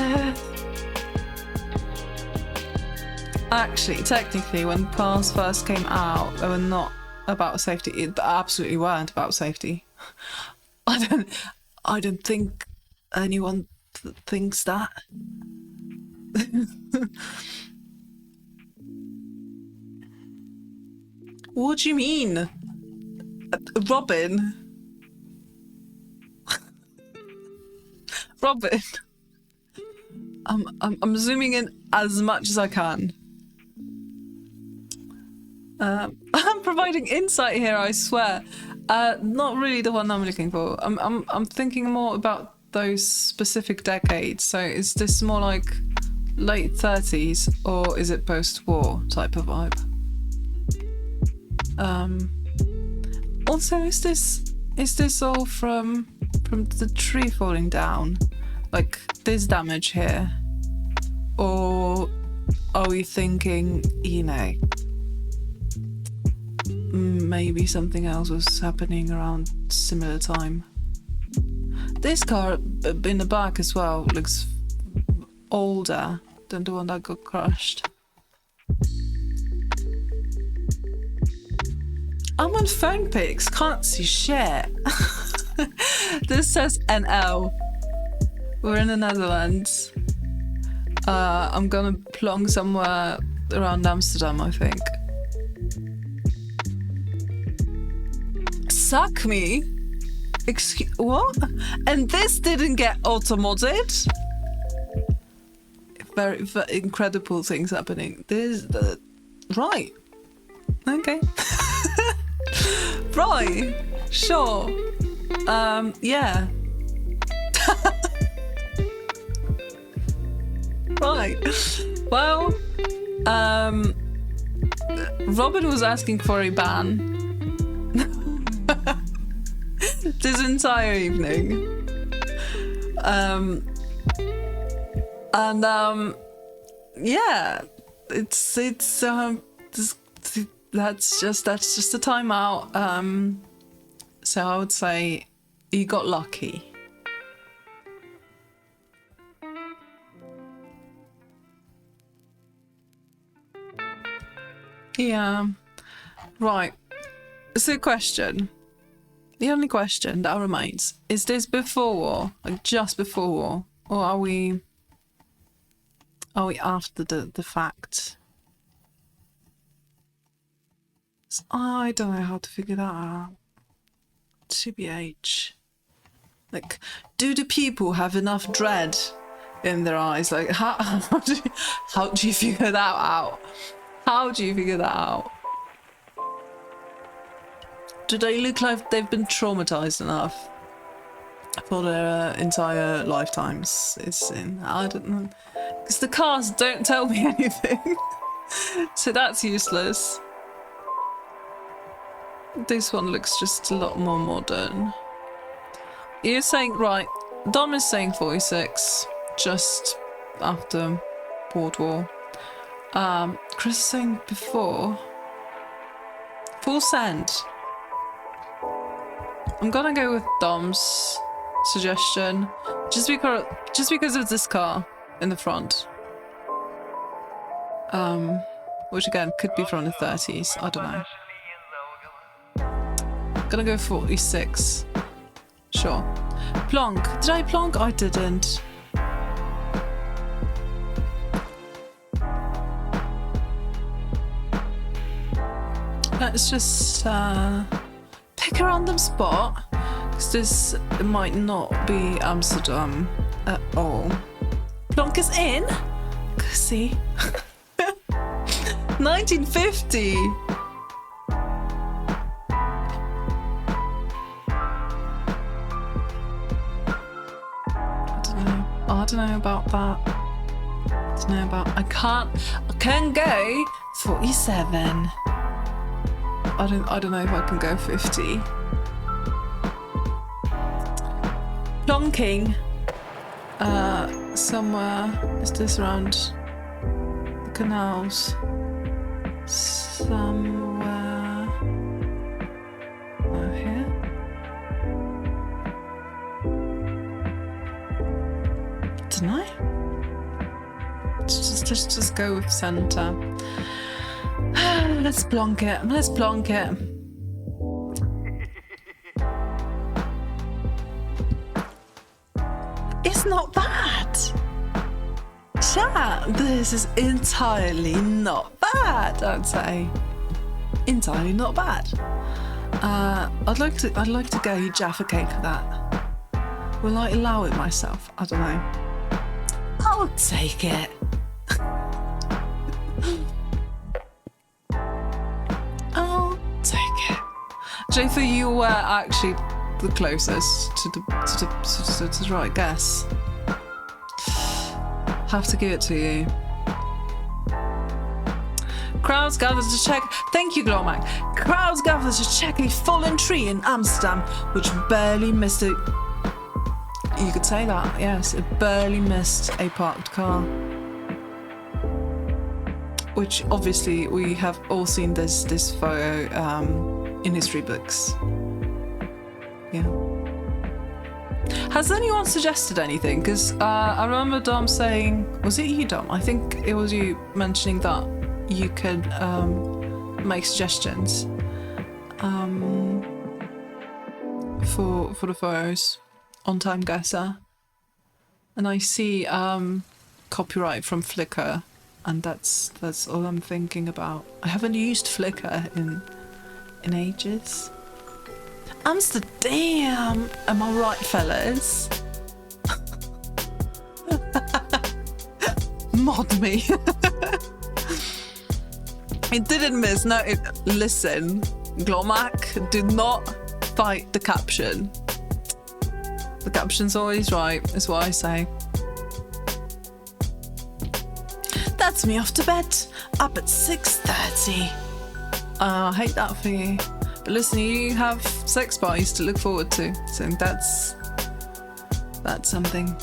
Actually, technically, when cars first came out, they were not about safety. They absolutely weren't about safety. I don't think anyone thinks that. What do you mean, Robin? Robin. I'm zooming in as much as I can. I'm providing insight here, I swear. Not really the one I'm looking for. I'm thinking more about those specific decades. So is this more like late 30s or is it post-war type of vibe? Also, is this all from the tree falling down? Like this damage here? Or are we thinking, you know, maybe something else was happening around similar time? This car in the back as well looks older than the one that got crushed. I'm on phone pics, can't see shit. This says NL. We're in the Netherlands. I'm gonna plonk somewhere around Amsterdam, I think. Suck me? Excuse what? And this didn't get auto-modded? Very incredible things happening. Right. Okay. Right. Sure. Yeah. Right. Well, Robin was asking for a ban this entire evening. Yeah, that's just a timeout. So I would say you got lucky. Yeah, right. So the only question that remains, is this before war, like just before war, or are we after the fact? So I don't know how to figure that out. TBH. Like, do the people have enough dread in their eyes? Like, how do you figure that out? How do you figure that out? Do they look like they've been traumatized enough for their entire lifetimes? I don't know. Because the cars don't tell me anything. So that's useless. This one looks just a lot more modern. You're saying, right, Dom is saying 46, just after World War. Chris is saying before. Full send. I'm gonna go with Dom's suggestion, just because of this car in the front. Which again could be from the 30s. I don't know. Gonna go 46. Sure. Plonk. Did I plonk? I didn't. Let's just pick a random spot, because this might not be Amsterdam at all. Plonk is in? See? 1950! I don't know about that. I can go 47. I don't know if I can go 50. Plonking. Somewhere. Is this around the canals? Somewhere. Oh, here. Don't know. Just go with centre. Let's plonk it. It's not bad. Chat, this is entirely not bad, I'd say. Entirely not bad. I'd like to go Jaffa cake for that. Will I allow it myself? I don't know. I'll take it. I'll take it. Jaffa, you were actually the closest to the right guess. Have to give it to you. Crowds gather to check. Thank you, Glomac. Crowds gather to check a fallen tree in Amsterdam, which barely missed it. You could say that, yes. It barely missed a parked car. Which obviously we have all seen this photo in history books. Yeah. Has anyone suggested anything? Because I remember Dom saying, was it you, Dom? I think it was you mentioning that you could make suggestions for the photos on Time Guesser. And I see copyright from Flickr, and that's all I'm thinking about. I haven't used Flickr in ages. Amsterdam! Am I right, fellas? Mod me. It didn't miss. No, listen. Glomac, do not fight the caption. The caption's always right, is what I say. That's me off to bed. Up at 6:30. I hate that for you. But listen, you have sex parties to look forward to, so that's something.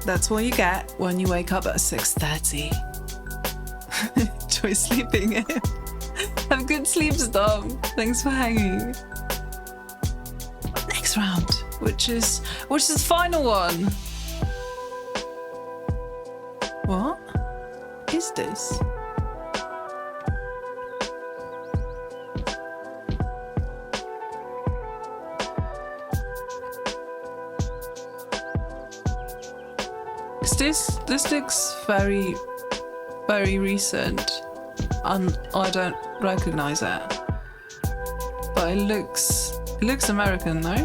That's what you get when you wake up at 6:30. Enjoy sleeping in. Have good sleeps, Dom. Thanks for hanging. Next round, which is the final one. What is this? This looks very, very recent, and I don't recognize it. But it looks American, no?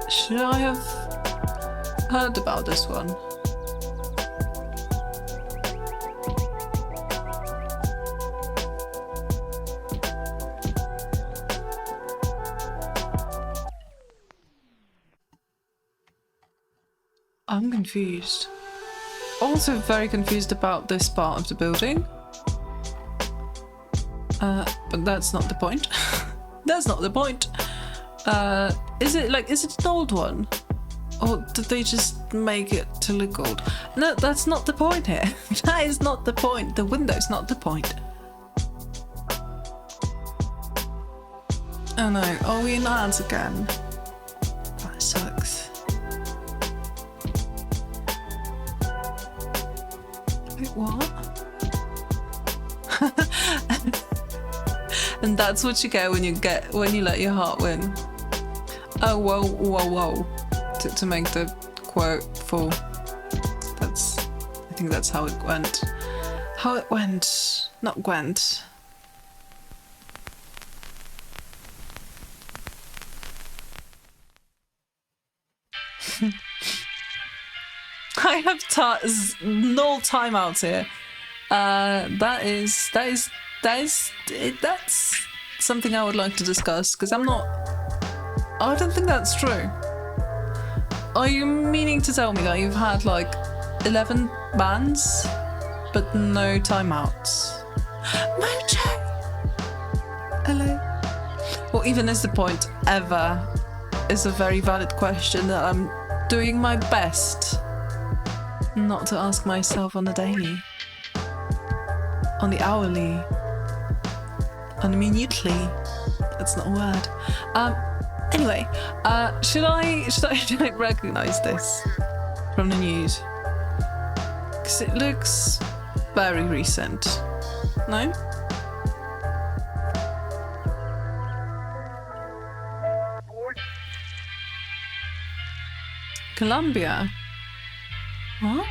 Should I have heard about this one? I'm confused. Also very confused about this part of the building. But that's not the point. That's not the point. Is it an old one? Or did they just make it to look old? No, that's not the point here. That is not the point. The window's not the point. Oh no, are we in ads again? That sucks. Wait, what? And that's what you get when you let your heart win. Oh, whoa, whoa, whoa. To make the quote full. I think that's how it went. How it went. Not Gwent. I have null timeouts here. That's something I would like to discuss, because I don't think that's true. Are you meaning to tell me that you've had like 11 bans but no timeouts? Mojo! Hello. Well, even is the point ever is a very valid question that I'm doing my best not to ask myself on the daily, on the hourly, on the minutely. That's not a word. Anyway, should I recognise this from the news? Because it looks very recent. No? Colombia. What?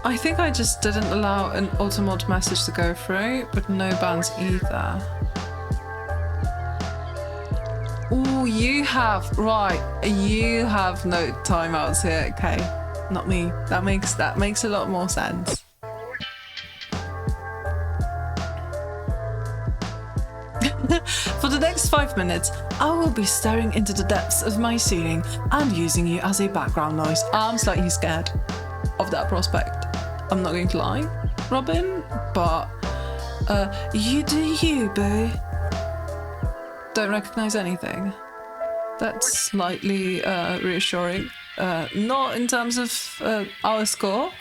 I think I just didn't allow an automod message to go through, but no bans either. Oh, you have no timeouts here. Okay, not me. That makes a lot more sense. For the next 5 minutes, I will be staring into the depths of my ceiling and using you as a background noise. I'm slightly scared of that prospect. I'm not going to lie, Robin, but you do you, boo. Don't recognise anything. That's slightly reassuring. Not in terms of our score,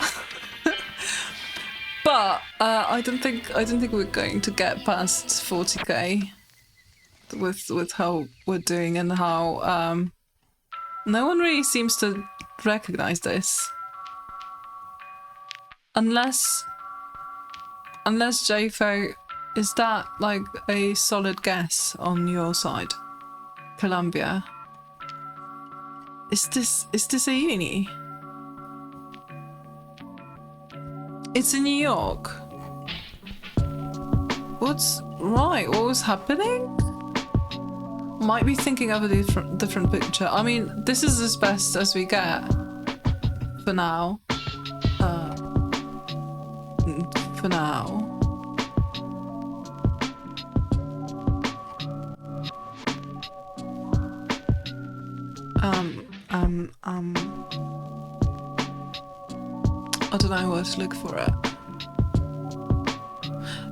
but I don't think we're going to get past 40k with how we're doing and how no one really seems to recognise this. Unless JFO, is that like a solid guess on your side? Colombia. Is this a uni? It's in New York. What was happening? Might be thinking of a different picture. I mean, this is as best as we get for now. For now. I don't know where to look for it.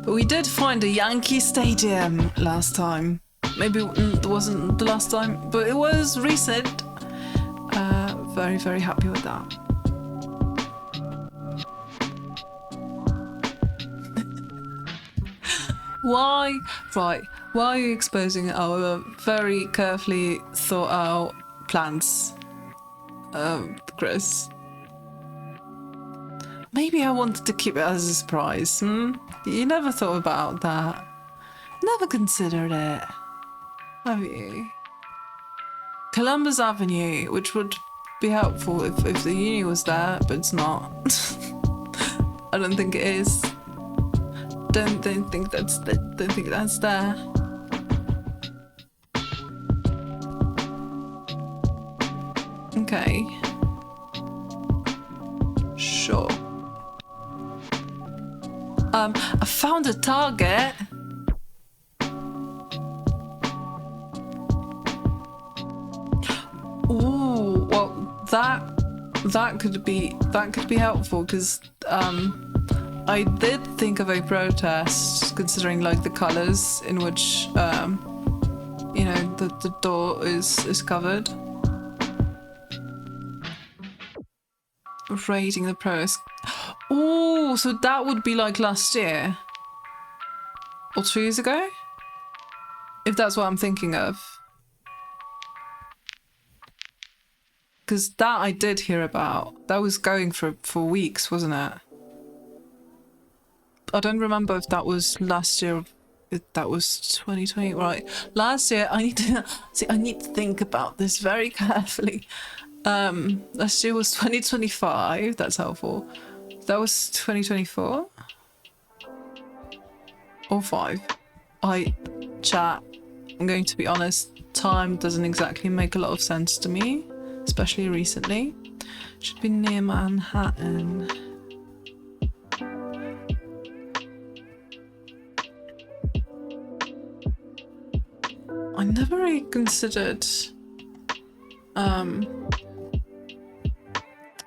But we did find a Yankee Stadium last time. Maybe it wasn't the last time, but it was recent. Very, very happy with that. Why are you exposing our very carefully thought out plans, Chris? Maybe I wanted to keep it as a surprise, You never thought about that. Never considered it, have you? Columbus Avenue, which would be helpful if the uni was there, but it's not. I don't think it is. Don't think that's there. Okay. Sure. I found a target. Ooh, well that could be helpful, because I did think of a protest, considering like the colours in which the door is covered. Raiding the protest. Oh, so that would be like last year or 2 years ago. If that's what I'm thinking of. Because that I did hear about. That was going for weeks, wasn't it? I don't remember if that was last year. If that was 2020, right? Last year, I need to see. I need to think about this very carefully. Last year was 2025. That's helpful. That was 2024 or 5. Chat. I'm going to be honest. Time doesn't exactly make a lot of sense to me, especially recently. Should be near Manhattan. I never really considered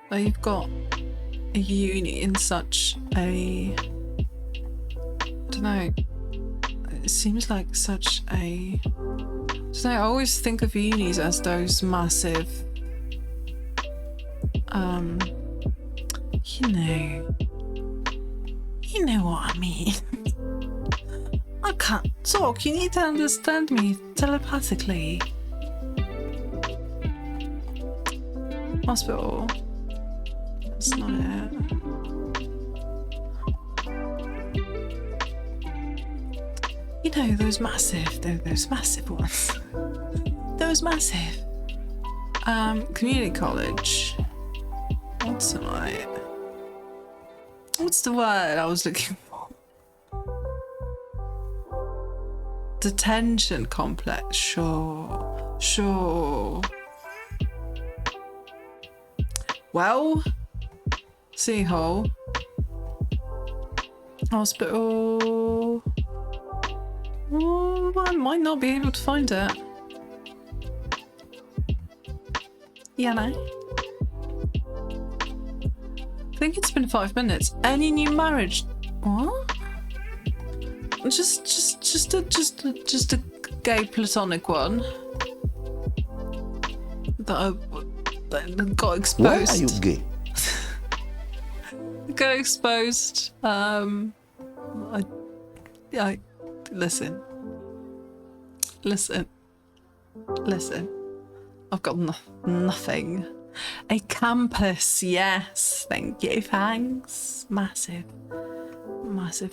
that you've got a uni in such a, I don't know, it seems like such a, I don't know, I always think of unis as those massive, you know what I mean. I can't talk, you need to understand me telepathically. Hospital. That's not it. You know, those massive ones. Those massive. Community college. What's the word I was looking for? Detention complex, sure. Well, Seahole. Hospital. Oh, I might not be able to find it. Yeah, no. I think it's been 5 minutes. Any new marriage? What? Just a gay platonic one that got exposed. Why are you gay? Got exposed. Listen. I've got nothing. A campus, yes. Thank you. Thanks. Massive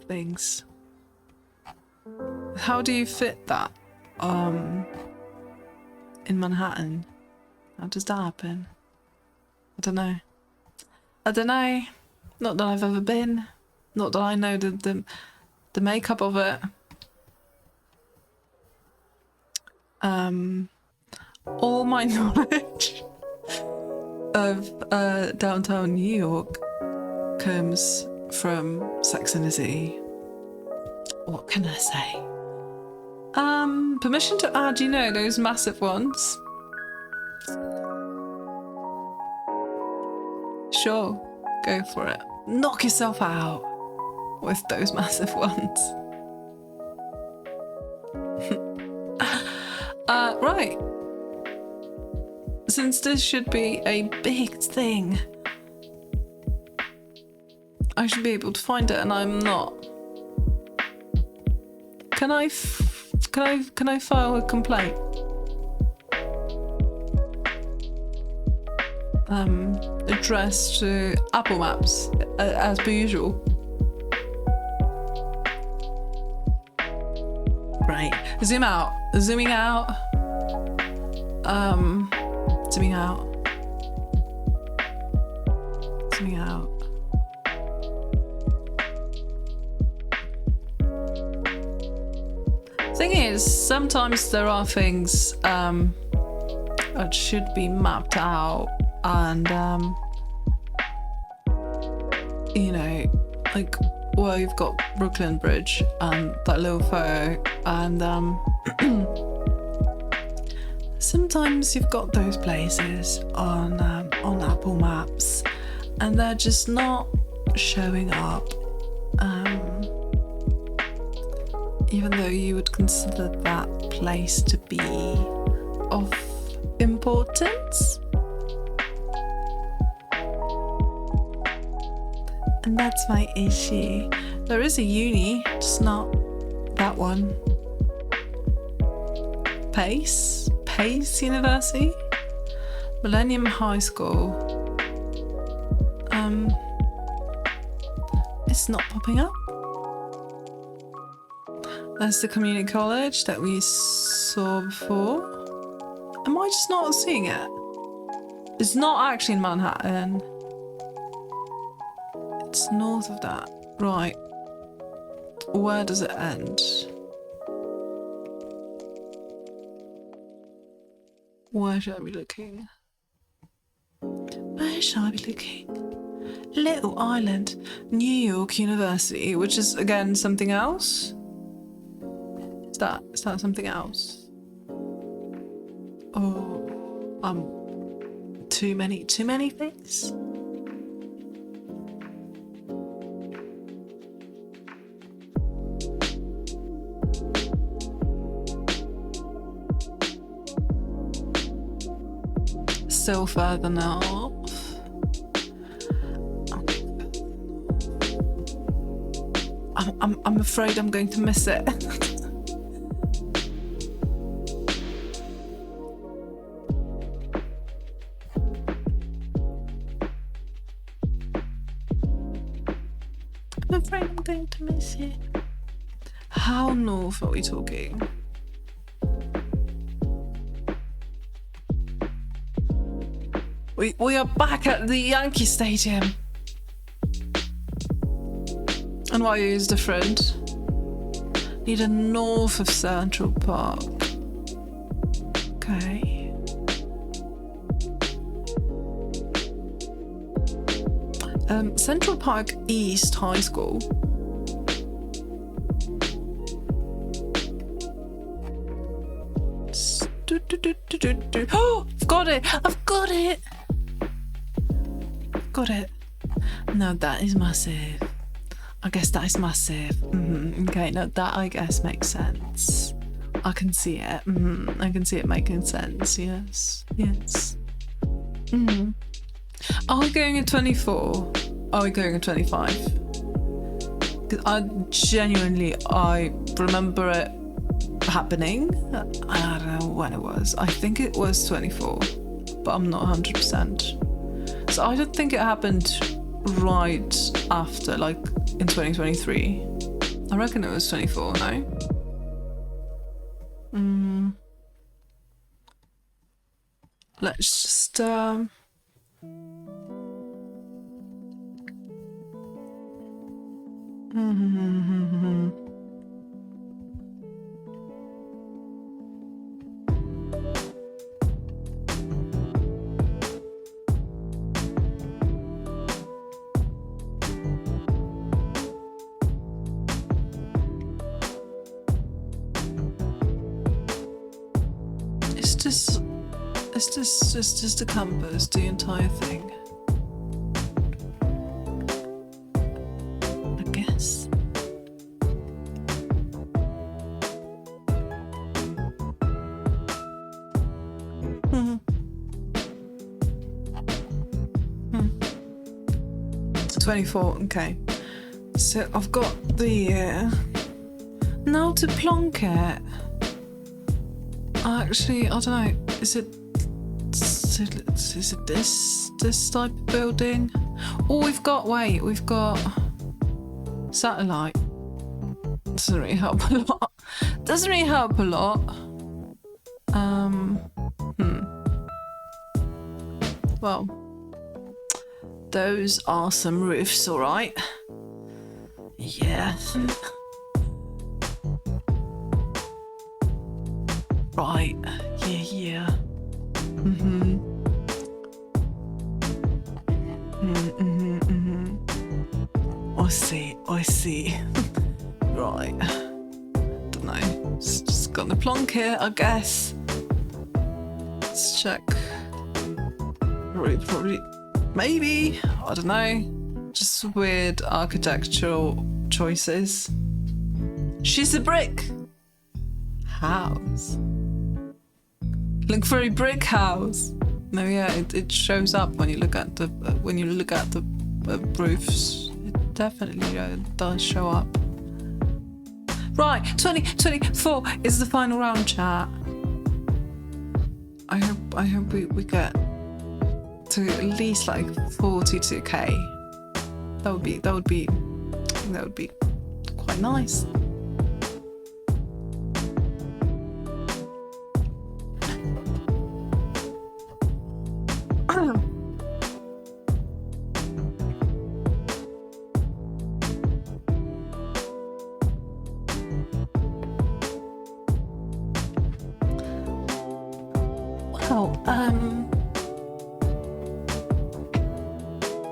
things. How do you fit that in Manhattan? How does that happen? I don't know. Not that I've ever been. Not that I know the makeup of it. All my knowledge of downtown New York comes from Sex and the City. What can I say? Permission to add, you know, those massive ones. Sure, go for it. Knock yourself out with those massive ones. Right. Since this should be a big thing, I should be able to find it, and I'm not. Can I file a complaint? Addressed to Apple Maps, as per usual. Right. Zooming out. Zooming out. Thing is, sometimes there are things that should be mapped out, and you know, like, well, you've got Brooklyn Bridge and that little photo, and sometimes you've got those places on Apple Maps, and they're just not showing up. Even though you would consider that place to be of importance. And that's my issue. There is a uni, just not that one. Pace University, Millennium High School. It's not popping up. That's the community college that we saw before. Am I just not seeing it? It's not actually in Manhattan. It's north of that. Right. Where does it end? Where should I be looking? Where should I be looking? Little Island, New York University, which is again something else. Is that something else? Oh, too many things. Still further north. I'm afraid I'm going to miss it. I'm afraid I'm going to miss it. How north are we talking? We are back at the Yankee Stadium. And why is different? Neither north of Central Park. Okay. Central Park East High School. Oh, I've got it! I've got it! Got it. No, that is massive. I guess that is massive. Okay, no, that I guess makes sense. I can see it. I can see it making sense. Yes. Yes. Are we going at 24? Are we going at 25? Because I remember it happening. I don't know when it was. I think it was 24, but I'm not 100%. So I don't think it happened right after, like in 2023. I reckon it was 24, no? Let's just It's just a compass, the entire thing. I guess. It's 24, okay. So I've got the now to plonk it. Actually, I don't know. Is it this type of building? Oh, we've got satellite. Doesn't really help a lot. Doesn't really help a lot. Well, those are some roofs, all right. Yeah. Right. Yeah. I see. Right. Don't know. Just gonna plonk here, I guess. Let's check. Probably. Maybe. I don't know. Just weird architectural choices. She's a brick house. Look for a brick house. No, yeah, it shows up when you look at the roofs. It definitely does show up. Right, 2024 is the final round, chat. I hope we get to at least like 42k. That would be quite nice. Wow,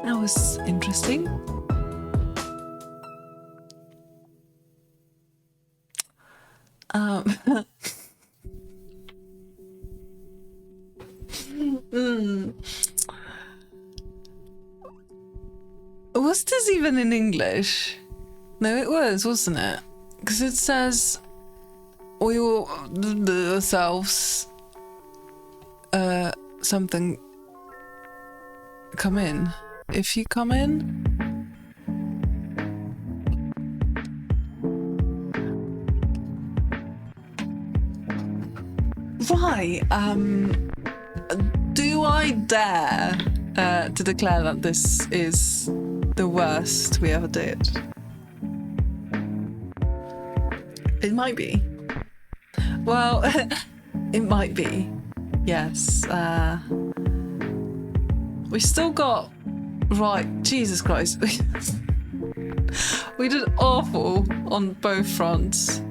that was interesting. Was this even in English? No, it was, wasn't it? Because it says we will ourselves something come in. If you come in. Right, do I dare to declare that this is the worst we ever did? It might be. Well, it might be. Yes. We still got... Right, Jesus Christ. We did awful on both fronts.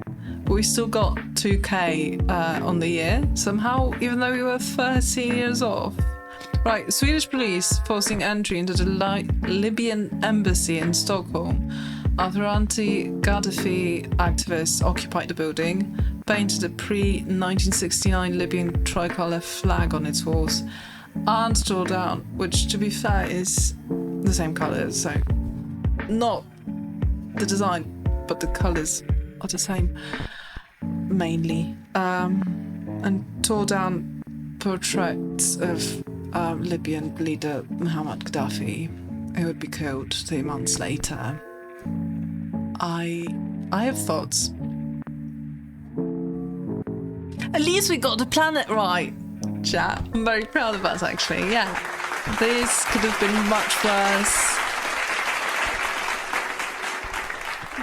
But we still got 2k on the year somehow, even though we were 13 years off. Right, Swedish police forcing entry into the Libyan embassy in Stockholm after anti-Gaddafi activists occupied the building, painted a pre-1969 Libyan tricolour flag on its walls, and tore down, which, to be fair, is the same colours, so not the design, but the colours are the same, mainly. And tore down portraits of Libyan leader Muammar Gaddafi, who would be killed 3 months later. I have thoughts. At least we got the planet right, chat. I'm very proud of us, actually. Yeah, this could have been much worse.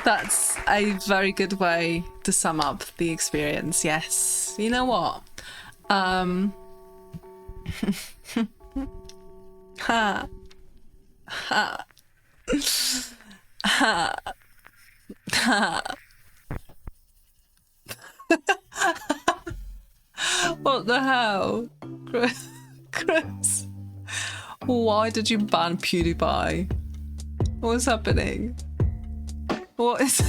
That's a very good way to sum up the experience. Yes. You know what? Ha. Ha. Ha. Ha. What the hell? Chris? Why did you ban PewDiePie? What's happening? What is...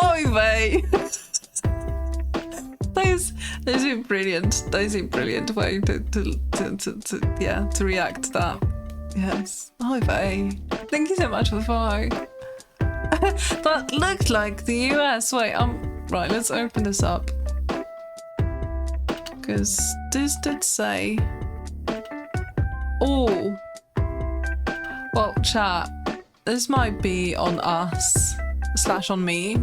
Oy vey! Those are brilliant. Those are brilliant way to react to that. Yes. Oy vey. Thank you so much for the follow. That looked like the US. Wait, right, let's open this up. Because this did say... Oh! Well, chat, this might be on us / on me.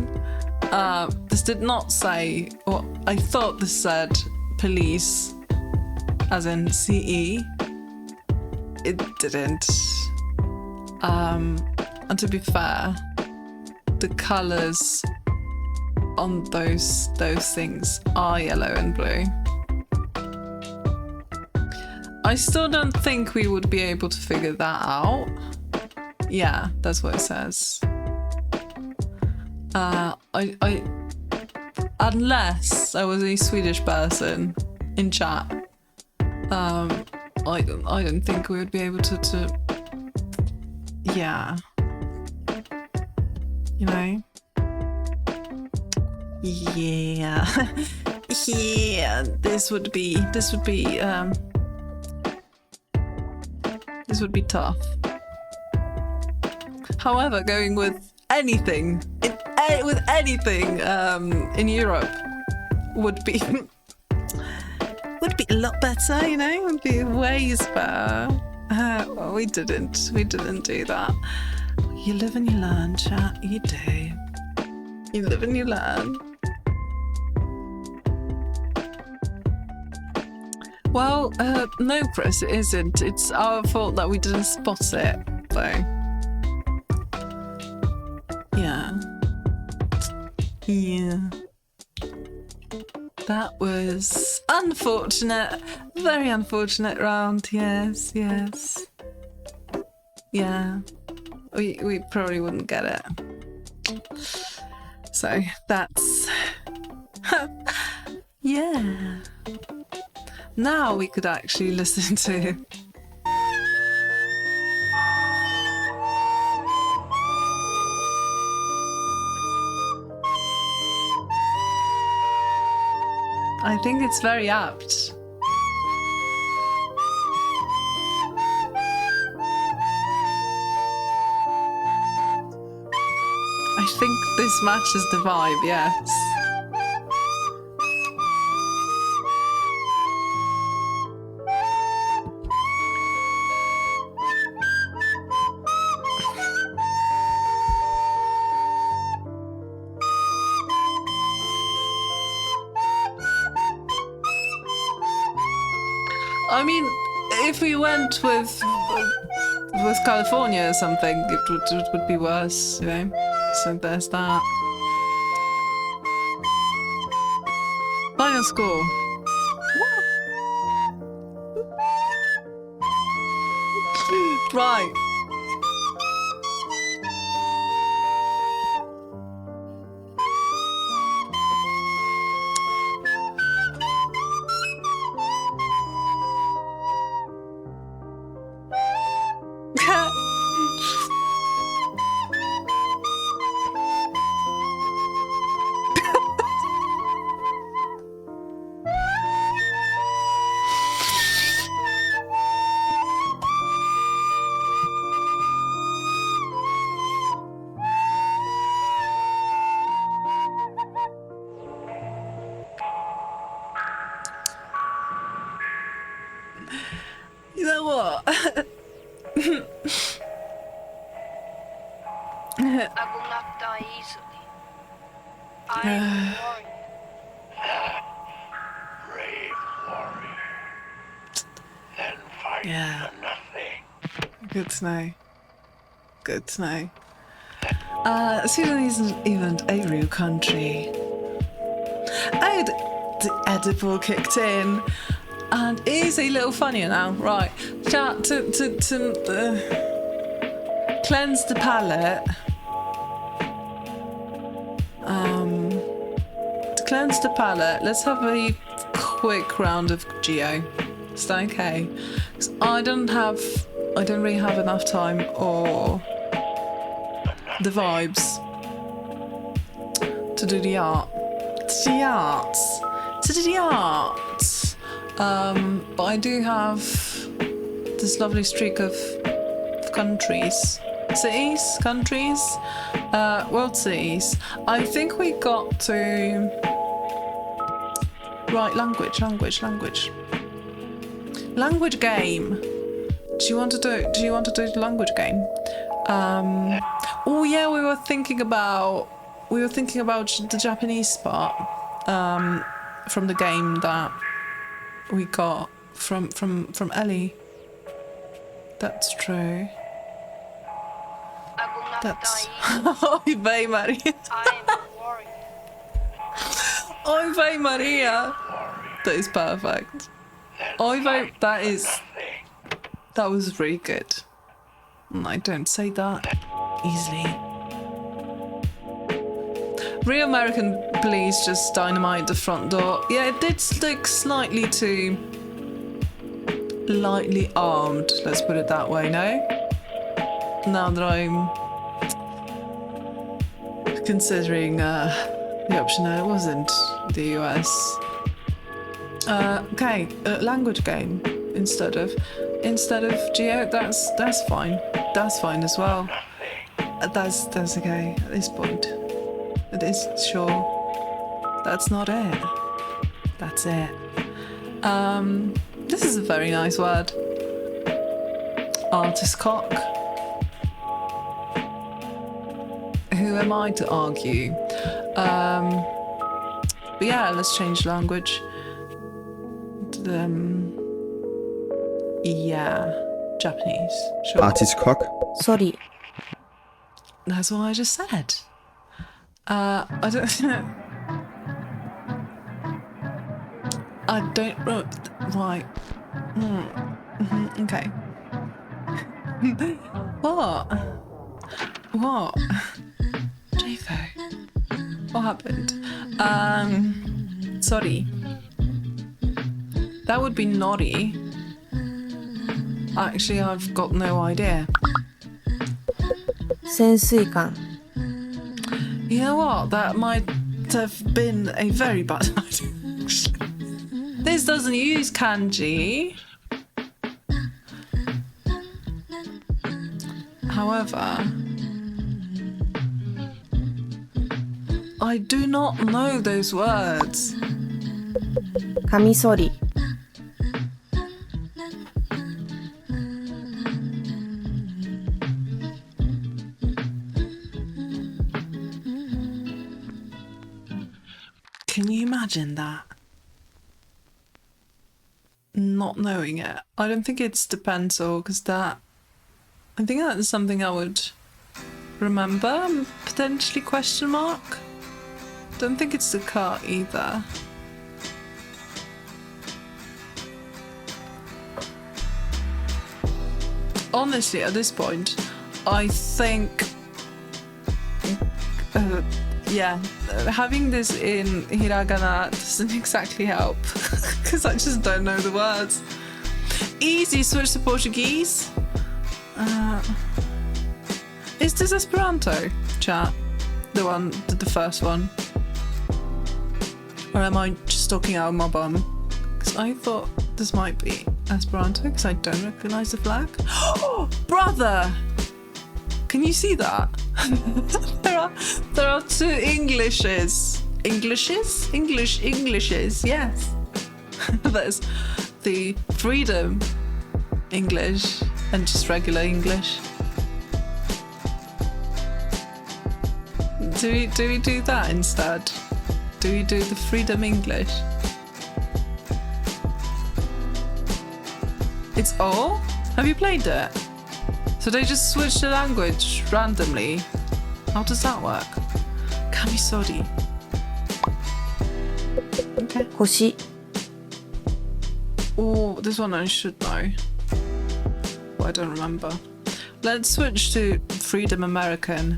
This did not say... Well, I thought this said police, as in CE. It didn't. And to be fair, the colours on those things are yellow and blue. I still don't think we would be able to figure that out. Yeah, that's what it says. Unless I was a Swedish person in chat, I don't think we would be able to yeah, you know, yeah, yeah. This would be tough. However, going with anything in Europe would be a lot better, you know. Would be ways better. Well, we didn't do that. You live and you learn, chat. You do. You live and you learn. Well, no, Chris, it isn't. It's our fault that we didn't spot it, though. Yeah. Yeah. That was unfortunate. Very unfortunate round. Yes, yes. Yeah. We probably wouldn't get it. So that's... yeah. Now we could actually listen to... I think it's very apt. I think this matches the vibe, yes. I mean, if we went with California or something, it would be worse, you know? So there's that. Final score. Right. You know what? I will not die easily. I am a warrior. Brave warrior. Then fight Yeah. for nothing. Good to know. Good to know. Sweden isn't even a real country. Oh, the edible kicked in. And it is a little funnier now. Right. Chat to cleanse the palate. To cleanse the palate, let's have a quick round of Geo. Is that okay? 'Cause I don't really have enough time or the vibes to do the art. To the arts. To do the arts. But I do have this lovely streak of countries. Cities? Countries? World cities. I think we got to... Right, language. Language game. Do you want to do the language game? Oh yeah, we were thinking about the Japanese part from the game that we got from Ellie. That's true. I will not That's die easily. Oi vey Maria. I am a warrior. Oi vey Maria. That is perfect. Oi vey, that was really good. I don't say that easily. Real American police just dynamite the front door. Yeah, it did look slightly too lightly armed, let's put it that way, no? Now that I'm considering the option that it wasn't the US. Okay, language game instead of Geo. That's fine. That's fine as well. That's okay at this point. It is sure. That's not it. That's it. This is a very nice word. Artist cock. Who am I to argue? But yeah, let's change language. Yeah, Japanese. Sure. Artiskok. Sorry. That's what I just said. I don't. I don't know. Right. Okay. What? What? Javo. What happened? Sorry. That would be naughty. Actually, I've got no idea. 潜水艦 You know what? That might have been a very bad idea. This doesn't use kanji. However, I do not know those words. カミソリ Can you imagine that? Not knowing it. I don't think it's the pencil, because that... I think that's something I would remember, potentially question mark. Don't think it's the car either. Honestly, at this point, I think... yeah, having this in hiragana doesn't exactly help, because I just don't know the words. Easy, switch to Portuguese. Is this Esperanto, chat? The first one? Or am I just talking out of my bum? Because I thought this might be Esperanto, because I don't recognise the flag. Oh, brother! Can you see that? there are two Englishes. Englishes, yes. There's the freedom English and just regular English. Do we do that instead? Do we do the freedom English? It's all? Have you played it? So they just switch the language randomly? How does that work? Kamisori. Okay. 星 Oh, this one I should know. But I don't remember. Let's switch to Freedom American.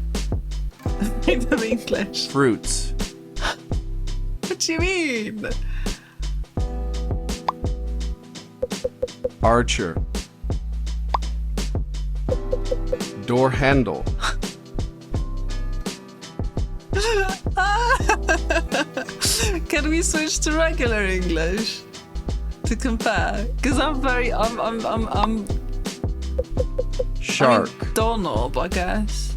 Freedom English. Fruits. What do you mean? Archer. Door handle. Can we switch to regular English to compare? Because I'm Shark. I mean, doorknob, I guess.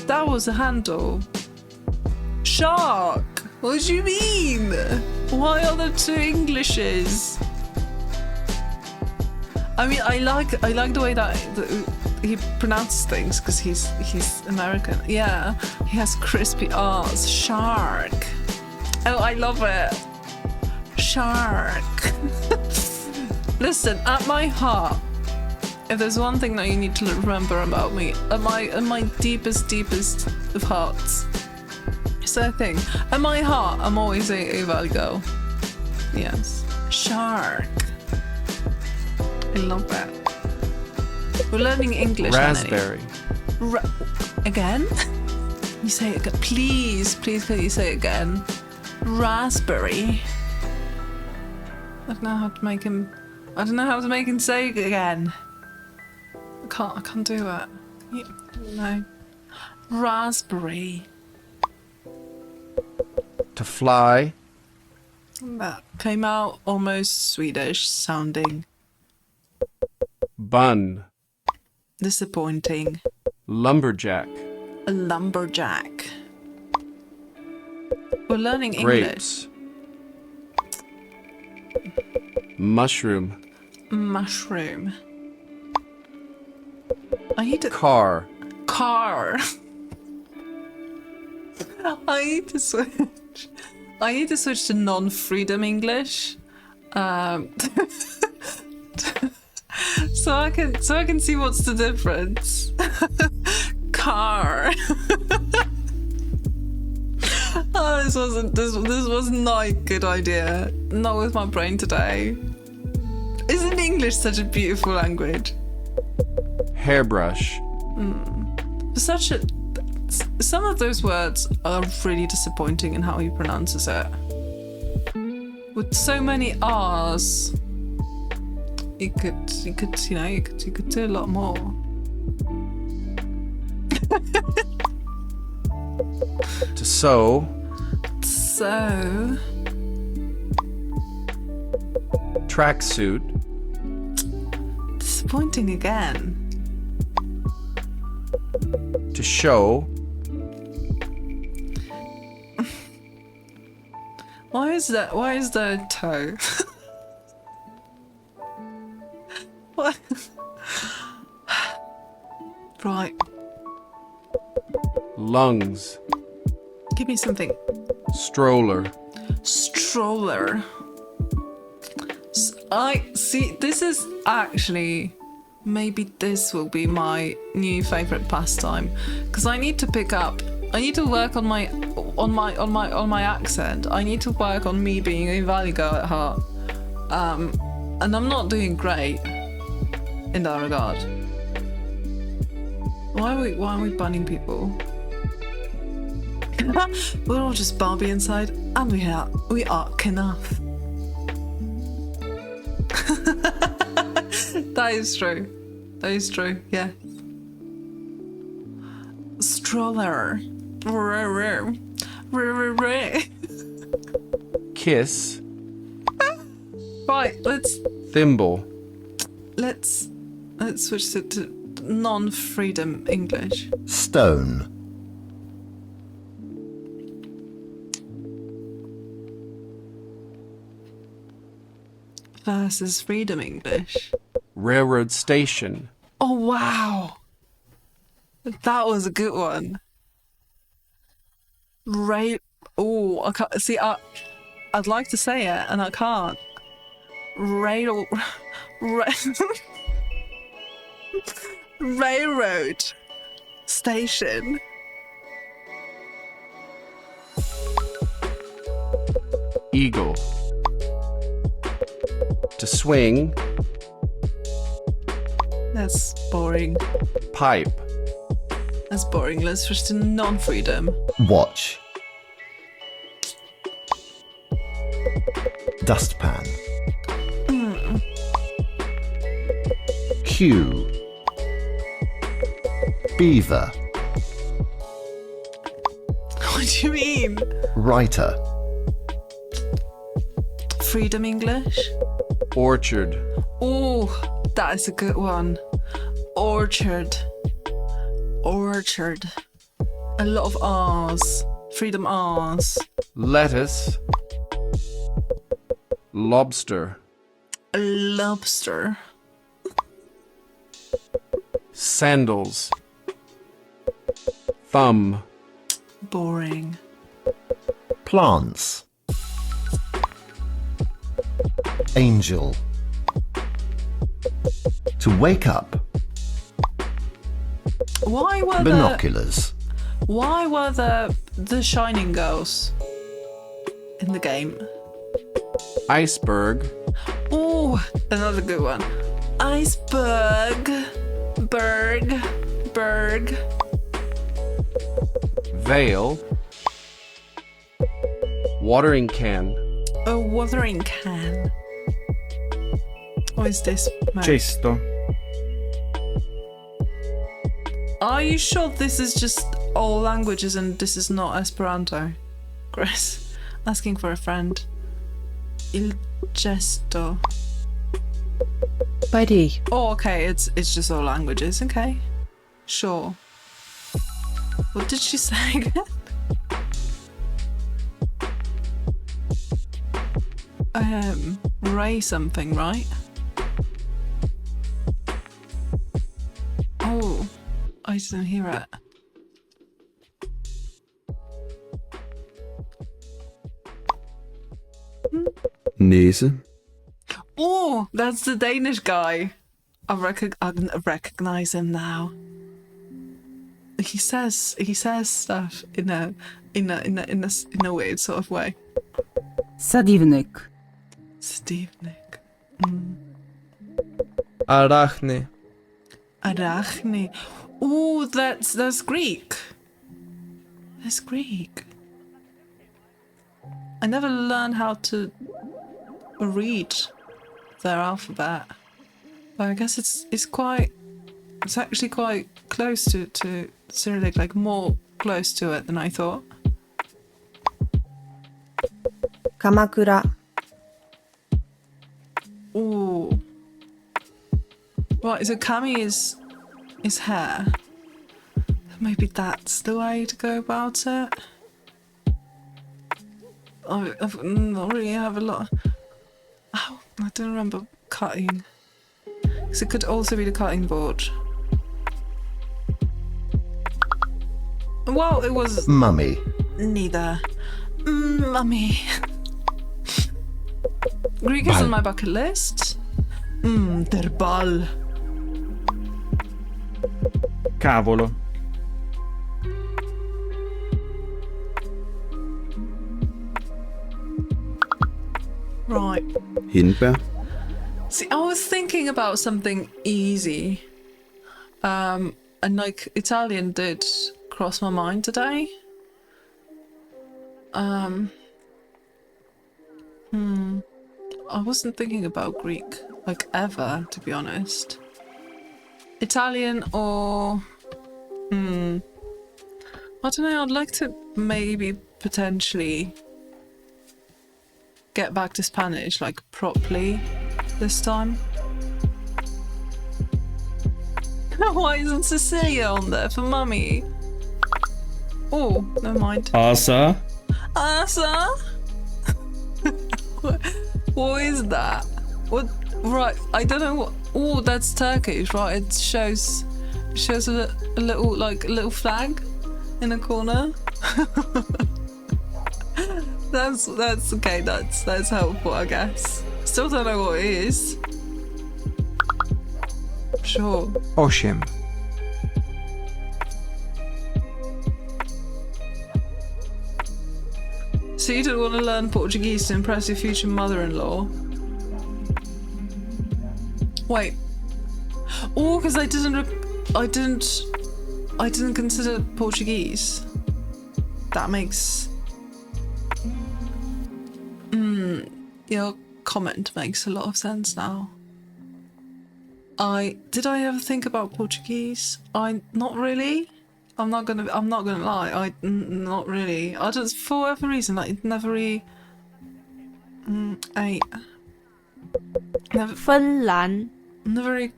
That was a handle. Shark. What do you mean? Why are there two Englishes? I mean, I like the way that he pronounces things, because he's American. Yeah, he has crispy R's. Shark. Oh, I love it. Shark. Listen, at my heart, if there's one thing that you need to remember about me, at my deepest of hearts, it's that thing. At my heart, I'm always a Valley girl. Yes. Shark. I love that. We're learning English. Raspberry. Again? You say it again. Please, can you say it again? Raspberry. I don't know how to make him say it again. I can't do it. No. Raspberry. To fly. That came out almost Swedish sounding. Bun. Disappointing. Lumberjack. A lumberjack. We're learning Grapes. English. Mushroom. Mushroom. I need a Car. car. I need to switch. I need to switch to non-freedom English. so I can see what's the difference. Car. Oh, this was not a good idea. Not with my brain today. Isn't English such a beautiful language? Hairbrush. Some of those words are really disappointing in how he pronounces it. With so many R's, you could do a lot more. To sew. So, Tracksuit. disappointing again. To show. Why is there a toe? What? Right, Lungs. give me something. Stroller. Stroller. I see. This is actually maybe this will be my new favorite pastime because I need to work on my accent. I need to work on me being a Valley girl at heart. And I'm not doing great in that regard. Why are we banning people? We're all just Barbie inside, and we are enough. That is true. Yeah. Stroller. Kiss. Right, let's Thimble. switch to non-freedom English. Stone. Versus freedom English. Railroad station. Oh wow, that was a good one. I can't see. I'd like to say it and I can't. Railroad station. Eagle. To swing. That's boring. Pipe. That's boring. Let's switch to non-freedom. Watch. Dustpan. Queue. Beaver. What do you mean? Writer. Freedom English? Orchard. Oh, that is a good one. Orchard. A lot of R's. Freedom R's. Lettuce. Lobster. A lobster. Sandals. Thumb. Boring. Plants. Angel. To wake up. Why were Binoculars. the Shining girls in the game? Iceberg. Oh, another good one. Iceberg. Berg. Veil. Watering can. A watering can. What is this? Mate? Cesto. Are you sure this is just all languages and this is not Esperanto? Chris, asking for a friend. Il gesto. Buddy. Oh, okay, it's just all languages. Okay, sure. What did she say again? Ray something, right? Oh, I didn't hear it. Nese. Oh, that's the Danish guy. I recognize him now. He says stuff in a weird sort of way. Sadivnik. Steve Nick. Arachne. Arachne. Ooh, that's Greek. That's Greek. I never learned how to read their alphabet, but I guess it's actually quite close to Cyrillic, like more close to it than I thought. 鎌倉 Ooh. Right, so Kami is hair. Maybe that's the way to go about it. I've not really have a lot. Oh, I don't remember cutting. Because it could also be the cutting board. Well, it was Mummy. neither. Mummy. Greek is on my bucket list. Der Ball. Cavolo. Right. Hindbær. See, I was thinking about something easy. And like Italian did cross my mind today. I wasn't thinking about Greek, like ever, to be honest. Italian or I don't know, I'd like to maybe potentially get back to Spanish, like properly this time. Why isn't Cecilia on there for Mummy? Oh, never mind. Asa. Asa? What is that? What? Right, I don't know what. Oh, that's Turkish, right? It shows a little flag in a corner. That's okay. That's helpful, I guess. Still don't know what it is. Sure. Osiem. So you don't want to learn Portuguese to impress your future mother-in-law? Wait. Oh, because I didn't consider Portuguese. That makes. Your comment makes a lot of sense now. Did I ever think about Portuguese? Not really. I'm not gonna lie. Not really. I just, for whatever reason, like it never really. Never 芬兰 never really.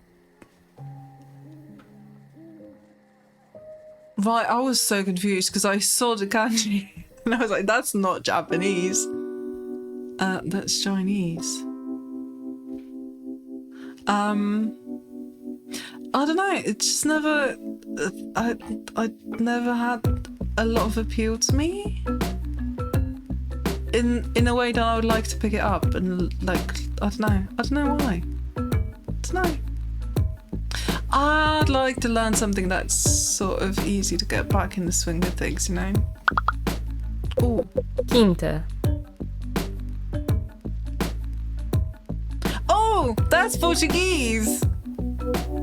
Right, I was so confused because I saw the kanji and I was like, that's not Japanese. That's Chinese. I don't know, it just never, I never had a lot of appeal to me. In a way that I would like to pick it up and like, I don't know why. I don't know. I'd like to learn something that's sort of easy to get back in the swing of things, you know? Ooh. Quinta. Oh, that's Portuguese!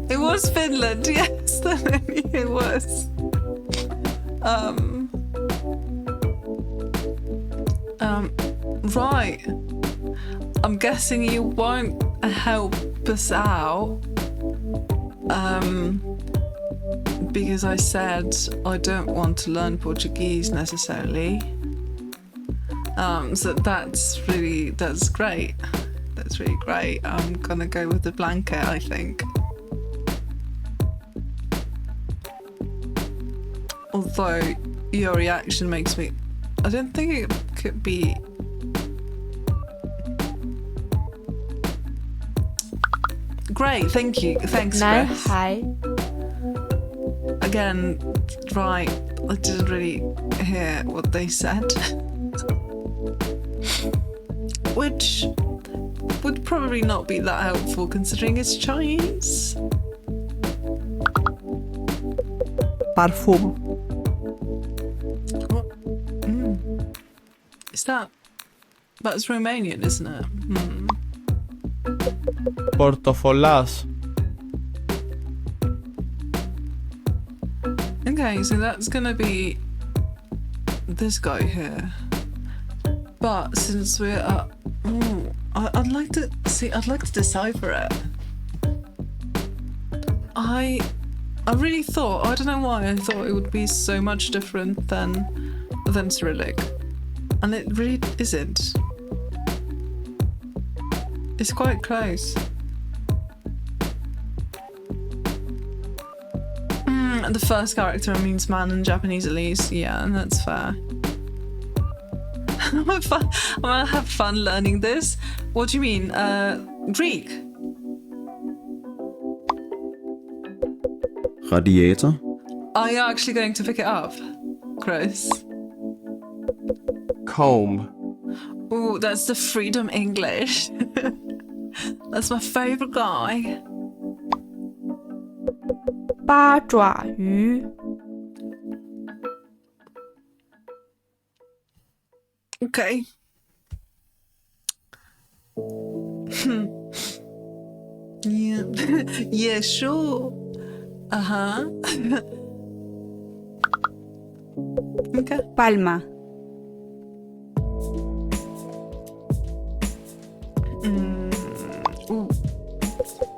It was Finland, yes, it was. Right. I'm guessing you won't help us out. Because I said I don't want to learn Portuguese necessarily. So that's great. That's really great. I'm gonna go with the blanket, I think. Although your reaction makes me, I don't think it could be. Great, thank you. Thanks, Nej, Chris. hej. Again, right, I didn't really hear what they said. Which would probably not be that helpful considering it's Chinese. Parfum. What? Is that's Romanian, isn't it? Portofolas. Okay, so that's gonna be this guy here. But since we're I'd like to decipher it. I really thought, I don't know why, I thought it would be so much different than Cyrillic. And it really isn't. It's quite close. The first character means man in Japanese at least, yeah, and that's fair. I'm gonna have fun learning this. What do you mean? Greek? Radiator. Are you actually going to pick it up, Chris? Comb. Ooh, that's the Freedom English. That's my favourite guy. 八爪鱼 Okay. Yeah. Yeah, sure. Uh-huh. Okay. Palma. Ooh.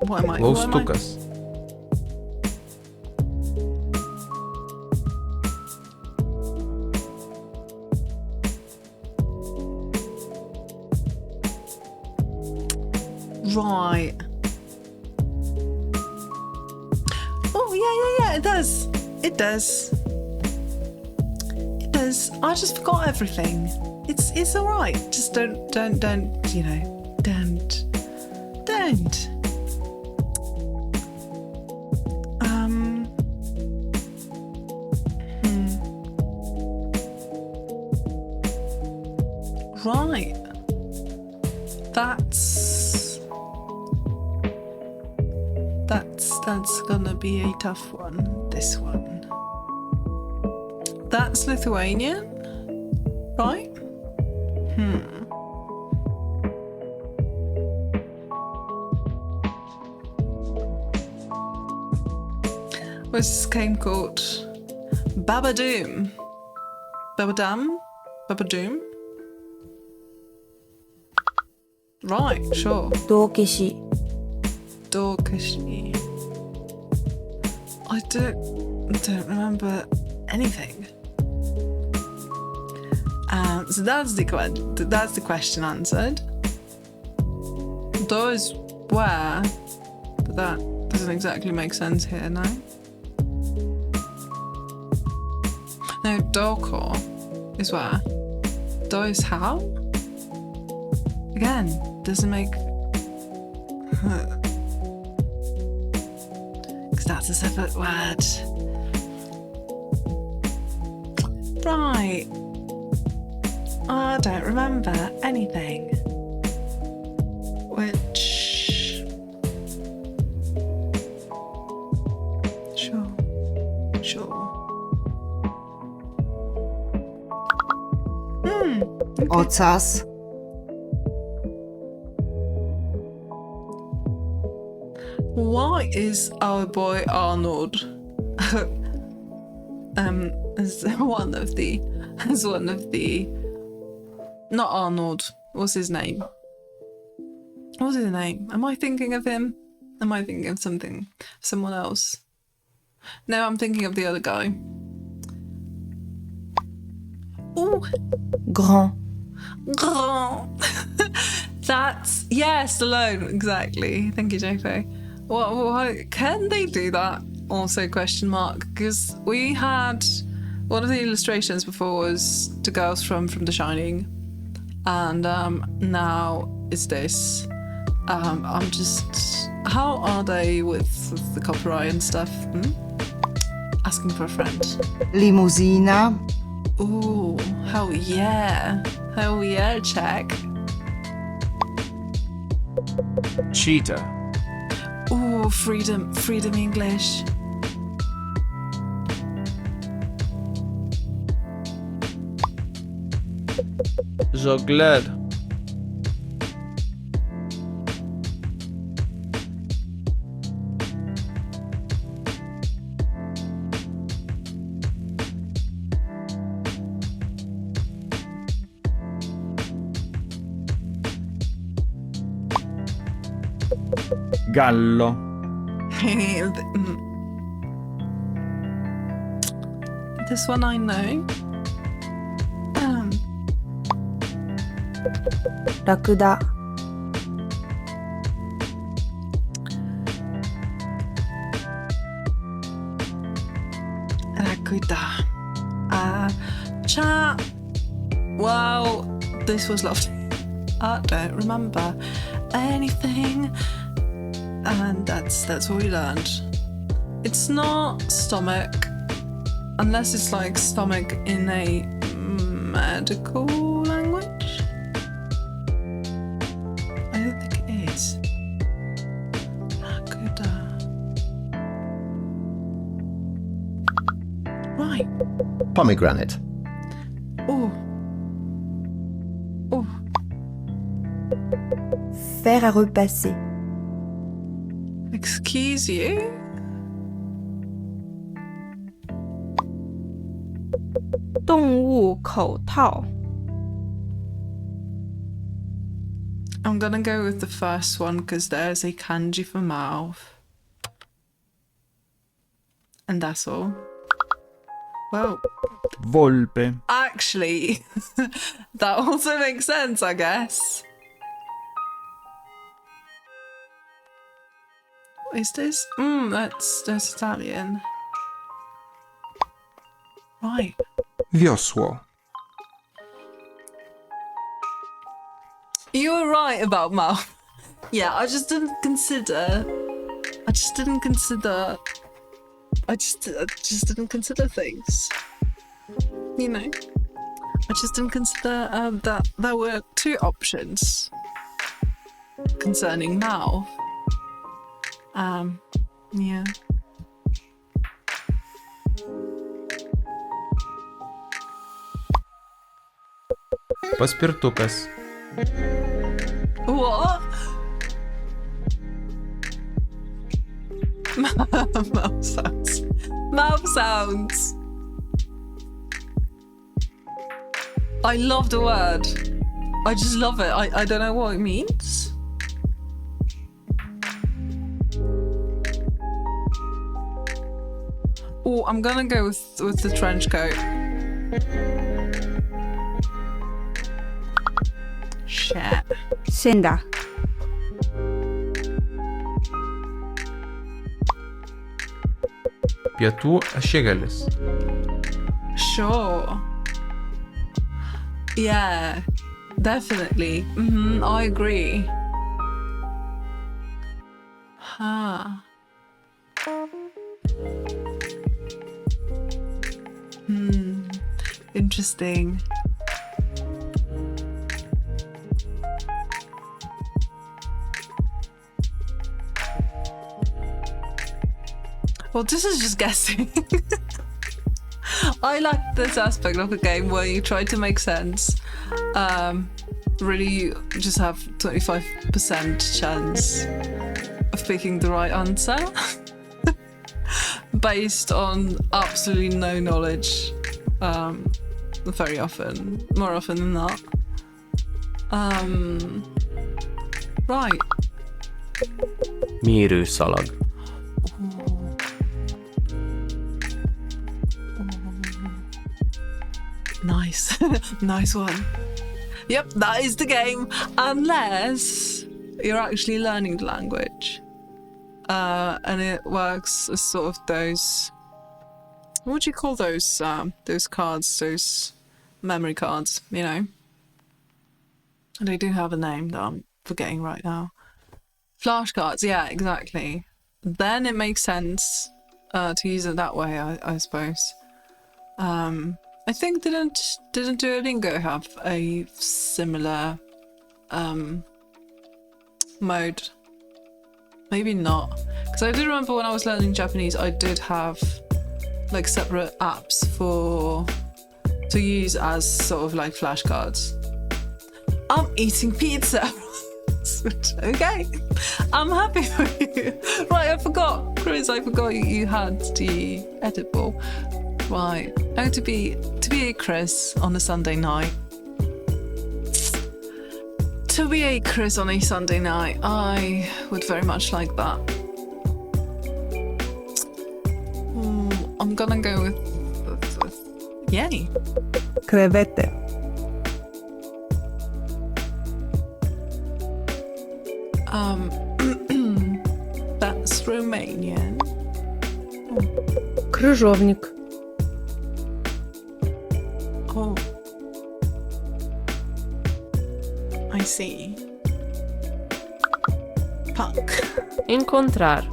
What am I? Los what am I- Tucas. Right. Oh, yeah, it does. It does. It does. I just forgot everything. It's alright. Just don't, you know, don't. Right. That's gonna be a tough one. This one. That's Lithuanian, right? What's this game called? Babadoom. Babadoom? Right, sure. 道消し Dorkashi. I don't remember anything. So that's the question answered. Those where, but that doesn't exactly make sense here, no? No, Doko is where. Do is how? Again, doesn't make. Because that's a separate word. Right. I don't remember anything. Which. Sure. Ocas Why is our boy Arnold as one of the not Arnold, what's his name? Am I thinking of him? Am I thinking of someone else? No, I'm thinking of the other guy. Ooh, Grand that's yes, Stallone, exactly. Thank you, JP. What can they do that? Also question mark, because we had one of the illustrations before was the girls from The Shining, and now it's this. I'm just, how are they with the copyright and stuff? Asking for a friend. Limusina Ooh, hell yeah, check. Cheetah. Oh, freedom English. Żogler. Gallo. This one I know. ラクダ Rakuda. Chat. Wow, this was lovely. I don't remember anything, and that's what we learned. It's not stomach, unless it's like stomach in a medical language. I don't think it is. Rakuda. Right. Pomegranate. Oh. Oh. Fer à repasser. Excuse you? 动物口套 I'm gonna go with the first one because there's a kanji for mouth. And that's all. Well, Volpe. actually, that also makes sense, I guess. What is this? That's Italian. Right. Wiosło. You were right about mouth. Yeah, I just didn't consider things. You know, I just didn't consider that there were two options concerning mouth. Yeah. Paspirtukas. What? Mouth sounds. Mouth sounds. I love the word. I just love it. I don't know what it means. Oh, I'm gonna go with the trench coat. Shit. Scenda Pietų ašigalis. Sure. Yeah, definitely. I agree. Huh. Interesting. Well, this is just guessing. I like this aspect of the game where you try to make sense. Really just have 25% chance of picking the right answer based on absolutely no knowledge. Very often, more often than not. Right. Mérőszalag. Nice. Nice one. Yep, that is the game. Unless you're actually learning the language. And it works as sort of those... What do you call those cards? Those memory cards, you know? And they do have a name that I'm forgetting right now. Flashcards, yeah, exactly. Then it makes sense to use it that way, I suppose. I think didn't Duolingo have a similar mode. Maybe not. Because I do remember when I was learning Japanese, I did have like separate apps to use as sort of like flashcards. I'm eating pizza. Okay, I'm happy for you. Right, I forgot, Chris. I forgot you had the edit ball. Right, how to be a Chris on a Sunday night. To be a Chris on a Sunday night, I would very much like that. I'm gonna go with yay. Кревете. That's Romanian. Крыжовник. Oh, I see. Puck. Encontrar.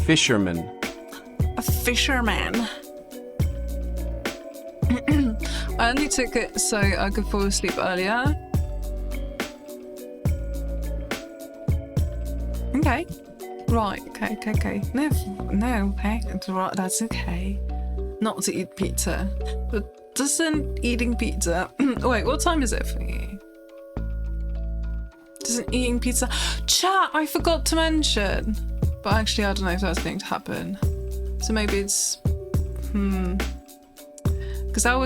Fisherman. A fisherman. I only took it so I could fall asleep earlier. Okay. Right, okay. No, okay. Right, that's okay. Not to eat pizza. But doesn't eating pizza... Wait, what time is it for you? Doesn't eating pizza... Chat, I forgot to mention. But actually, I don't know if that's going to happen. So maybe it's... Because I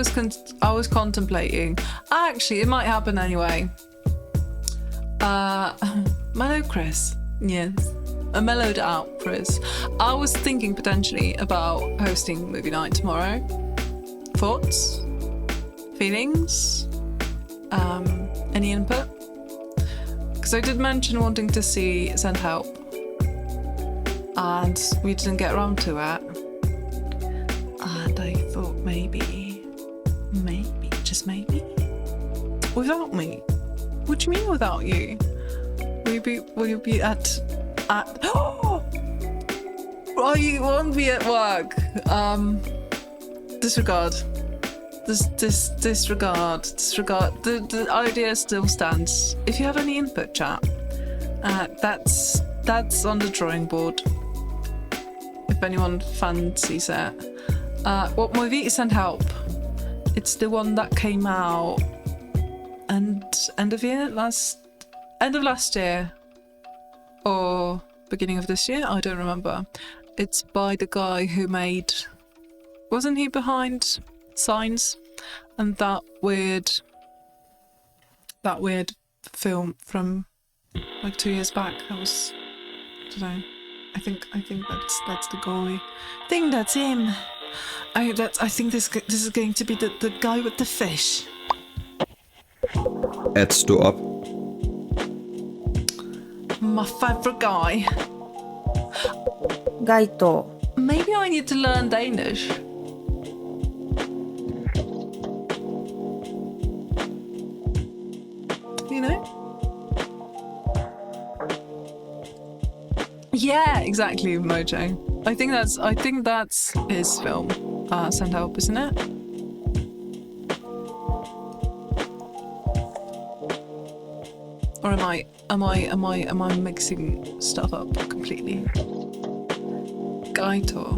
was contemplating. Actually, it might happen anyway. Mellow Chris. Yes. A mellowed out Chris. I was thinking potentially about hosting movie night tomorrow. Thoughts? Feelings? Any input? Because I did mention wanting to see Send Help. And we didn't get around to it. And I thought maybe, just maybe, without me. What do you mean without you? Will you be at oh, you won't be at work. Disregard. Disregard. The idea still stands. If you have any input, chat, that's on the drawing board. If anyone fancies it. What movie? Send Help. It's the one that came out end of last year or beginning of this year. I don't remember. It's by the guy who made. Wasn't he behind Signs and that weird film from like 2 years back? That was. I don't know. I think that's the guy. I think that's him. I think this is going to be the guy with the fish. At stå op. My favorite guy. Gaito. Maybe I need to learn Danish. You know? Yeah, exactly, Mojo. I think that's his film. Send Help, isn't it? Or am I mixing stuff up completely? Gaito.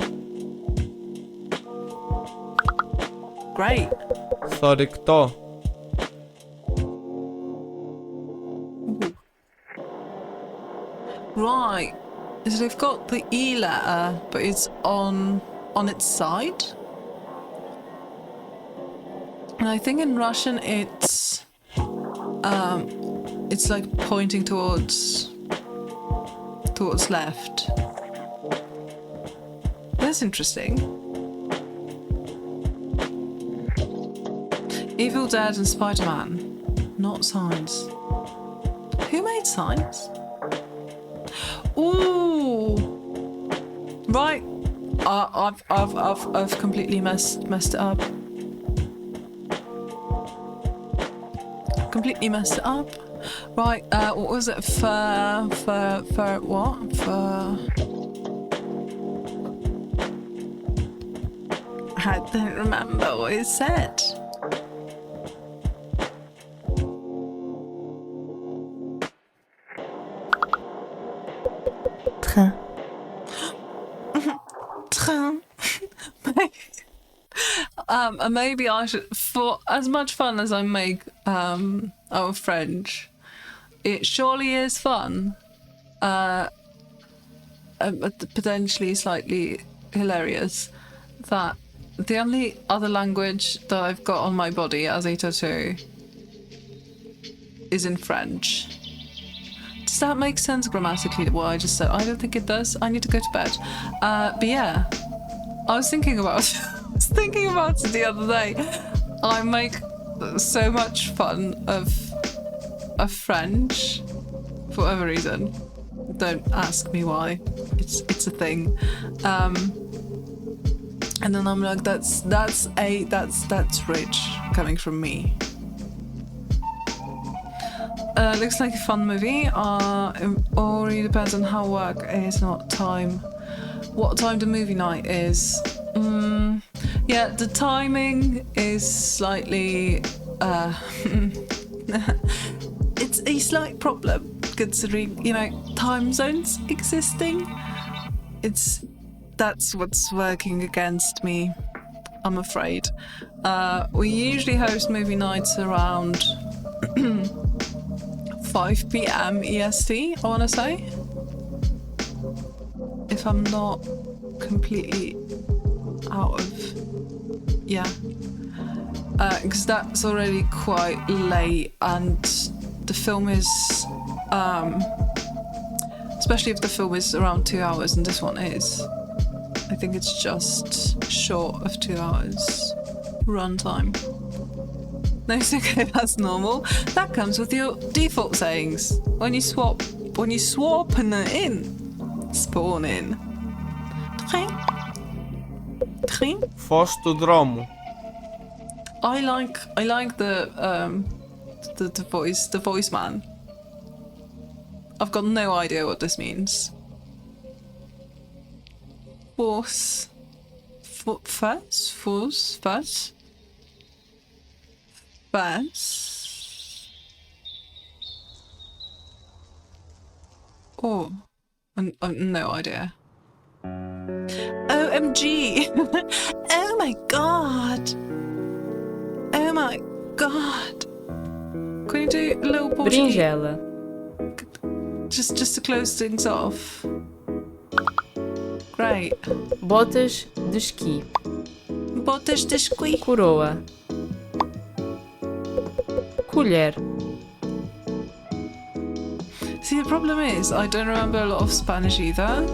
Great. Θορυκτό. Right. So they've got the E letter, but it's on its side. And I think in Russian it's like pointing towards left. That's interesting. Evil Dead and Spider-Man, not Signs. Who made Signs? Ooh, right. I've completely messed it up. Completely messed it up. Right. What was it? For what? For. I don't remember what it said. train. Train. And maybe I should, for as much fun as I make our French, it surely is fun, potentially slightly hilarious, that the only other language that I've got on my body as a tattoo is in French. Does that make sense grammatically, what I just said? I don't think it does. I need to go to bed. But yeah, I was thinking about it the other day. I make so much fun of French for whatever reason. Don't ask me why. It's a thing. And then I'm like, that's rich coming from me. Looks like a fun movie. It already depends on how work is, not time. What time the movie night is. Yeah, the timing is slightly it's a slight problem considering, time zones existing. That's what's working against me, I'm afraid. We usually host movie nights around 5 p.m. EST, I want to say. If I'm not completely out of... Yeah. Because that's already quite late, and the film is... especially if the film is around 2 hours, and this one is. I think it's just short of 2 hours runtime. No, it's okay, that's normal. That comes with your default sayings. When you swap in, spawn in. Train. Φως του δρόμου. I like the voice man. I've got no idea what this means. Force. Oh, no idea. OMG! Oh my god! Oh my god! Can you do a little Portuguese? Berinjela. Just to close things off. Great. Botas de esqui. Botas de esqui. Coroa. Colher. See, the problem is, I don't remember a lot of Spanish either.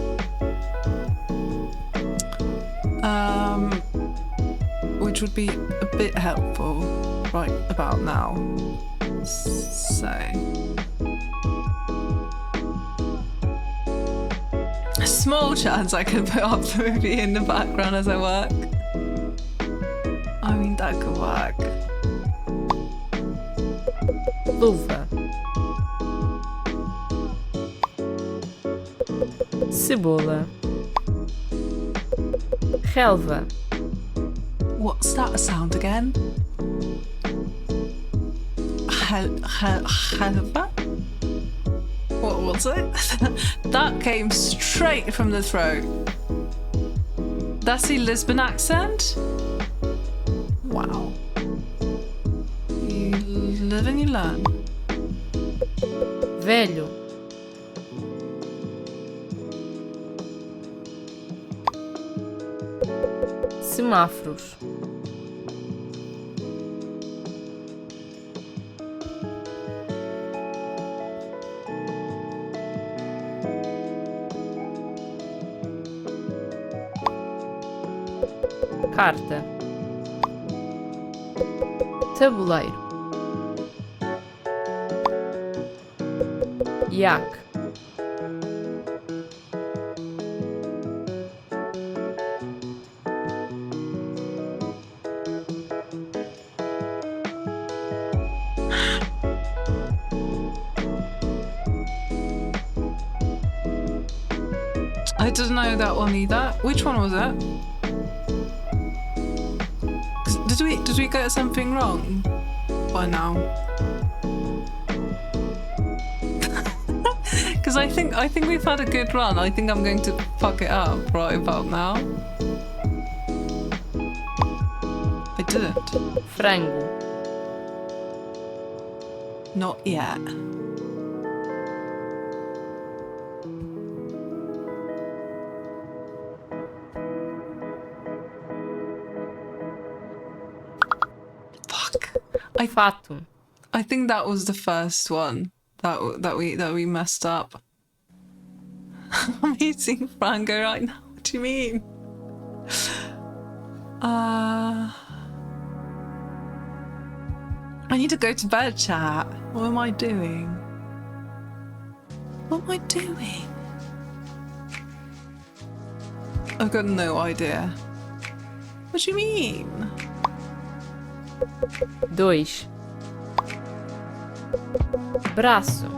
Which would be a bit helpful right about now. So... a small chance I could put up the movie in the background as I work. I mean, that could work. Luva. Cebola. Relva. What's that sound again? Relva? What was it? That came straight from the throat. That's the Lisbon accent? Wow. You live and you learn. Velho. Semáforos. Carta. Tabuleiro. Iaque. I didn't know that one either. Which one was it? Did we get something wrong by now? Because Because I think we've had a good run. I think I'm going to fuck it up right about now. I didn't. Frango. Not yet. Fuck. Fato. I think that was the first one that we messed up. I'm eating Frango right now. What do you mean? I need to go to bed, chat. What am I doing? What am I doing? I've got no idea. What do you mean? 2. Braço.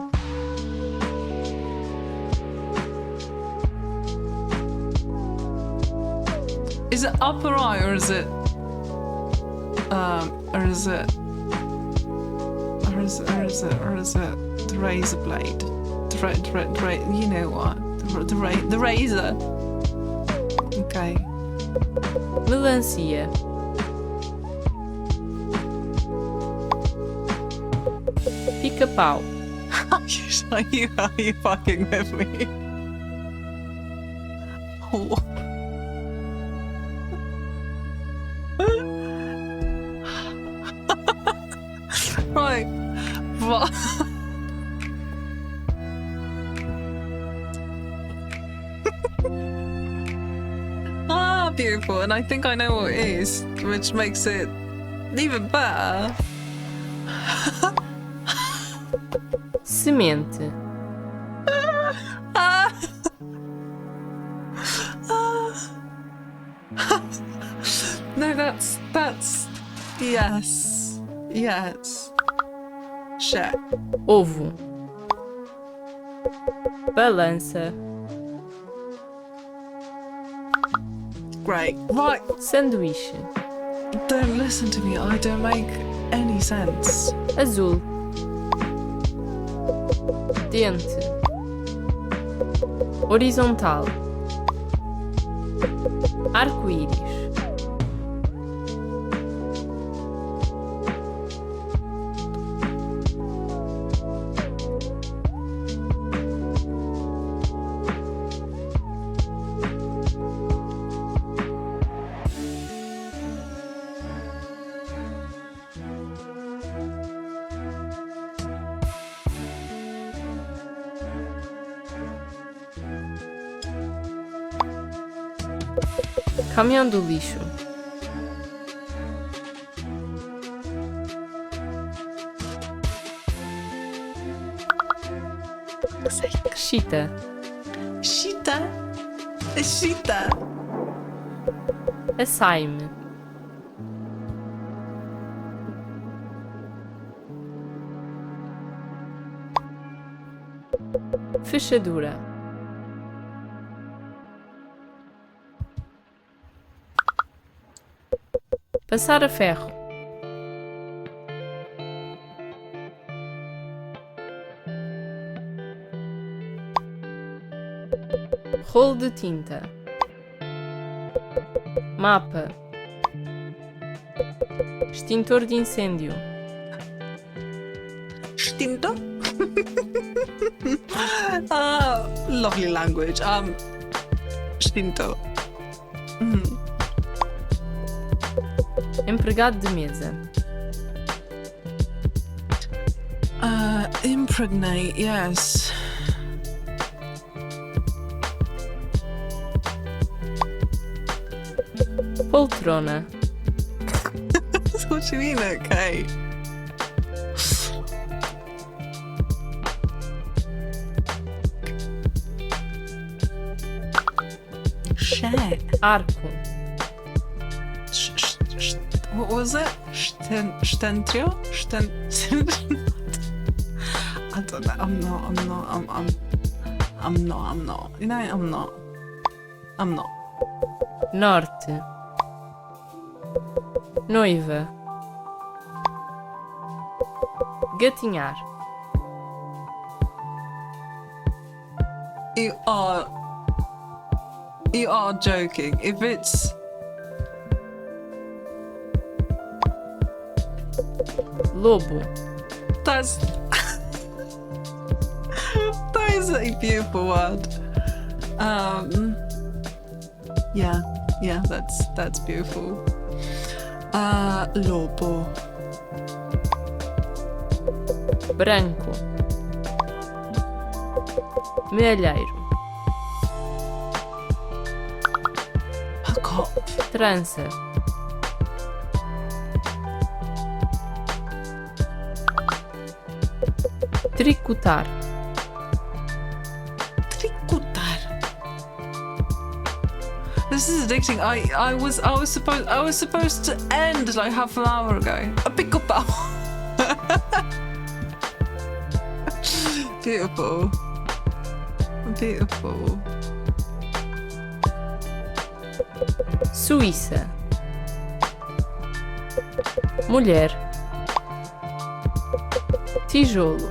Is it upper eye or is it the razor blade? You know what? The razor. Okay. Melancia. Pica-pau. Are you fucking with me? Oh. Right. What? Beautiful, and I think I know what it is, which makes it even better. Semente. No, that's yes. Shit. Ovo. Balança. Great. Right. Sanduíche. Don't listen to me. I don't make any sense. Azul. Dente. Horizontal. Arco-íris. Caminhão do lixo. Chita. Chita. Açaime. Fechadura. Passar a ferro. Rolo de tinta. Mapa. Extintor de incêndio. Extintor? Lovely language. Extintor. Empregado de mesa. Impregnate, yes. Poltrona. What do you mean, okay? Shit. Arco. What was it? Stentrio? I don't know. I'm not. You know, I'm not. Norte. Noiva. Gatinhar. You are joking. If it's Lobo. that's that is a beautiful word. Yeah, that's beautiful. Lobo. Branco. Mealheiro. Cop. Trança. Tricotar. Tricotar. This is addicting. I was supposed to end like half an hour ago. A pick up. Beautiful. Beautiful. Suíça. Mulher. Tijolo.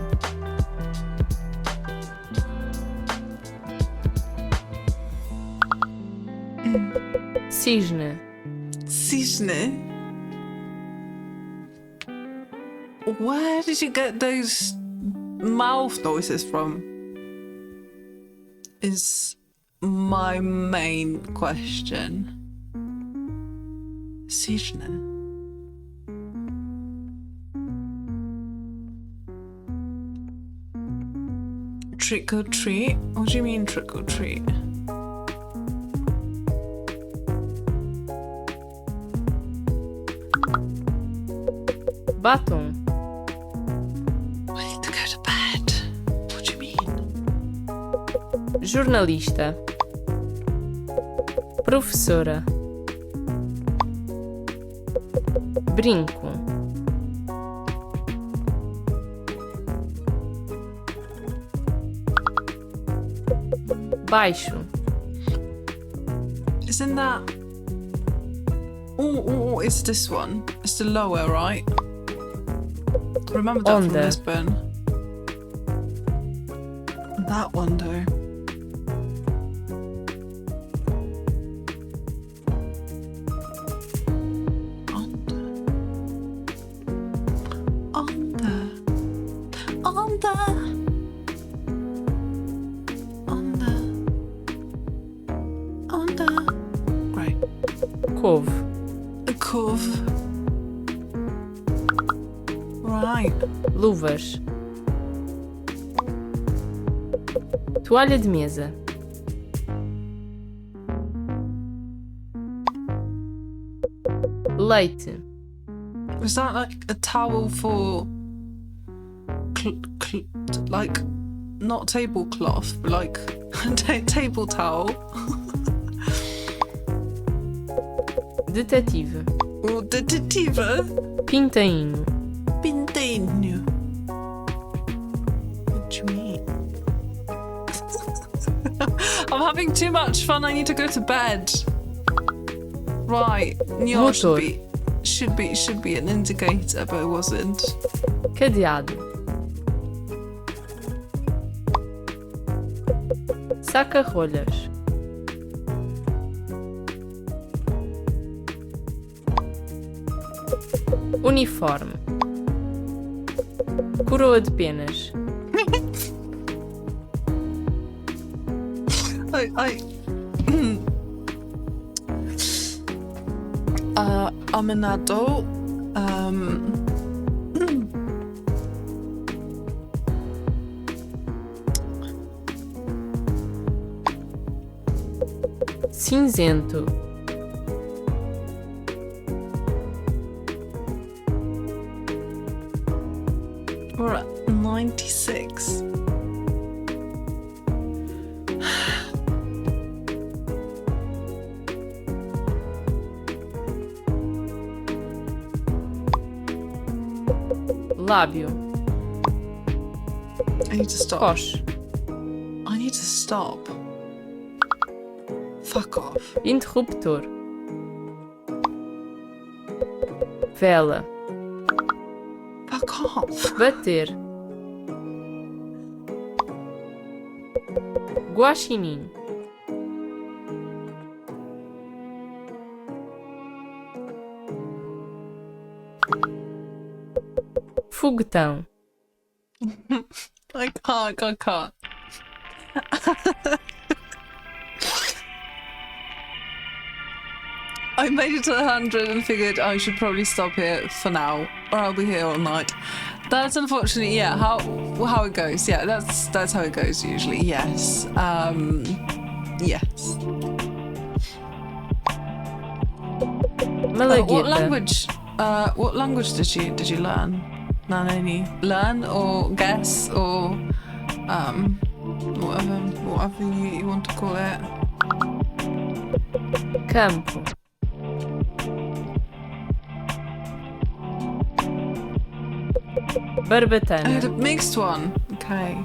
Cisne. Cisne. Where did you get those mouth noises from? Is my main question. Cisne. Trick or treat? What do you mean trick or treat? Batom. I need to go to bed. What do you mean? Jornalista. Professora. Brinco. Baixo. Isn't that? Oh, it's this one. It's the lower, right? Remember that from Onda. Lisbon. That one though. Right. Couve. A couve. Right. Luvas. Toalha de mesa. Leite. Was that like a towel for like not tablecloth, but like table towel? Detetive. Or detetive? Pintainho. Pintainho. What do you mean? I'm having too much fun. I need to go to bed. Right. Nyo should be an indicator, but it wasn't. Cadeado. Saca-rolhas. Uniforme. Coroa de penas. I'm an adult. Cinzento. We're at 96. Lábio. I need to stop. Coche. I need to stop. Fuck off. Interruptor. Vela. Fuck off. Bater. Guaxinim. Foguetão. I can't. I made it to 100 and figured I should probably stop here for now, or I'll be here all night. That's unfortunately, yeah, how it goes. Yeah, that's how it goes usually. Yes. Yes. Malagueta. What language did you learn? Nanani? Learn or guess or whatever you want to call it. Campo. I had Barbatana. a mixed one. Okay.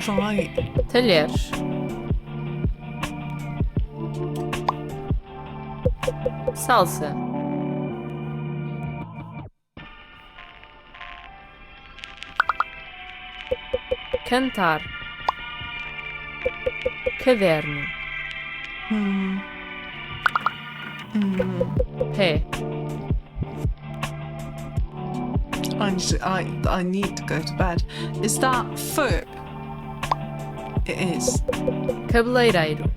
Right. Talheres. Salsa. Cantar. Caderno. Pé. I need to go to bed. Is that foot? It is. Cabeleireiro.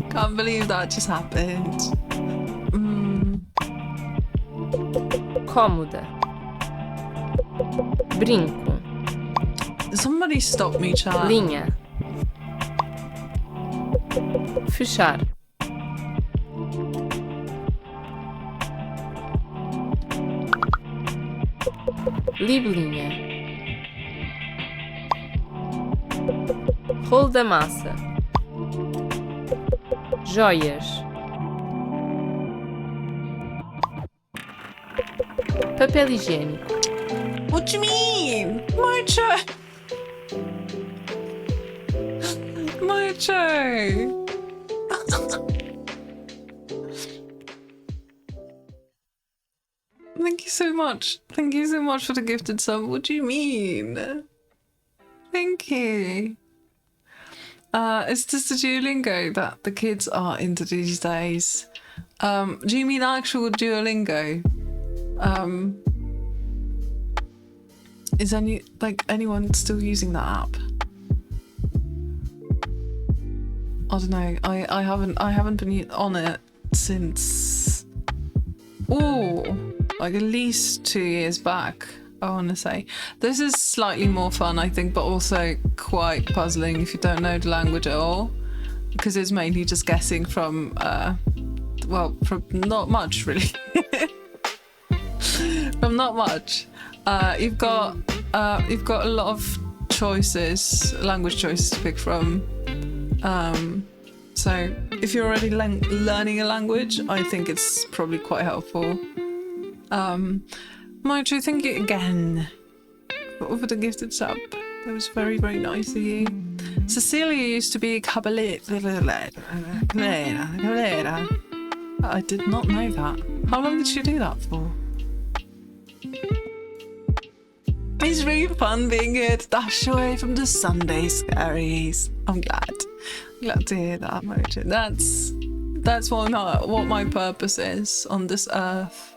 Can't believe that just happened. Cômoda. Brinco. Somebody stop me, chat. Linha. Fechar. Libelinha. Rolo da massa. Joias. Papel higiênico. What do you mean? Mocho! Mocho! Thank you so much. Thank you so much for the gifted sub. What do you mean? Thank you. It's just the Duolingo that the kids are into these days. Do you mean actual Duolingo? Is anyone still using that app? I don't know. I haven't been on it since like at least 2 years back, I want to say. This is slightly more fun, I think, but also quite puzzling if you don't know the language at all, because it's mainly just guessing from from not much really. From not much. You've got a lot of choices, language choices to pick from. So if you're already learning a language, I think it's probably quite helpful. Maitri, thank you again for the gifted sub. That was very, very nice of you. Cecilia used to be Cabalera. I did not know that. How long did she do that for? It's really fun being here to dash away from the Sunday scaries. I'm glad to hear that, Mojo. That's what my purpose is on this earth.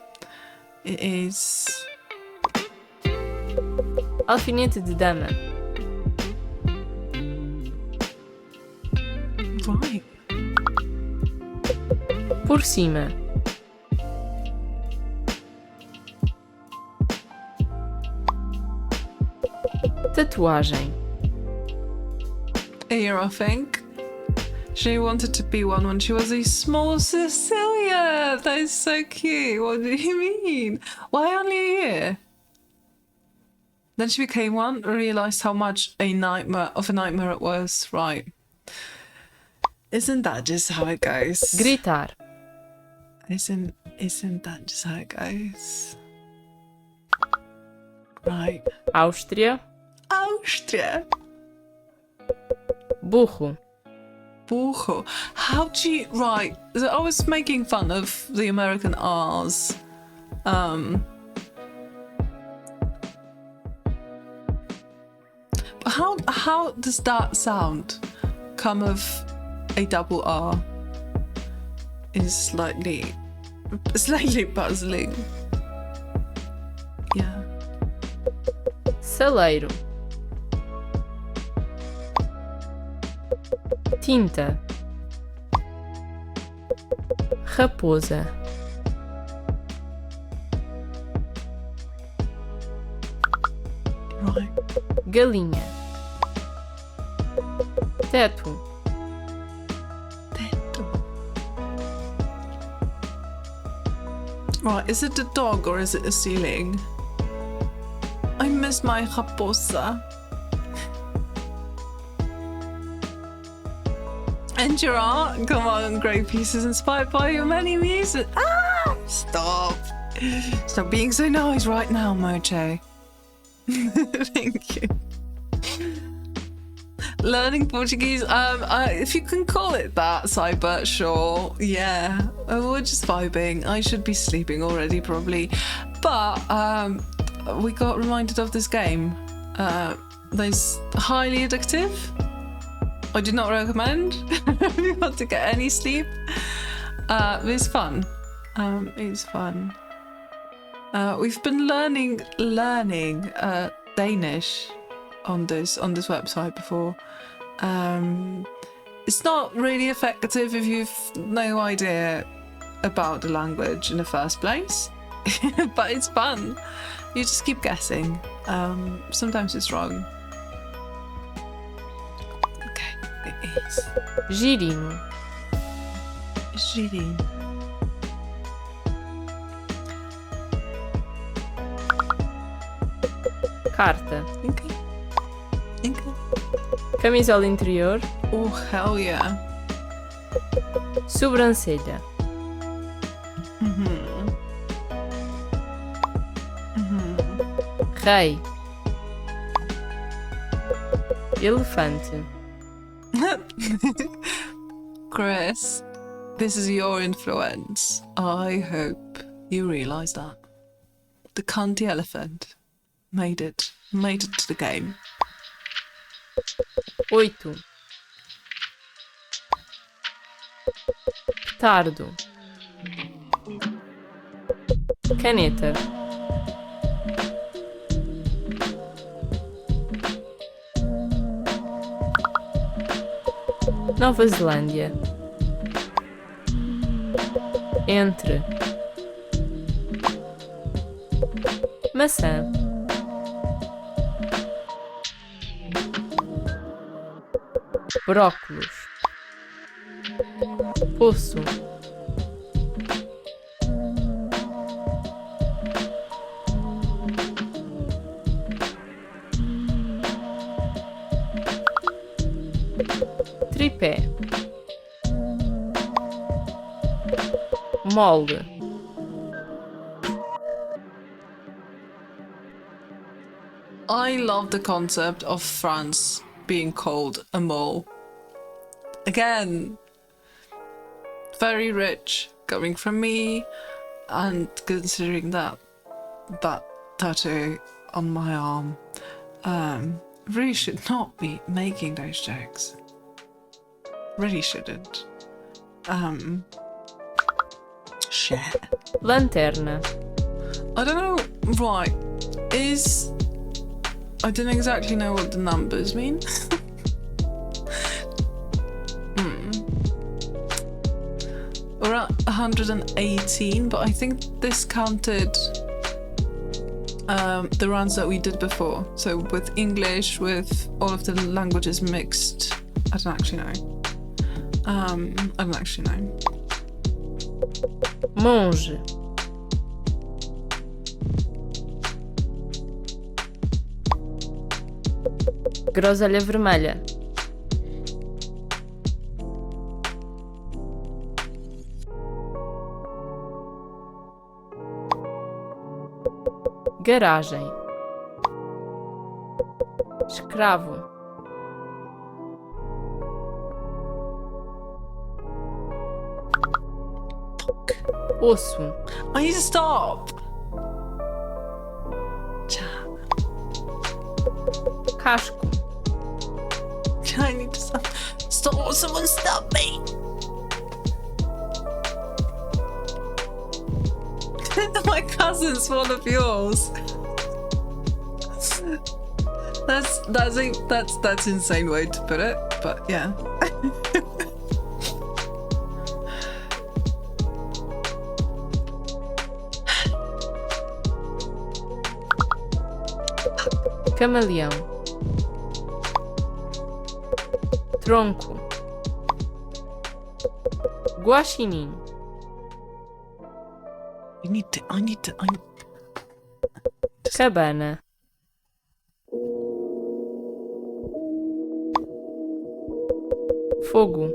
It is alfinete de dama. Right. Por cima. Tatuagem. Ear, I think. She wanted to be one when she was a small Cecilia. That is so cute. What do you mean? Why only a year? Then she became one, realised how much a nightmare it was. Right. Isn't that just how it goes? Gritar. Isn't that just how it goes? Right. Áustria. Austria. Burro. Burro. How do you... Right. So I was making fun of the American R's. How does that sound? Come of a double R is slightly puzzling. Yeah. Saleiro. Tinta. Raposa. Right. Galinha. Teto. Right, is it a dog or is it a ceiling? I miss my raposa. And your art? Come on, great pieces inspired by your many muses. Ah! Stop. Stop being so nice right now, Moche. Thank you. Learning Portuguese, if you can call it that, Cyber, sure. Yeah, we're just vibing. I should be sleeping already, probably. But we got reminded of this game. There's highly addictive. I do not recommend if you want to get any sleep. It's fun. It's fun. We've been learning Danish on this website before. It's not really effective if you've no idea about the language in the first place, but it's fun. You just keep guessing. Sometimes it's wrong. Okay, it is. Girino. Girino. Carta. Okay. Camisola interior. Oh, hell yeah. Sobrancelha. Rei. Elefante. Chris, this is your influence. I hope you realise that. The cunty elephant made it to the game. 8. Petardo. Caneta. Nova Zelândia. Entre. Maçã. Brócolos. Poço. Tripé. Molde. I love the concept of France being called a mole. Again, very rich coming from me, and considering that tattoo on my arm, really should not be making those jokes. Really shouldn't. Shit. Lanterna. I don't know. Right. I don't exactly know what the numbers mean. We're at 118, but I think this counted the runs that we did before. So with English, with all of the languages mixed. I don't actually know. Monge. Groselha vermelha. Garagem. Escravo. Osso. I need to stop. Casco. I need to stop. Stop! Someone stop me! My cousin's one of yours. That's insane way to put it, but yeah. Camaleão. Tronco. Guaxinim. I need to. Cabana. Fogo.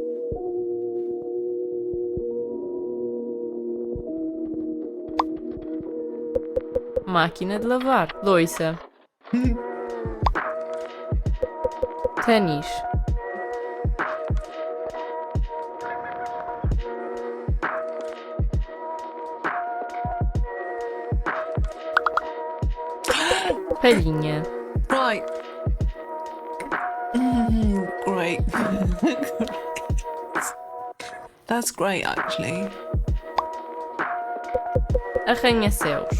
Máquina de lavar. Loiça. Ténis. Palhinha. Right. Great. That's great, actually. Arranha-céus.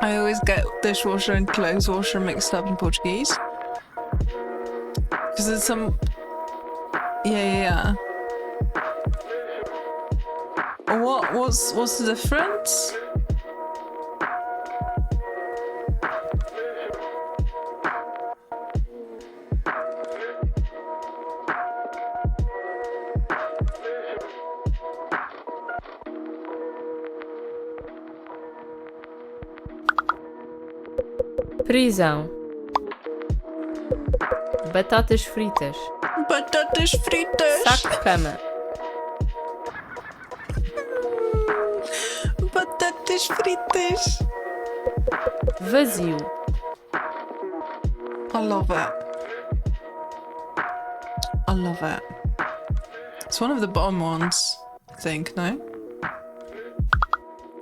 I always get dishwasher and clothes washer mixed up in Portuguese. Because there's some... Yeah. What's the difference? Prisão. Batatas fritas. Batatas fritas! Saco-cama. Batatas fritas! Vazio. I love it. I love it. It's one of the bottom ones, I think, no?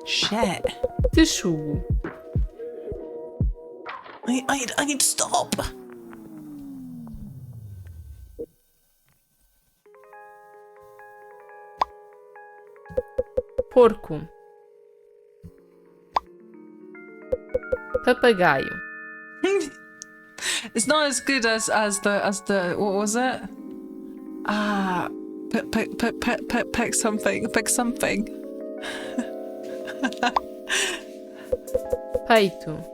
Shit. Texugo. I need to stop. Porco. Papagaio. It's not as good as the what was it? Pick something. Pick something. Peito.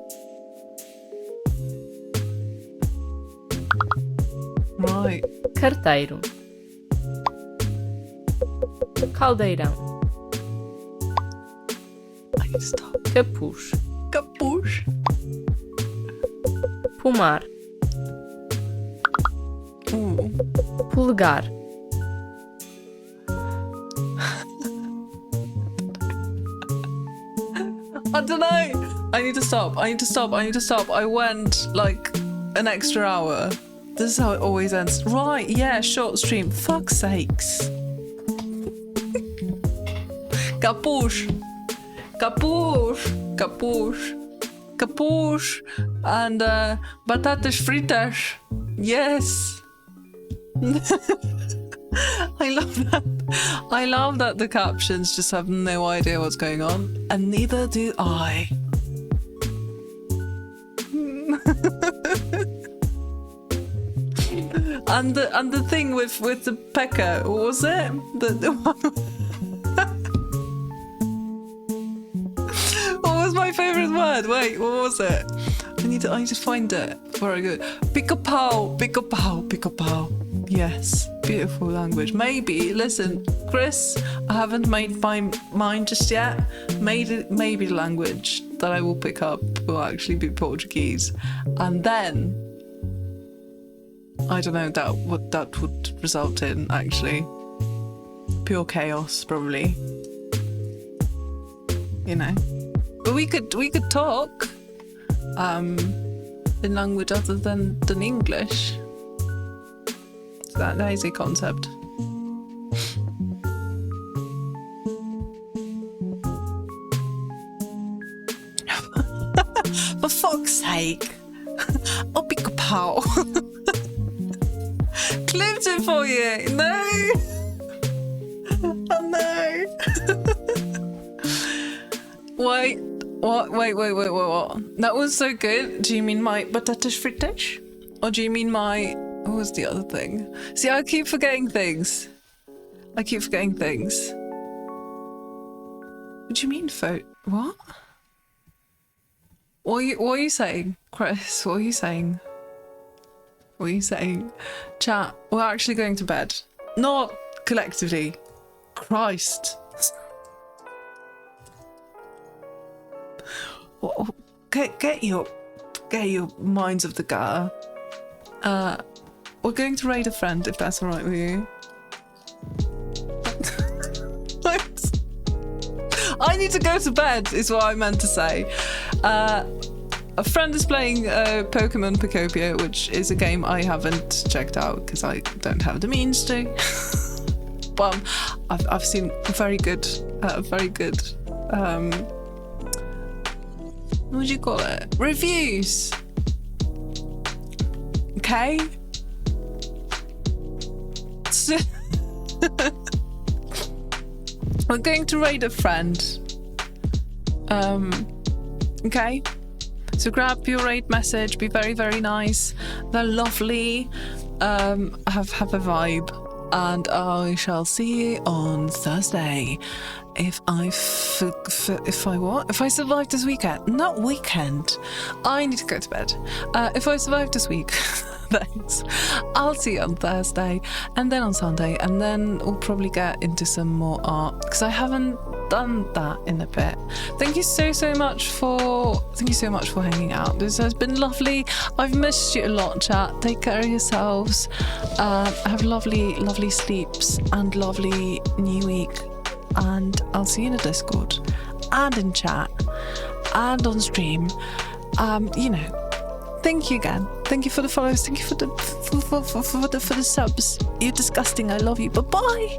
Right. Carteiro. Caldeirão. I need to stop. Capuz. Capuz. Pomar. Polegar. I don't know. I need to stop. I went like an extra hour. This is how it always ends. Right, yeah, short stream. Fuck's sakes. Capush. And batatas fritas. Yes. I love that the captions just have no idea what's going on. And neither do I. And the thing with the pecker, what was it? The one. What was my favourite word? Wait, what was it? I need to find it before I go. Pick-a-pow. Yes, beautiful language. Maybe, listen, Chris, I haven't made my mind just yet. Maybe the language that I will pick up will actually be Portuguese, and then I don't know what that would result in. Actually, pure chaos, probably. You know, but we could talk in language other than English. So that is a concept. For fuck's sake. I'll be kapow. Clipped it for you. No. Oh no. Wait. What? Wait. That was so good. Do you mean my patatas fritas? Or do you mean my... What was the other thing? See, I keep forgetting things. What do you mean, what? What are you saying, Chris? What are you saying? Chat, we're actually going to bed. Not collectively. Christ. Get your minds of the gutter. We're going to raid a friend, if that's alright with you. I need to go to bed, is what I meant to say. A friend is playing Pokemon Picopia, which is a game I haven't checked out because I don't have the means to. But I've seen very good, what do you call it? Reviews. Okay. So we're going to raid a friend. Okay. So grab your raid message. Be very, very nice. They're lovely. Have a vibe, and I shall see you on Thursday. If I survive this weekend, not weekend. I need to go to bed. If I survive this week, thanks. I'll see you on Thursday, and then on Sunday, and then we'll probably get into some more art because I haven't done that in a bit. Thank you so much for hanging out. This has been lovely. I've missed you a lot, chat. Take care of yourselves. Have lovely sleeps and lovely new week. And I'll see you in the Discord and in chat and on stream. Thank you again. Thank you for the follows. Thank you for the subs. You're disgusting. I love you. Bye-bye.